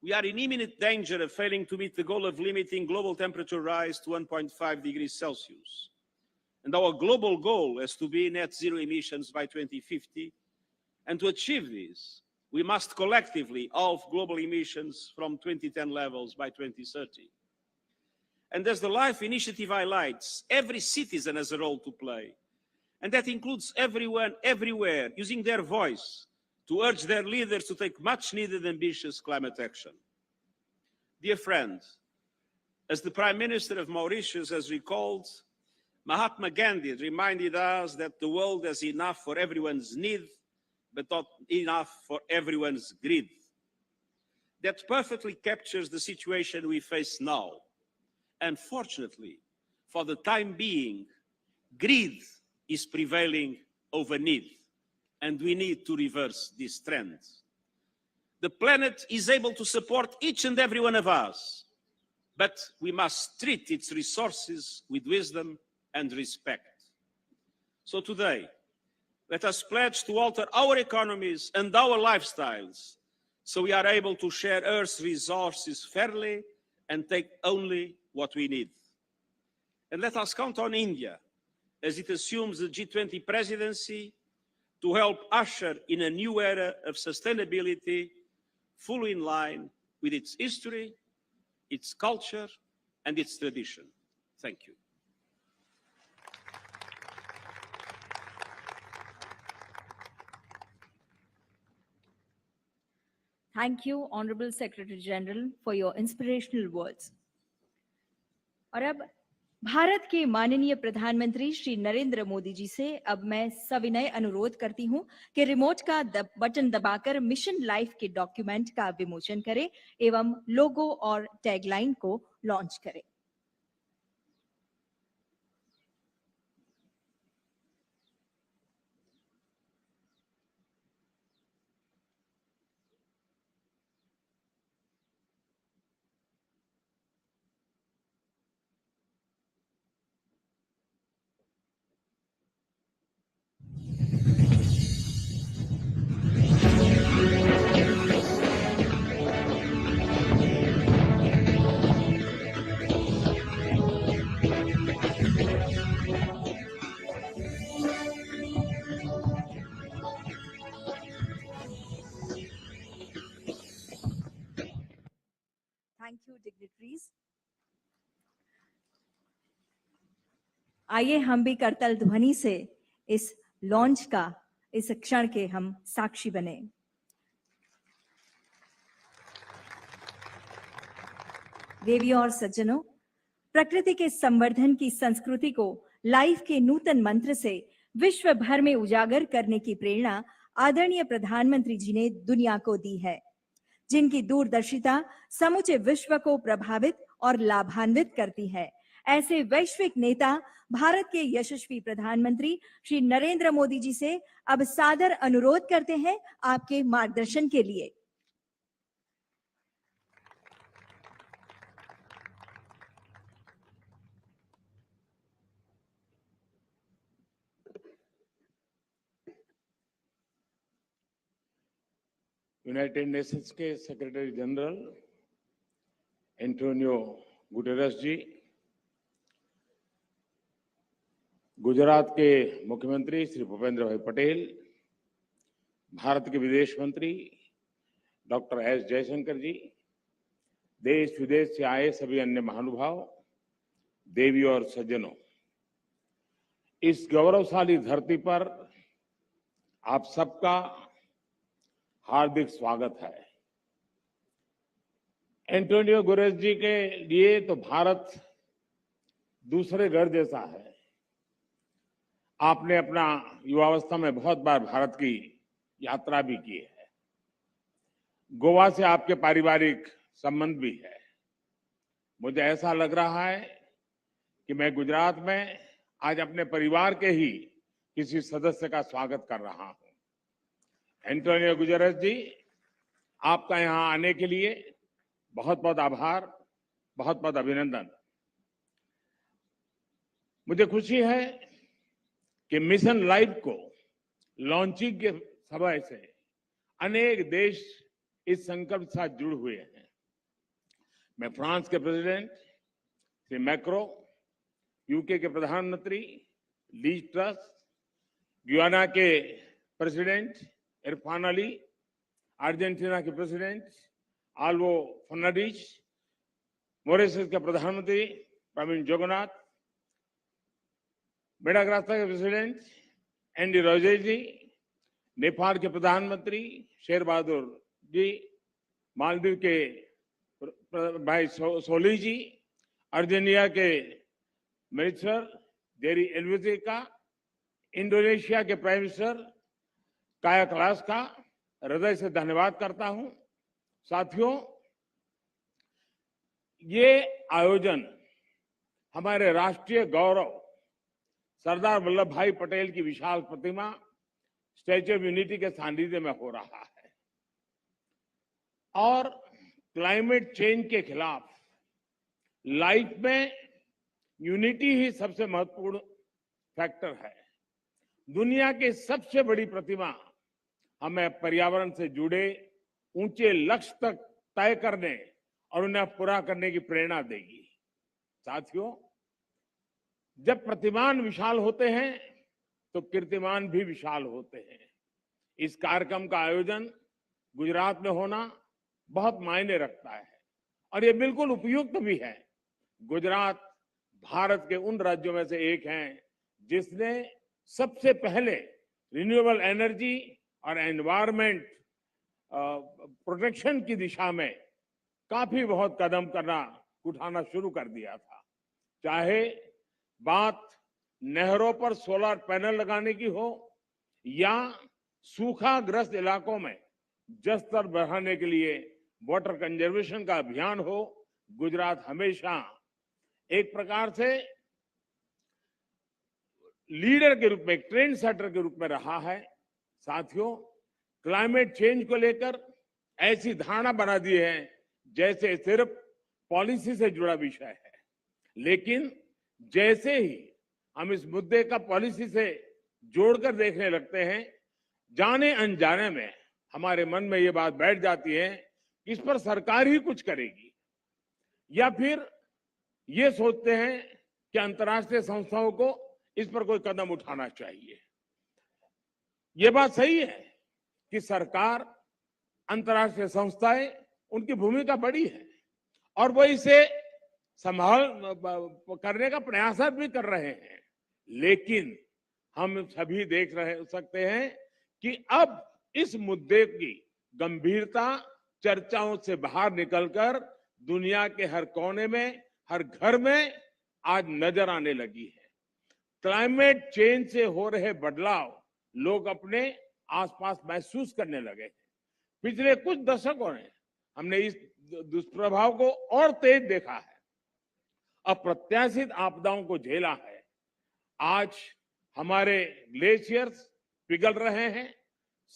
We are in imminent danger of failing to meet the goal of limiting global temperature rise to 1.5 degrees Celsius. And our global goal is to be net zero emissions by 2050. And to achieve this, we must collectively halve global emissions from 2010 levels by 2030. And as the LIFE initiative highlights, every citizen has a role to play. And that includes everyone, everywhere, using their voice to urge their leaders to take much-needed ambitious climate action. Dear friends, as the Prime Minister of Mauritius has recalled, Mahatma Gandhi reminded us that the world has enough for everyone's need, but not enough for everyone's greed. That perfectly captures the situation we face now. Unfortunately, for the time being, greed is prevailing over need, and we need to reverse this trend. The planet is able to support each and every one of us, but we must treat its resources with wisdom and respect. So today, let us pledge to alter our economies and our lifestyles so we are able to share Earth's resources fairly and take only what we need. And let us count on India as it assumes the G20 presidency to help usher in a new era of sustainability fully in line with its history, its culture, and its tradition. Thank you. Thank you, Honorable Secretary General, for your inspirational words. और अब भारत के माननीय प्रधानमंत्री श्री नरेंद्र मोदी जी से अब मैं सविनय अनुरोध करती हूं कि रिमोट का बटन दबाकर मिशन लाइफ के डॉक्यूमेंट का विमोचन करें एवं लोगो और टैगलाइन को लॉन्च करें। Thank you, dignitaries. आइए हम भी करतल ध्वनि से इस लॉन्च का इस क्षण के हम साक्षी बने। देवियों और सज्जनों, प्रकृति के संवर्धन की संस्कृति को लाइफ के नूतन मंत्र से विश्व भर में उजागर करने की प्रेरणा आदरणीय प्रधानमंत्री जी ने दुनिया को दी है, जिनकी दूरदर्शिता समूचे विश्व को प्रभावित और लाभान्वित करती है। ऐसे वैश्विक नेता भारत के यशस्वी प्रधानमंत्री श्री नरेंद्र मोदी जी से अब सादर अनुरोध करते हैं आपके मार्गदर्शन के लिए। यूनाइटेड नेशंस के सेक्रेटरी जनरल एंटोनियो गुटेरेस जी, गुजरात के मुख्यमंत्री श्री भूपेंद्र भाई पटेल, भारत के विदेश मंत्री डॉक्टर एस जयशंकर जी, देश विदेश से आए सभी अन्य महानुभाव, देवी और सज्जनों, इस गौरवशाली धरती पर आप सबका हार्दिक स्वागत है। एंटोनियो गुटेरेस जी के लिए तो भारत दूसरे घर जैसा है। आपने अपना युवावस्था में बहुत बार भारत की यात्रा भी की है। गोवा से आपके पारिवारिक संबंध भी है। मुझे ऐसा लग रहा है कि मैं गुजरात में आज अपने परिवार के ही किसी सदस्य का स्वागत कर रहा हूं। एंटोनियो गुटेरेस जी, आपका यहां आने के लिए बहुत बहुत आभार, बहुत बहुत अभिनंदन। मुझे खुशी है कि मिशन लाइफ को लॉन्चिंग के समय से अनेक देश इस संकल्प के साथ जुड़ हुए हैं। मैं फ्रांस के प्रेसिडेंट श्री मैक्रो, यूके के प्रधानमंत्री लीज ट्रस, गुयाना के प्रेसिडेंट इरफान अली, अर्जेंटीना के प्रेसिडेंट आल्वो फर्नांडिस, मॉरिशस के प्रधानमंत्री प्रवीण जगन्नाथ, मेडागास्कर के प्रेसिडेंट एंडी रोजे जी, नेपाल के प्रधानमंत्री शेर बहादुर जी, मालदीव के भाई सोली जी, अर्जेंटीना के मिनिस्टर जेरी एल्वेजी का, इंडोनेशिया के प्राइम मिनिस्टर काया क्लास का हृदय से धन्यवाद करता हूं। साथियों, ये आयोजन हमारे राष्ट्रीय गौरव सरदार वल्लभ भाई पटेल की विशाल प्रतिमा स्टैच्यू ऑफ यूनिटी के सानिध्य में हो रहा है और क्लाइमेट चेंज के खिलाफ लाइफ में यूनिटी ही सबसे महत्वपूर्ण फैक्टर है। दुनिया की सबसे बड़ी प्रतिमा हमें पर्यावरण से जुड़े ऊंचे लक्ष्य तक तय करने और उन्हें पूरा करने की प्रेरणा देगी। साथियों, जब प्रतिमान विशाल होते हैं तो कीर्तिमान भी विशाल होते हैं। इस कार्यक्रम का आयोजन गुजरात में होना बहुत मायने रखता है और ये बिल्कुल उपयुक्त भी है। गुजरात भारत के उन राज्यों में से एक है जिसने सबसे पहले रिन्यूएबल एनर्जी और एनवायरमेंट प्रोटेक्शन की दिशा में काफी बहुत कदम उठाना शुरू कर दिया था। चाहे बात नहरों पर सोलर पैनल लगाने की हो या सूखाग्रस्त इलाकों में जल स्तर बढ़ाने के लिए वाटर कंजर्वेशन का अभियान हो, गुजरात हमेशा एक प्रकार से लीडर के रूप में, ट्रेंड सेटर के रूप में रहा है। साथियों, क्लाइमेट चेंज को लेकर ऐसी धारणा बना दी है जैसे सिर्फ पॉलिसी से जुड़ा विषय है, लेकिन जैसे ही हम इस मुद्दे का पॉलिसी से जोड़कर देखने लगते हैं, जाने अनजाने में हमारे मन में ये बात बैठ जाती है कि इस पर सरकार ही कुछ करेगी, या फिर ये सोचते हैं कि अंतर्राष्ट्रीय संस्थाओं को इस पर कोई कदम उठाना चाहिए। ये बात सही है कि सरकार, अंतर्राष्ट्रीय संस्थाएं, उनकी भूमिका बड़ी है और वो इसे संभाल करने का प्रयास भी कर रहे हैं, लेकिन हम सभी देख सकते हैं कि अब इस मुद्दे की गंभीरता चर्चाओं से बाहर निकलकर दुनिया के हर कोने में, हर घर में आज नजर आने लगी है। क्लाइमेट चेंज से हो रहे बदलाव लोग अपने आसपास महसूस करने लगे हैं। पिछले कुछ दशकों में हमने इस दुष्प्रभाव को और तेज देखा है, अप्रत्याशित आपदाओं को झेला है। आज हमारे ग्लेशियर्स पिघल रहे हैं,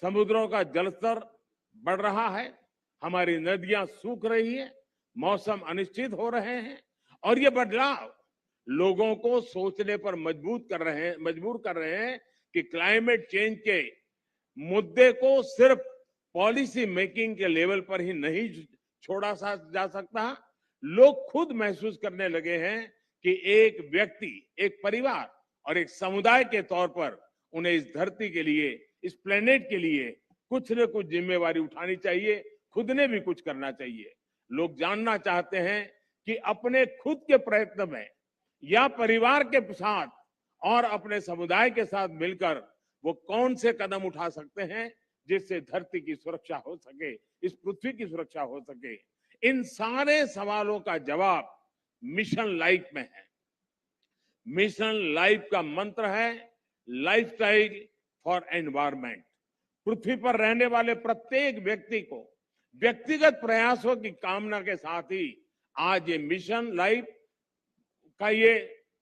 समुद्रों का जलस्तर बढ़ रहा है, हमारी नदियां सूख रही है, मौसम अनिश्चित हो रहे हैं और ये बदलाव लोगों को सोचने पर मजबूर कर रहे हैं कि क्लाइमेट चेंज के मुद्दे को सिर्फ पॉलिसी मेकिंग के लेवल पर ही नहीं छोड़ा जा सकता। लोग खुद महसूस करने लगे हैं कि एक व्यक्ति, एक परिवार और एक समुदाय के तौर पर उन्हें इस धरती के लिए, इस प्लेनेट के लिए कुछ न कुछ जिम्मेवारी उठानी चाहिए, खुद ने भी कुछ करना चाहिए। लोग जानना चाहते हैं कि अपने खुद के प्रयत्न में या परिवार के साथ और अपने समुदाय के साथ मिलकर वो कौन से कदम उठा सकते हैं जिससे धरती की सुरक्षा हो सके, इस पृथ्वी की सुरक्षा हो सके। इन सारे सवालों का जवाब मिशन लाइफ में है। मिशन लाइफ का मंत्र है लाइफस्टाइल फॉर एनवायरमेंट। पृथ्वी पर रहने वाले प्रत्येक व्यक्ति को व्यक्तिगत प्रयासों की कामना के साथ ही आज ये मिशन लाइफ का ये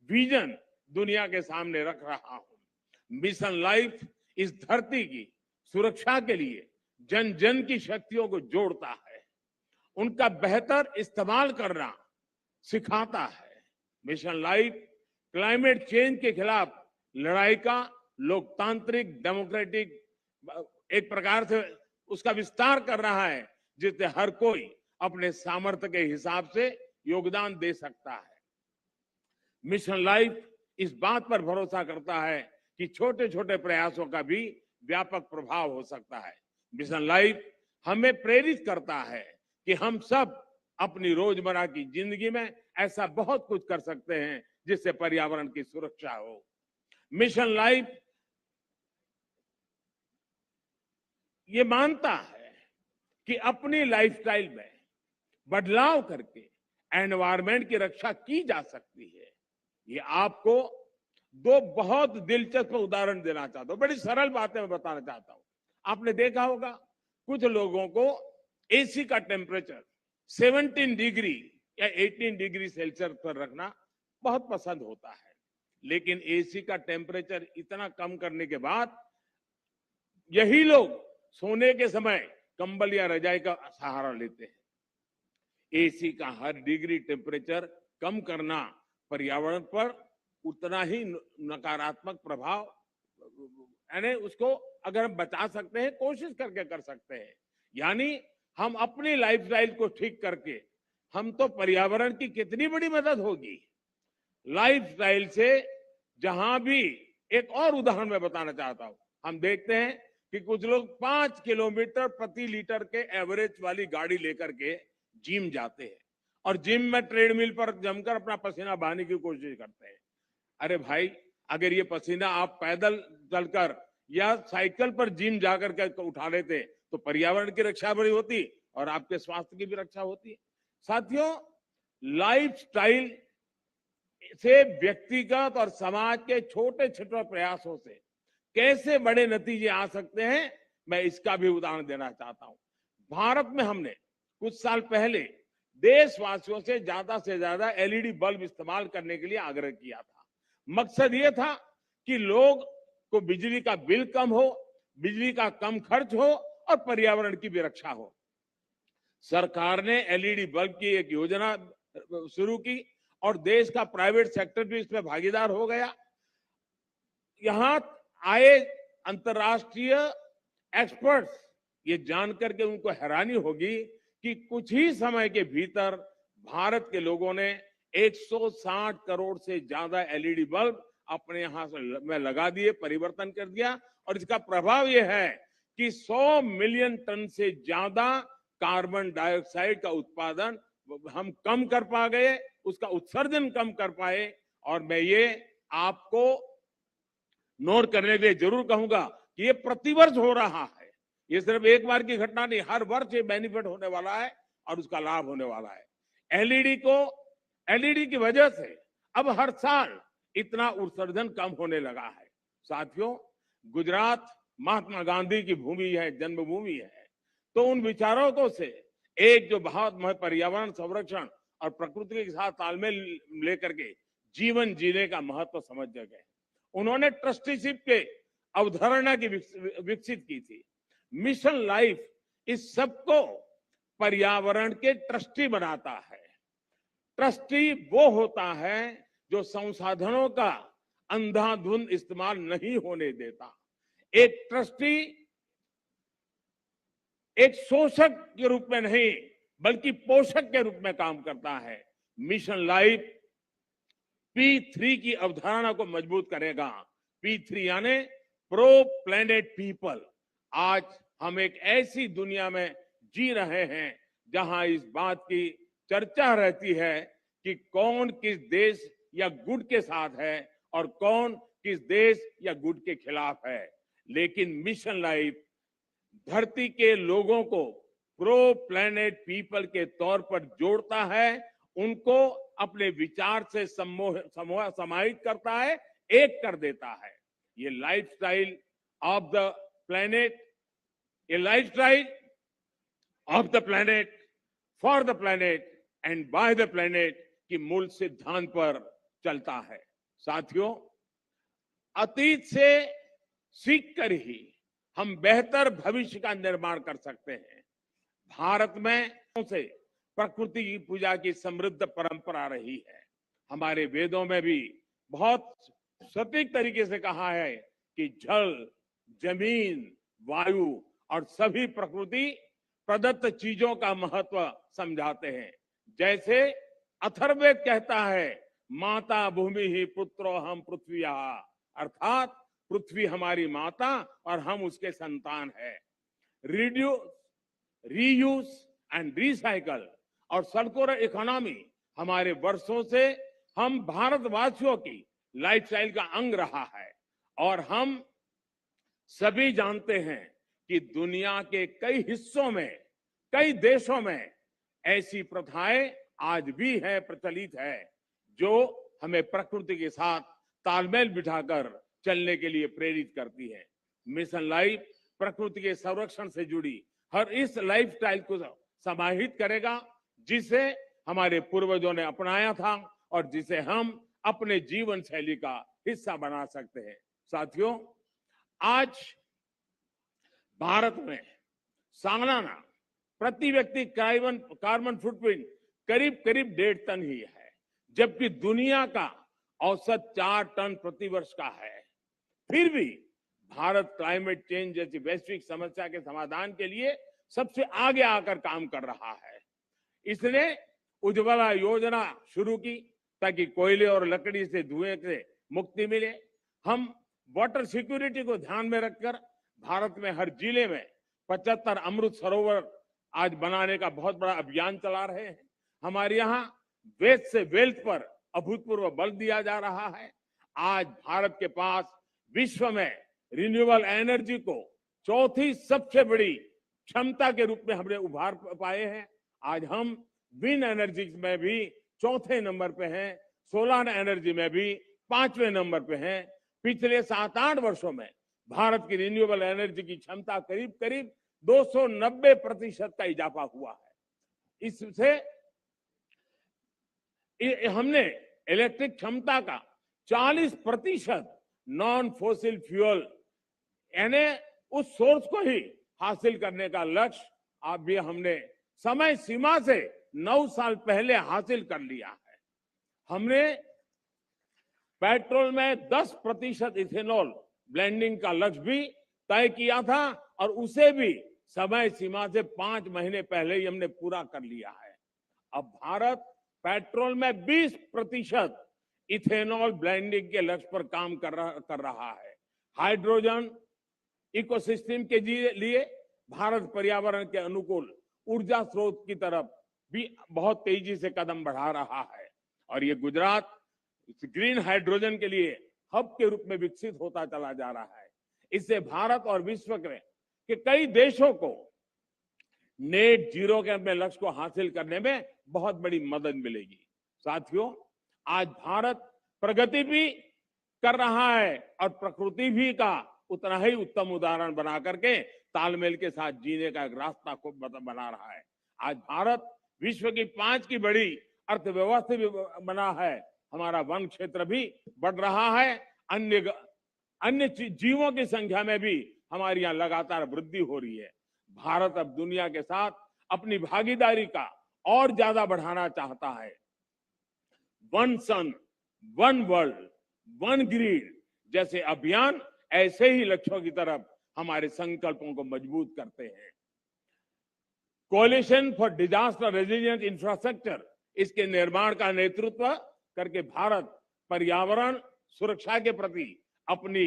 विजन दुनिया के सामने रख रहा हूं। मिशन लाइफ इस धरती की सुरक्षा के लिए जन जन की शक्तियों को जोड़ता है, उनका बेहतर इस्तेमाल करना सिखाता है। मिशन लाइफ क्लाइमेट चेंज के खिलाफ लड़ाई का लोकतांत्रिक, डेमोक्रेटिक एक प्रकार से उसका विस्तार कर रहा है, जिससे हर कोई अपने सामर्थ्य के हिसाब से योगदान दे सकता है। मिशन लाइफ इस बात पर भरोसा करता है कि छोटे छोटे प्रयासों का भी व्यापक प्रभाव हो सकता है। मिशन लाइफ हमें प्रेरित करता है कि हम सब अपनी रोजमर्रा की जिंदगी में ऐसा बहुत कुछ कर सकते हैं जिससे पर्यावरण की सुरक्षा हो। मिशन लाइफ ये मानता है कि अपनी लाइफस्टाइल में बदलाव करके एनवायरमेंट की रक्षा की जा सकती है। ये आपको दो बहुत दिलचस्प उदाहरण देना चाहता हूं, बड़ी सरल बातें मैं बताना चाहता हूं। आपने देखा होगा कुछ लोगों को एसी का टेम्परेचर 17 डिग्री या 18 डिग्री सेल्सियस पर रखना बहुत पसंद होता है, लेकिन एसी का टेम्परेचर इतना कम करने के बाद यही लोग सोने के समय कंबल या रजाई का सहारा लेते हैं। एसी का हर डिग्री टेम्परेचर कम करना पर्यावरण पर उतना ही नकारात्मक प्रभाव, यानी उसको अगर हम बचा सकते हैं, कोशिश करके कर सकते हैं। यानी हम अपनी लाइफस्टाइल को ठीक करके हम तो पर्यावरण की कितनी बड़ी मदद होगी। लाइफस्टाइल से जहां भी एक और उदाहरण मैं बताना चाहता हूं, हम देखते हैं कि कुछ लोग 5 किलोमीटर प्रति लीटर के एवरेज वाली गाड़ी लेकर के जिम जाते हैं और जिम में ट्रेडमिल पर जमकर अपना पसीना बहाने की कोशिश करते हैं। अरे भाई, अगर ये पसीना आप पैदल चलकर या साइकिल पर जिम जाकर के उठा लेते तो पर्यावरण की रक्षा भी होती और आपके स्वास्थ्य की भी रक्षा होती। साथियों, लाइफस्टाइल से व्यक्तिगत और समाज के छोटे छोटे प्रयासों से कैसे बड़े नतीजे आ सकते हैं, मैं इसका भी उदाहरण देना चाहता हूं। भारत में हमने कुछ साल पहले देशवासियों से ज्यादा एलईडी बल्ब इस्तेमाल करने के लिए आग्रह किया था। मकसद ये था कि लोग को बिजली का बिल कम हो, बिजली का कम खर्च हो और पर्यावरण की भी रक्षा हो। सरकार ने एलईडी बल्ब की एक योजना शुरू की और देश का प्राइवेट सेक्टर भी इसमें भागीदार हो गया। यहां आए अंतर्राष्ट्रीय एक्सपर्ट्स ये जानकर के उनको हैरानी होगी कि कुछ ही समय के भीतर भारत के लोगों ने 160 करोड़ से ज्यादा एलईडी बल्ब अपने यहां में लगा दिए, परिवर्तन कर दिया। और इसका प्रभाव यह है कि 100 मिलियन टन से ज्यादा कार्बन डाइऑक्साइड का उत्पादन हम कम कर पा गए, उसका उत्सर्जन कम कर पाए। और मैं ये आपको नोट करने के लिए जरूर कहूंगा कि ये प्रतिवर्ष हो रहा है, ये सिर्फ एक बार की घटना नहीं, हर वर्ष ये बेनिफिट होने वाला है और उसका लाभ होने वाला है। एलईडी की वजह से अब हर साल इतना उत्सर्जन कम होने लगा है। साथियों, गुजरात महात्मा गांधी की भूमि है, जन्मभूमि है, तो उन विचारकों से एक जो बहुत पर्यावरण संरक्षण और प्रकृति के साथ तालमेल लेकर के जीवन जीने का महत्व समझ गए। उन्होंने ट्रस्टीशिप के अवधारणा की विकसित की थी। मिशन लाइफ इस सबको पर्यावरण के ट्रस्टी बनाता है। ट्रस्टी वो होता है जो संसाधनों का अंधाधुंध इस्तेमाल नहीं होने देता। एक ट्रस्टी एक शोषक के रूप में नहीं बल्कि पोषक के रूप में काम करता है। मिशन लाइफ P3 की अवधारणा को मजबूत करेगा। P3 यानी प्रो प्लेनेट पीपल। आज हम एक ऐसी दुनिया में जी रहे हैं जहां इस बात की चर्चा रहती है कि कौन किस देश या गुट के साथ है और कौन किस देश या गुट के खिलाफ है। लेकिन मिशन लाइफ धरती के लोगों को प्रो प्लेनेट पीपल के तौर पर जोड़ता है, उनको अपने विचार से समाहित करता है, एक कर देता है। ये लाइफस्टाइल ऑफ द प्लेनेट, ये lifestyle of the planet, for the planet and by the planet की मूल सिद्धांत पर चलता है। साथियों, अतीत से सीखकर ही हम बेहतर भविष्य का निर्माण कर सकते हैं। भारत में से प्रकृति की पूजा की समृद्ध परंपरा रही है। हमारे वेदों में भी बहुत सटीक तरीके से कहा है कि जल, जमीन, वायु और सभी प्रकृति प्रदत्त चीजों का महत्व समझाते हैं। जैसे अथर्ववेद कहता है, माता भूमि ही पुत्रो हम पृथ्वीया, अर्थात पृथ्वी हमारी माता और हम उसके संतान है। रीयूज एंड रिसाइकल और सर्कुलर इकोनॉमी हमारे वर्षों से हम भारतवासियों की लाइफस्टाइल का अंग रहा है। और हम सभी जानते हैं कि दुनिया के कई हिस्सों में, कई देशों में ऐसी प्रथाएं आज भी है, प्रचलित है, जो हमें प्रकृति के साथ तालमेल बिठाकर चलने के लिए प्रेरित करती है। मिशन लाइफ प्रकृति के संरक्षण से जुड़ी हर इस लाइफस्टाइल को समाहित करेगा जिसे हमारे पूर्वजों ने अपनाया था और जिसे हम अपने जीवन शैली का हिस्सा बना सकते हैं। साथियों, आज भारत में सालाना प्रति व्यक्ति कार्बन फुटप्रिंट करीब 1.5 टन ही है, जबकि दुनिया का औसत 4 टन प्रति वर्ष का है। फिर भी भारत क्लाइमेट चेंज जैसी वैश्विक समस्या के समाधान के लिए सबसे आगे आकर काम कर रहा है। इसने उज्ज्वला योजना शुरू की, ताकि कोयले और लकड़ी से धुएं से मुक्ति मिले। हम वाटर सिक्योरिटी को ध्यान में रखकर भारत में हर जिले में 75 अमृत सरोवर आज बनाने का बहुत बड़ा अभियान चला रहे हैं। हमारे यहाँ वेस्ट से वेल्थ पर अभूतपूर्व बल दिया जा रहा है। आज भारत के पास विश्व में रिन्यूएबल एनर्जी को चौथी सबसे बड़ी क्षमता के रूप में हमने उभार पाए हैं। आज हम विंड एनर्जी में भी चौथे नंबर पे हैं, सोलर एनर्जी में भी 5वें नंबर पे हैं। पिछले 7-8 वर्षों में भारत की रिन्यूएबल एनर्जी की क्षमता करीब करीब 290% का इजाफा हुआ है। इससे हमने इलेक्ट्रिक क्षमता का 40% नॉन फॉसिल फ्यूल यानी उस सोर्स को ही हासिल करने का लक्ष्य अब भी हमने समय सीमा से 9 साल पहले हासिल कर लिया है। हमने पेट्रोल में 10% इथेनॉल ब्लेंडिंग का लक्ष्य भी तय किया था और उसे भी समय सीमा से 5 महीने पहले ही हमने पूरा कर लिया है। अब भारत पेट्रोल में 20% इथेनॉल ब्लेंडिंग के लक्ष्य पर काम कर रहा है। हाइड्रोजन इकोसिस्टम के लिए भारत पर्यावरण के अनुकूल ऊर्जा स्रोत की तरफ भी बहुत तेजी से कदम बढ़ा रहा है और ये गुजरात ग्रीन हाइड्रोजन के लिए हब के रूप में विकसित होता चला जा रहा है। इससे भारत और विश्व के कई देशों को नेट जीरो के अपने लक्ष्य को हासिल करने में बहुत बड़ी मदद मिलेगी। साथियों, आज भारत प्रगति भी कर रहा है और प्रकृति भी का उतना ही उत्तम उदाहरण बना करके तालमेल के साथ जीने का एक रास्ता को बना रहा है। आज भारत विश्व की 5 की बड़ी अर्थव्यवस्था भी बना है। हमारा वन क्षेत्र भी बढ़ रहा है। अन्य जीवों की संख्या में भी हमारी यहाँ लगातार वृद्धि हो रही है। भारत अब दुनिया के साथ अपनी भागीदारी का और ज्यादा बढ़ाना चाहता है। वन सन, वन वर्ल्ड, वन ग्रीड जैसे अभियान ऐसे ही लक्ष्यों की तरफ हमारे संकल्पों को मजबूत करते हैं। Coalition for disaster resilient infrastructure, इसके निर्माण का नेतृत्व करके भारत पर्यावरण सुरक्षा के प्रति अपनी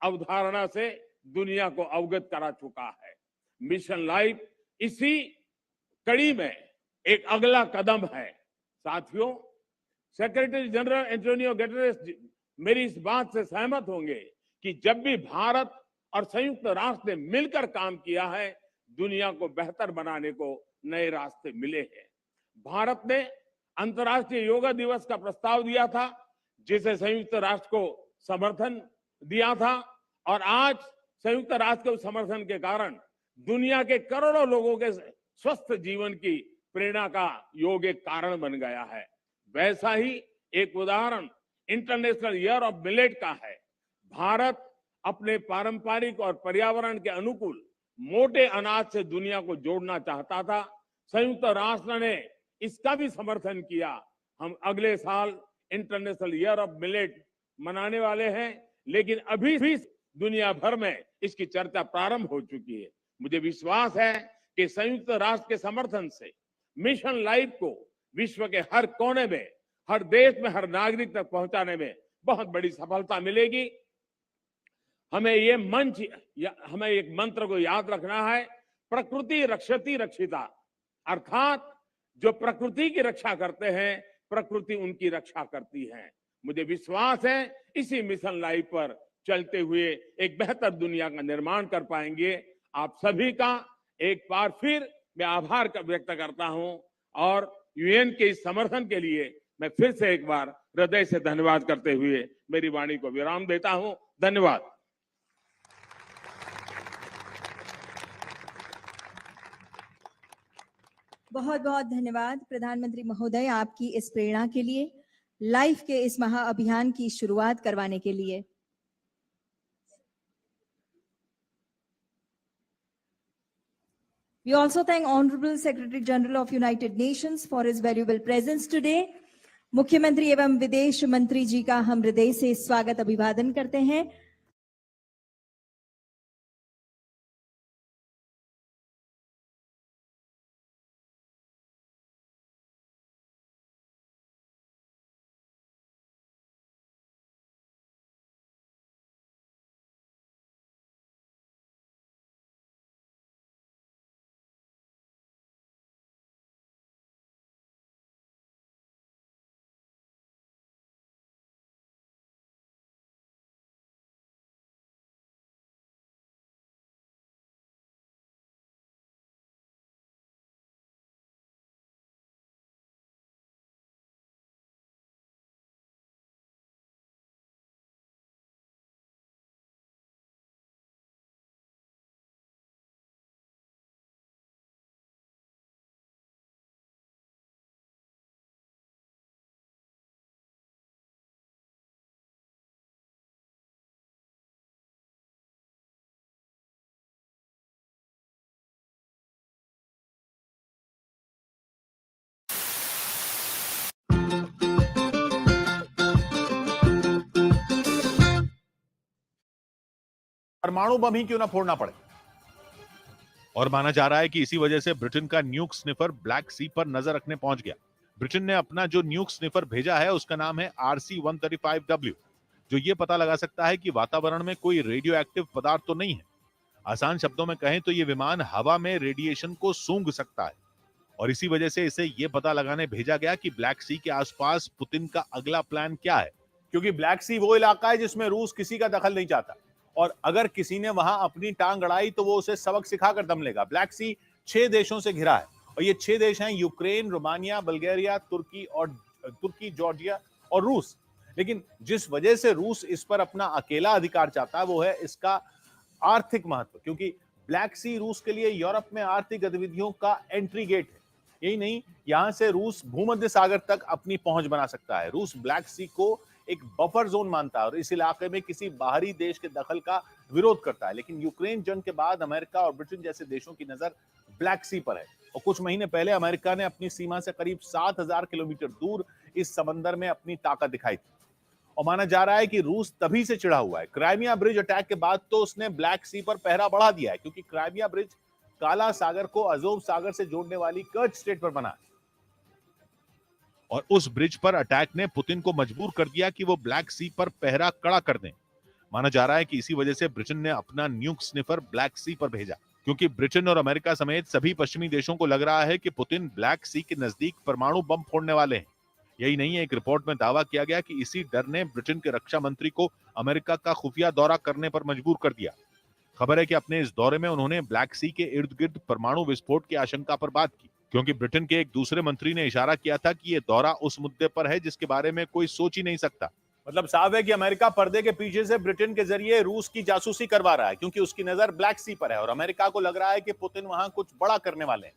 अवधारणा से दुनिया को अवगत करा चुका है। मिशन लाइफ इसी कड़ी में एक अगला कदम है। साथियों, सेक्रेटरी जनरल एंटोनियो गुटेरेस मेरी इस बात से सहमत होंगे कि जब भी भारत और संयुक्त राष्ट्र ने मिलकर काम किया है, दुनिया को बेहतर बनाने को नए रास्ते मिले हैं। भारत ने अंतर्राष्ट्रीय योगा दिवस का प्रस्ताव दिया था, जिसे संयुक्त राष्ट्र को समर्थन दिया था और आज संयुक्त राष्ट्र के समर्थन के कारण दुनिया के करोड़ों लोगों के स्वस्थ जीवन की प्रेरणा का योग एक कारण बन गया है। वैसा ही एक उदाहरण इंटरनेशनल ईयर ऑफ मिलेट का है। भारत अपने पारंपरिक और पर्यावरण के अनुकूल मोटे अनाज से दुनिया को जोड़ना चाहता था। संयुक्त राष्ट्र ने इसका भी समर्थन किया। हम अगले साल इंटरनेशनल ईयर ऑफ मिलेट मनाने वाले हैं, लेकिन अभी भी दुनिया भर में इसकी चर्चा प्रारंभ हो चुकी है। मुझे विश्वास है कि संयुक्त राष्ट्र के समर्थन से मिशन लाइफ को विश्व के हर कोने में, हर देश में, हर नागरिक तक पहुंचाने में बहुत बड़ी सफलता मिलेगी। हमें एक मंत्र को याद रखना है, प्रकृति रक्षति रक्षिता, अर्थात जो प्रकृति की रक्षा करते हैं, प्रकृति उनकी रक्षा करती है। मुझे विश्वास है इसी मिशन लाइफ पर चलते हुए एक बेहतर दुनिया का निर्माण कर पाएंगे। आप सभी का एक बार फिर मैं आभार व्यक्त करता हूं और यूएन के इस समर्थन के लिए मैं फिर से एक बार हृदय से धन्यवाद करते हुए मेरी वाणी को विराम देता हूं। धन्यवाद। बहुत बहुत धन्यवाद प्रधानमंत्री महोदय, आपकी इस प्रेरणा के लिए, लाइफ के इस महाअभियान की शुरुआत करवाने के लिए। We also thank Honorable Secretary General of United Nations for his valuable presence today. मुख्यमंत्री एवं विदेश मंत्री जी का हम हृदय से स्वागत अभिवादन करते हैं। परमाणु बम ही क्यों ना फोड़ना पड़े। और माना जा रहा है कि इसी वजह से ब्रिटेन का न्यूक स्निफर ब्लैक सी पर नजर रखने पहुंच गया। ब्रिटेन ने अपना जो न्यूक स्निफर भेजा है उसका नाम है RC-135W, जो ये पता लगा सकता है कि वातावरण में कोई रेडियो एक्टिव पदार्थ तो नहीं है। आसान शब्दों में कहें तो ये विमान हवा में रेडिएशन को सूंघ सकता है और इसी वजह से इसे ये पता लगाने भेजा गया कि ब्लैक सी के आसपास पुतिन का अगला प्लान क्या है, क्योंकि ब्लैक सी वो इलाका है जिसमें रूस किसी का दखल नहीं चाहता और अगर किसी ने वहां अपनी टांग अड़ाई तो वो उसे सबक सिखाकर दम लेगा। ब्लैक सी 6 देशों से घिरा है और ये 6 देश हैं यूक्रेन, रोमानिया, बल्गेरिया, तुर्की, जॉर्जिया और रूस। लेकिन जिस वजह से रूस इस पर अपना अकेला अधिकार चाहता है वो है इसका आर्थिक महत्व, क्योंकि ब्लैक सी रूस के लिए यूरोप में आर्थिक गतिविधियों का एंट्री गेट है। यही नहीं, यहां से रूस भूमध्य सागर तक अपनी पहुंच बना सकता है। रूस ब्लैक सी को एक बफर जोन मानता है और इस इलाके में किसी बाहरी देश के दखल का विरोध करता है। लेकिन यूक्रेन जंग के बाद अमेरिका और ब्रिटेन जैसे देशों की नजर ब्लैक सी पर है और कुछ महीने पहले अमेरिका ने अपनी सीमा से करीब 7,000 किलोमीटर दूर इस समंदर में अपनी ताकत दिखाई थी और माना जा रहा है कि रूस तभी से चिढ़ा हुआ है। क्राइमिया ब्रिज अटैक के बाद तो उसने ब्लैक सी पर पहरा बढ़ा दिया है, क्योंकि क्राइमिया ब्रिज काला सागर को अजोव सागर से जोड़ने वाली कर्च स्टेट पर बना है और उस ब्रिज पर अटैक ने पुतिन को मजबूर कर दिया कि वो ब्लैक सी पर पहरा कड़ा कर दें। माना जा रहा है कि इसी वजह से ब्रिटेन ने अपना न्यूक स्निफर ब्लैक सी पर भेजा, क्योंकि ब्रिटेन और अमेरिका समेत सभी पश्चिमी देशों को लग रहा है कि पुतिन ब्लैक सी के नजदीक परमाणु बम फोड़ने वाले हैं। यही नहीं है, एक रिपोर्ट में दावा किया गया कि इसी डर ने ब्रिटेन के रक्षा मंत्री को अमेरिका का खुफिया दौरा करने पर मजबूर कर दिया। खबर है कि अपने इस दौरे में उन्होंने ब्लैक सी के इर्द गिर्द परमाणु विस्फोट की आशंका पर बात की, क्योंकि ब्रिटेन के एक दूसरे मंत्री ने इशारा किया था कि यह दौरा उस मुद्दे पर है जिसके बारे में कोई सोच ही नहीं सकता। मतलब साफ है कि अमेरिका पर्दे के पीछे से ब्रिटेन के जरिए रूस की जासूसी करवा रहा है, क्योंकि उसकी नजर ब्लैक सी पर है और अमेरिका को लग रहा है कि पुतिन वहां कुछ बड़ा करने वाले हैं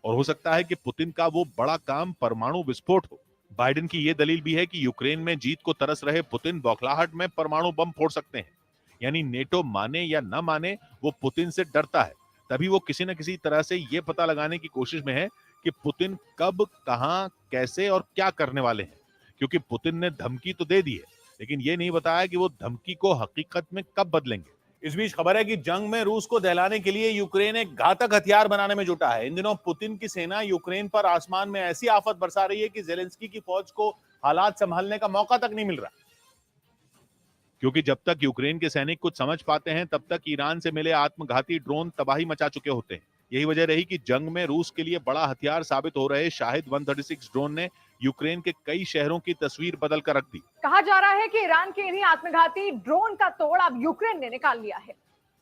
और हो सकता है कि पुतिन का वो बड़ा काम परमाणु विस्फोट हो। बाइडेन की यह दलील भी है कि यूक्रेन में जीत को तरस रहे पुतिन बौखलाहट में परमाणु बम फोड़ सकते हैं। यानी नेटो माने या न माने, वो पुतिन से डरता है, तभी वो किसी न किसी तरह से ये पता लगाने की कोशिश में है कि पुतिन कब, कहां, कैसे और क्या करने वाले हैं, क्योंकि पुतिन ने धमकी तो दे दी है लेकिन ये नहीं बताया कि वो धमकी को हकीकत में कब बदलेंगे। इस बीच खबर है कि जंग में रूस को दहलाने के लिए यूक्रेन एक घातक हथियार बनाने में जुटा है। इन दिनों पुतिन की सेना यूक्रेन पर आसमान में ऐसी आफत बरसा रही है कि जेलेंस्की की फौज को हालात संभालने का मौका तक नहीं मिल रहा, क्योंकि जब तक यूक्रेन के सैनिक कुछ समझ पाते हैं तब तक ईरान से मिले आत्मघाती ड्रोन तबाही मचा चुके होते हैं। यही वजह रही कि जंग में रूस के लिए बड़ा हथियार साबित हो रहे शाहिद 136 ड्रोन ने यूक्रेन के कई शहरों की तस्वीर बदल कर रख दी। कहा जा रहा है कि ईरान के इन्हीं आत्मघाती ड्रोन का तोड़ अब यूक्रेन ने निकाल लिया है।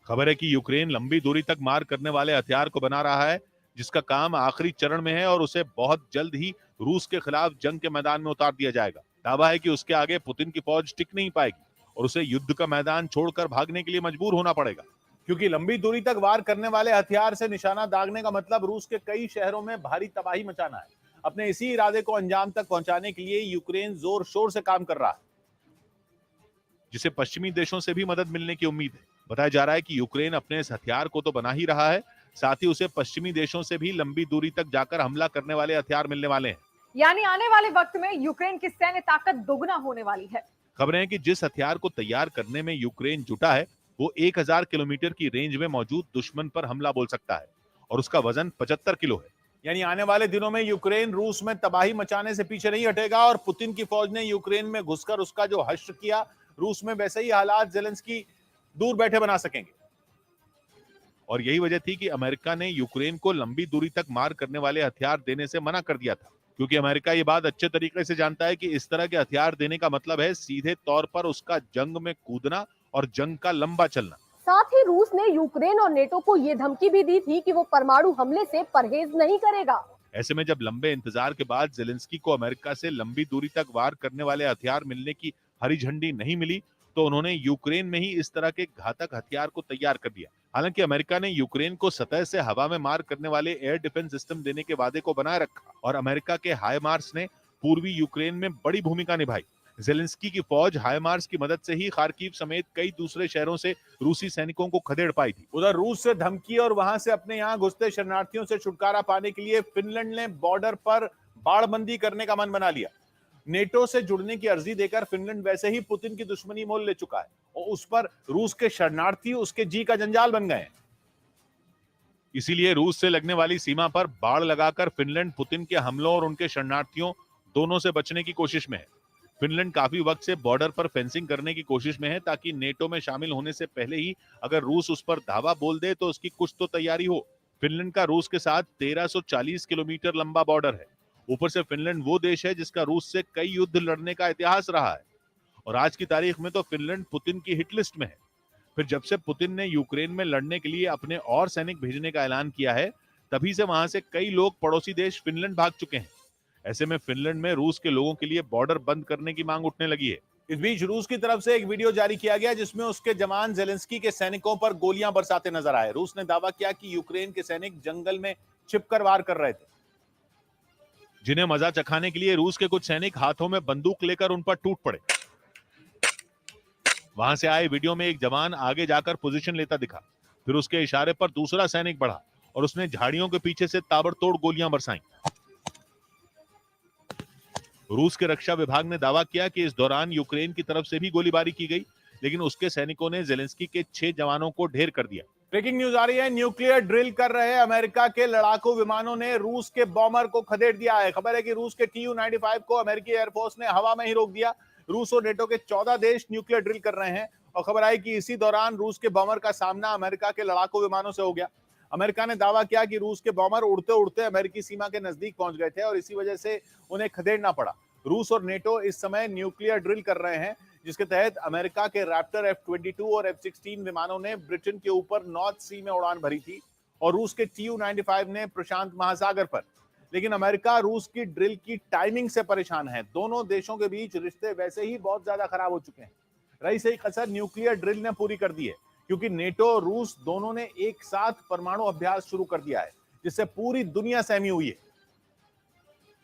खबर है कि यूक्रेन लंबी दूरी तक मार करने वाले हथियार को बना रहा है, जिसका काम आखिरी चरण में है और उसे बहुत जल्द ही रूस के खिलाफ जंग के मैदान में उतार दिया जाएगा। दावा है कि उसके आगे पुतिन की फौज टिक नहीं पाएगी और उसे युद्ध का मैदान छोड़कर भागने के लिए मजबूर होना पड़ेगा, क्योंकि लंबी दूरी तक वार करने वाले हथियार से निशाना दागने का मतलब रूस के कई शहरों में भारी तबाही मचाना है। अपने इसी इरादे को अंजाम तक पहुंचाने के लिए यूक्रेन जोर शोर से काम कर रहा है, जिसे पश्चिमी देशों से भी मदद मिलने की उम्मीद है। बताया जा रहा है कि यूक्रेन अपने इस हथियार को तो बना ही रहा है, साथ ही उसे पश्चिमी देशों से भी लंबी दूरी तक जाकर हमला करने वाले हथियार मिलने वाले हैं। यानी आने वाले वक्त में यूक्रेन की सैन्य ताकत दोगुना होने वाली है। खबरें हैं कि जिस हथियार को तैयार करने में यूक्रेन जुटा है वो 1000 किलोमीटर की रेंज में मौजूद दुश्मन पर हमला बोल सकता है और उसका वजन 75 किलो है। यानी आने वाले दिनों में यूक्रेन रूस में तबाही मचाने से पीछे नहीं हटेगा और पुतिन की फौज ने यूक्रेन में घुसकर उसका जो हश्र किया, रूस में वैसे ही हालात जेलेंस्की दूर बैठे बना सकेंगे। और यही वजह थी कि अमेरिका ने यूक्रेन को लंबी दूरी तक मार करने वाले हथियार देने से मना कर दिया था, क्योंकि अमेरिका ये बात अच्छे तरीके से जानता है कि इस तरह के हथियार देने का मतलब है सीधे तौर पर उसका जंग में कूदना और जंग का लंबा चलना। साथ ही रूस ने यूक्रेन और नेटो को ये धमकी भी दी थी कि वो परमाणु हमले से परहेज नहीं करेगा। ऐसे में जब लंबे इंतजार के बाद जेलेंस्की को अमेरिका से लंबी दूरी तक वार करने वाले हथियार मिलने की हरी झंडी नहीं मिली तो उन्होंने यूक्रेन में ही इस तरह के घातक हथियार को तैयार कर दिया। हालांकि अमेरिका ने यूक्रेन को सतह से हवा में मार करने वाले एयर डिफेंस सिस्टम देने के वादे को बनाए रखा और अमेरिका के हाइमार्स ने पूर्वी यूक्रेन में बड़ी भूमिका निभाई। जेलेंस्की की फौज हाइमार्स की मदद से ही खार्किव समेत कई दूसरे शहरों से रूसी सैनिकों को खदेड़ पाई थी। उधर रूस से धमकी और वहां से अपने यहाँ घुसते शरणार्थियों से छुटकारा पाने के लिए फिनलैंड ने बॉर्डर पर बाड़बंदी करने का मन बना लिया। नेटो से जुड़ने की अर्जी देकर फिनलैंड वैसे ही पुतिन की दुश्मनी मोल ले चुका है और उस पर रूस के शरणार्थी उसके जी का जंजाल बन गए। इसीलिए रूस से लगने वाली सीमा पर बाड़ लगाकर फिनलैंड पुतिन के हमलों और उनके शरणार्थियों दोनों से बचने की कोशिश में है। फिनलैंड काफी वक्त से बॉर्डर पर फेंसिंग करने की कोशिश में है ताकि नेटो में शामिल होने से पहले ही अगर रूस उस पर धावा बोल दे तो उसकी कुछ तो तैयारी हो। फिनलैंड का रूस के साथ 1340 किलोमीटर लंबा बॉर्डर है। ऊपर से फिनलैंड वो देश है जिसका रूस से कई युद्ध लड़ने का इतिहास रहा है और आज की तारीख में तो फिनलैंड पुतिन की हिट लिस्ट में है। फिर जब से पुतिन ने यूक्रेन में लड़ने के लिए अपने और सैनिक भेजने का ऐलान किया है, तभी से वहां से कई लोग पड़ोसी देश फिनलैंड भाग चुके हैं। ऐसे में फिनलैंड में रूस के लोगों के लिए बॉर्डर बंद करने की मांग उठने लगी है। इस बीच रूस की तरफ से एक वीडियो जारी किया गया जिसमें उसके जवान जेलेंस्की के सैनिकों पर गोलियां बरसाते नजर आए। रूस ने दावा किया कि यूक्रेन के सैनिक जंगल में छिपकर वार कर रहे थे, जिन्हें मजा चखाने के लिए रूस के कुछ सैनिक हाथों में बंदूक लेकर उन पर टूट पड़े। वहां से आए वीडियो में एक जवान आगे जाकर पोजीशन लेता दिखा, फिर उसके इशारे पर दूसरा सैनिक बढ़ा और उसने झाड़ियों के पीछे से ताबड़तोड़ गोलियां बरसाईं। रूस के रक्षा विभाग ने दावा किया कि इस दौरान यूक्रेन की तरफ से भी गोलीबारी की गई, लेकिन उसके सैनिकों ने जेलेंस्की के 6 जवानों को ढेर कर दिया। ब्रेकिंग न्यूज आ रही है, न्यूक्लियर ड्रिल कर रहे अमेरिका के लड़ाकू विमानों ने रूस के बॉमर को खदेड़ दिया है। खबर है कि रूस के Tu-95 को अमेरिकी एयरफोर्स ने हवा में ही रोक दिया। रूस और नेटो के 14 देश न्यूक्लियर ड्रिल कर रहे हैं और खबर आई कि इसी दौरान रूस के बॉमर का सामना अमेरिका के लड़ाकू विमानों से हो गया। अमेरिका ने दावा किया कि रूस के बॉमर उड़ते उड़ते अमेरिकी सीमा के नजदीक पहुंच गए थे और इसी वजह से उन्हें खदेड़ना पड़ा। रूस और नेटो इस समय न्यूक्लियर ड्रिल कर रहे हैं, जिसके तहत अमेरिका के रैप्टर F-22 और F-16 विमानों ने ब्रिटेन के ऊपर नॉर्थ सी में उड़ान भरी थी और रूस के Tu-95 ने प्रशांत महासागर पर। लेकिन अमेरिका रूस की ड्रिल की टाइमिंग से परेशान है। दोनों देशों के बीच रिश्ते वैसे ही बहुत ज्यादा खराब हो चुके हैं। रही सही कसर न्यूक्लियर ड्रिल ने पूरी कर दी है, क्योंकि नेटो और रूस दोनों ने एक साथ परमाणु अभ्यास शुरू कर दिया है, जिससे पूरी दुनिया सहमी हुई है।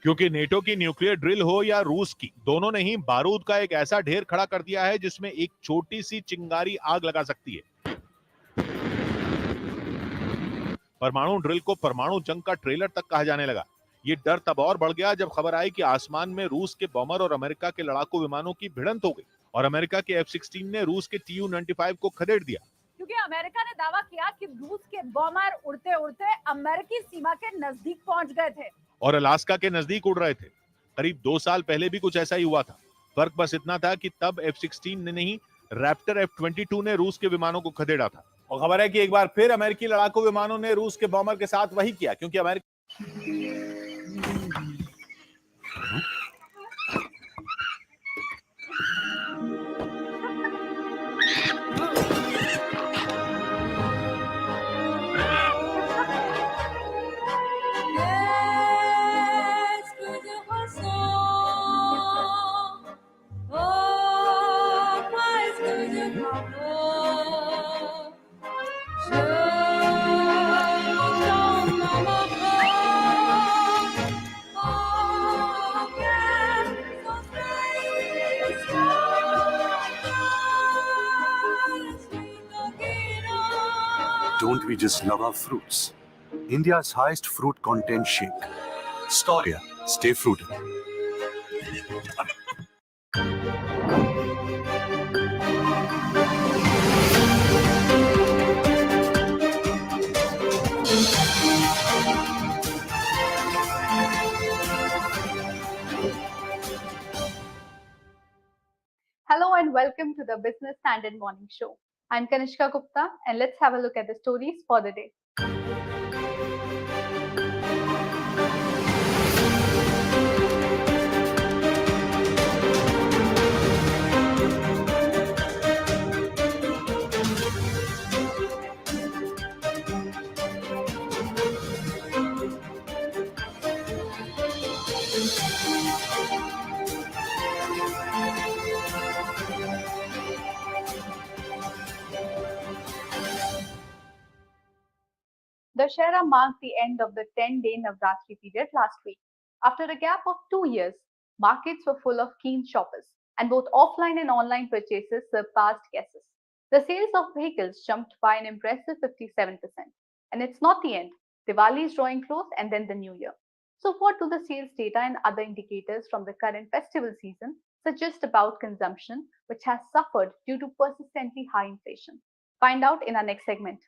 क्योंकि नेटो की न्यूक्लियर ड्रिल हो या रूस की, दोनों ने ही बारूद का एक ऐसा ढेर खड़ा कर दिया है जिसमें एक छोटी सी चिंगारी आग लगा सकती है। परमाणु ड्रिल को परमाणु जंग का ट्रेलर तक कहा जाने लगा। ये डर तब और बढ़ गया जब खबर आई कि आसमान में रूस के बॉमर और अमेरिका के लड़ाकू विमानों की भिड़ंत हो गई और अमेरिका के F-16 ने रूस के Tu-95 को खदेड़ दिया। क्योंकि अमेरिका ने दावा किया कि रूस के बॉमर उड़ते उड़ते अमेरिकी सीमा के नजदीक पहुंच गए थे और अलास्का के नजदीक उड़ रहे थे। करीब 2 साल पहले भी कुछ ऐसा ही हुआ था। फर्क बस इतना था कि तब F-16 ने नहीं, रैप्टर F-22 ने रूस के विमानों को खदेड़ा था। और खबर है कि एक बार फिर अमेरिकी लड़ाकू विमानों ने रूस के बॉमर के साथ वही किया, क्योंकि America Don't we just love our fruits? India's highest fruit content shake. Storia, stay fruited. Hello and welcome to the Business Standard Morning Show. I'm Kanishka Gupta and let's have a look at the stories for the day. Dussehra marked the end of the 10-day Navratri period last week. After a gap of 2 years, markets were full of keen shoppers, and both offline and online purchases surpassed guesses. The sales of vehicles jumped by an impressive 57%. And it's not the end. Diwali is drawing close and then the new year. So what do the sales data and other indicators from the current festival season suggest about consumption, which has suffered due to persistently high inflation? Find out in our next segment.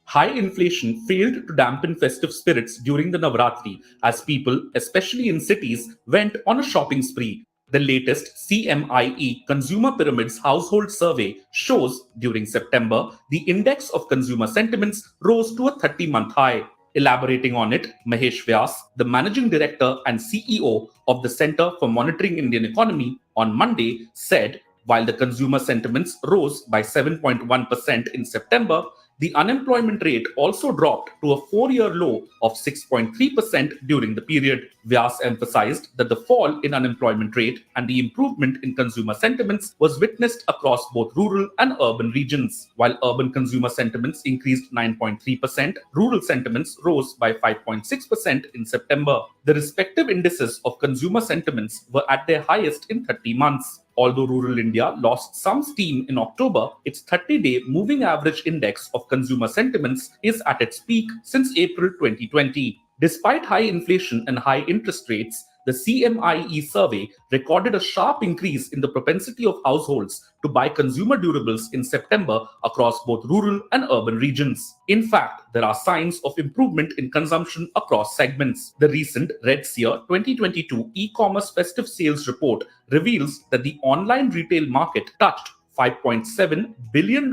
High inflation failed to dampen festive spirits during the Navratri as people, especially in cities, went on a shopping spree. The latest CMIE Consumer Pyramids Household Survey shows during September, the index of consumer sentiments rose to a 30-month high. Elaborating on it, Mahesh Vyas, the managing director and CEO of the Center for Monitoring Indian Economy, on Monday said while the consumer sentiments rose by 7.1% in September, the unemployment rate also dropped to a 4-year low of 6.3% during the period. Vyas emphasized that the fall in unemployment rate and the improvement in consumer sentiments was witnessed across both rural and urban regions. While urban consumer sentiments increased 9.3%, rural sentiments rose by 5.6% in September. The respective indices of consumer sentiments were at their highest in 30 months. Although rural India lost some steam in October, its 30-day moving average index of consumer sentiments is at its peak since April 2020. Despite high inflation and high interest rates, the CMIE survey recorded a sharp increase in the propensity of households to buy consumer durables in September across both rural and urban regions. In fact, there are signs of improvement in consumption across segments. The recent Red Seer 2022 e-commerce festive sales report reveals that the online retail market touched $5.7 billion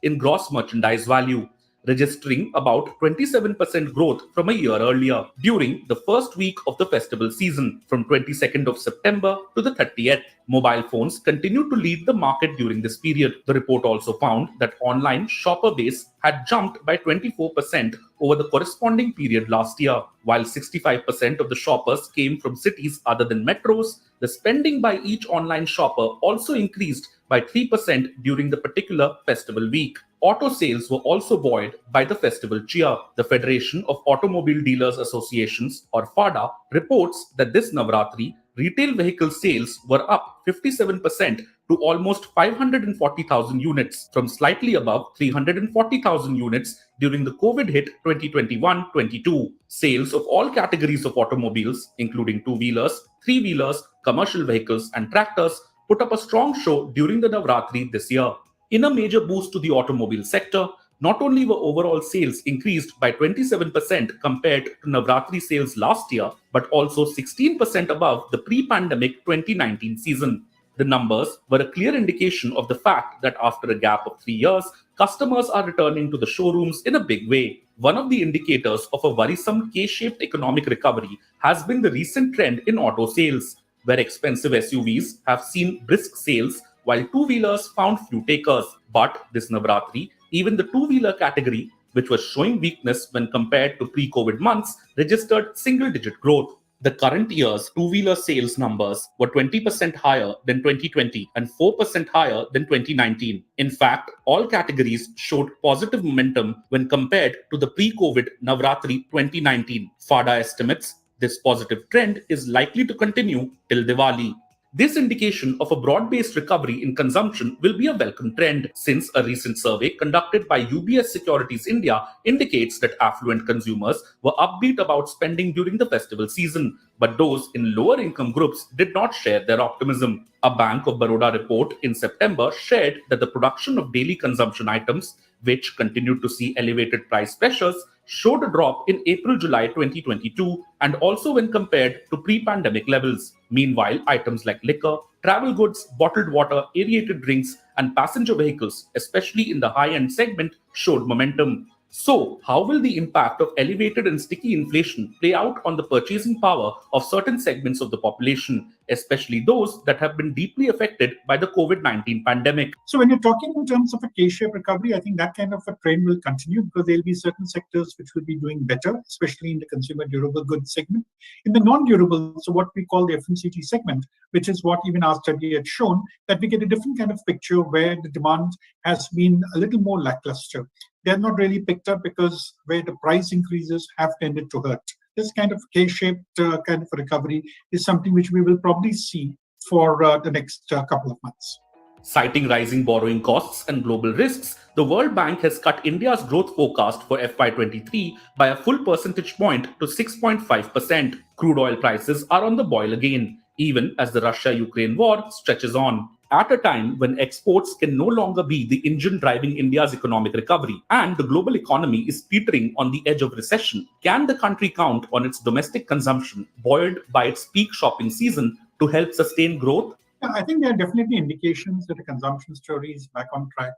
in gross merchandise value, registering about 27% growth from a year earlier. During the first week of the festival season, from 22nd of September to the 30th, mobile phones continued to lead the market during this period. The report also found that online shopper base had jumped by 24% over the corresponding period last year. While 65% of the shoppers came from cities other than metros, the spending by each online shopper also increased by 3% during the particular festival week. Auto sales were also buoyed by the festival cheer. The Federation of Automobile Dealers Associations, or FADA, reports that this Navratri, retail vehicle sales were up 57% to almost 540,000 units, from slightly above 340,000 units during the COVID-hit 2021-22. Sales of all categories of automobiles, including two-wheelers, three-wheelers, commercial vehicles, and tractors, put up a strong show during the Navratri this year. In a major boost to the automobile sector, not only were overall sales increased by 27% compared to Navratri sales last year, but also 16% above the pre-pandemic 2019 season. The numbers were a clear indication of the fact that after a gap of 3 years, customers are returning to the showrooms in a big way. One of the indicators of a worrisome K-shaped economic recovery has been the recent trend in auto sales, where expensive SUVs have seen brisk sales while two-wheelers found few takers. But this Navratri, even the two-wheeler category, which was showing weakness when compared to pre-COVID months, registered single-digit growth. The current year's two-wheeler sales numbers were 20% higher than 2020 and 4% higher than 2019. In fact, all categories showed positive momentum when compared to the pre-COVID Navratri 2019. FADA estimates this positive trend is likely to continue till Diwali. This indication of a broad-based recovery in consumption will be a welcome trend, since a recent survey conducted by UBS Securities India indicates that affluent consumers were upbeat about spending during the festival season, but those in lower income groups did not share their optimism. A Bank of Baroda report in September shared that the production of daily consumption items, which continued to see elevated price pressures, showed a drop in April-July 2022 and also when compared to pre-pandemic levels. Meanwhile, items like liquor, travel goods, bottled water, aerated drinks, and passenger vehicles, especially in the high-end segment, showed momentum. So, how will the impact of elevated and sticky inflation play out on the purchasing power of certain segments of the population, especially those that have been deeply affected by the COVID-19 pandemic? So when you're talking in terms of a K-shaped recovery, I think that kind of a trend will continue because there'll be certain sectors which will be doing better, especially in the consumer durable goods segment. In the non-durable, so what we call the FMCG segment, which is what even our study had shown, that we get a different kind of picture where the demand has been a little more lackluster. They're not really picked up because where the price increases have tended to hurt. This kind of K-shaped kind of a recovery is something which we will probably see for the next couple of months. Citing rising borrowing costs and global risks, the World Bank has cut India's growth forecast for FY23 by a full percentage point to 6.5%. Crude oil prices are on the boil again, even as the Russia-Ukraine war stretches on. At a time when exports can no longer be the engine driving India's economic recovery and the global economy is teetering on the edge of recession, can the country count on its domestic consumption, buoyed by its peak shopping season, to help sustain growth? Yeah, I think there are definitely indications that the consumption story is back on track.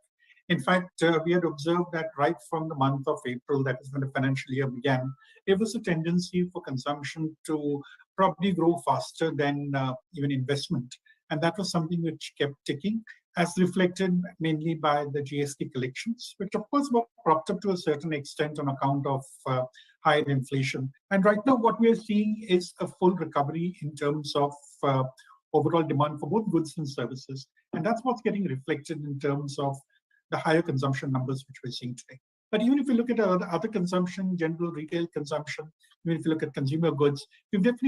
In fact, we had observed that right from the month of April, that is when the financial year began, there was a tendency for consumption to probably grow faster than even investment. And that was something which kept ticking, as reflected mainly by the GST collections, which of course were propped up to a certain extent on account of higher inflation. And right now what we are seeing is a full recovery in terms of overall demand for both goods and services. And that's what's getting reflected in terms of the higher consumption numbers which we're seeing today. But even if you look at other consumption, general retail consumption, even if you look at consumer goods, we've definitely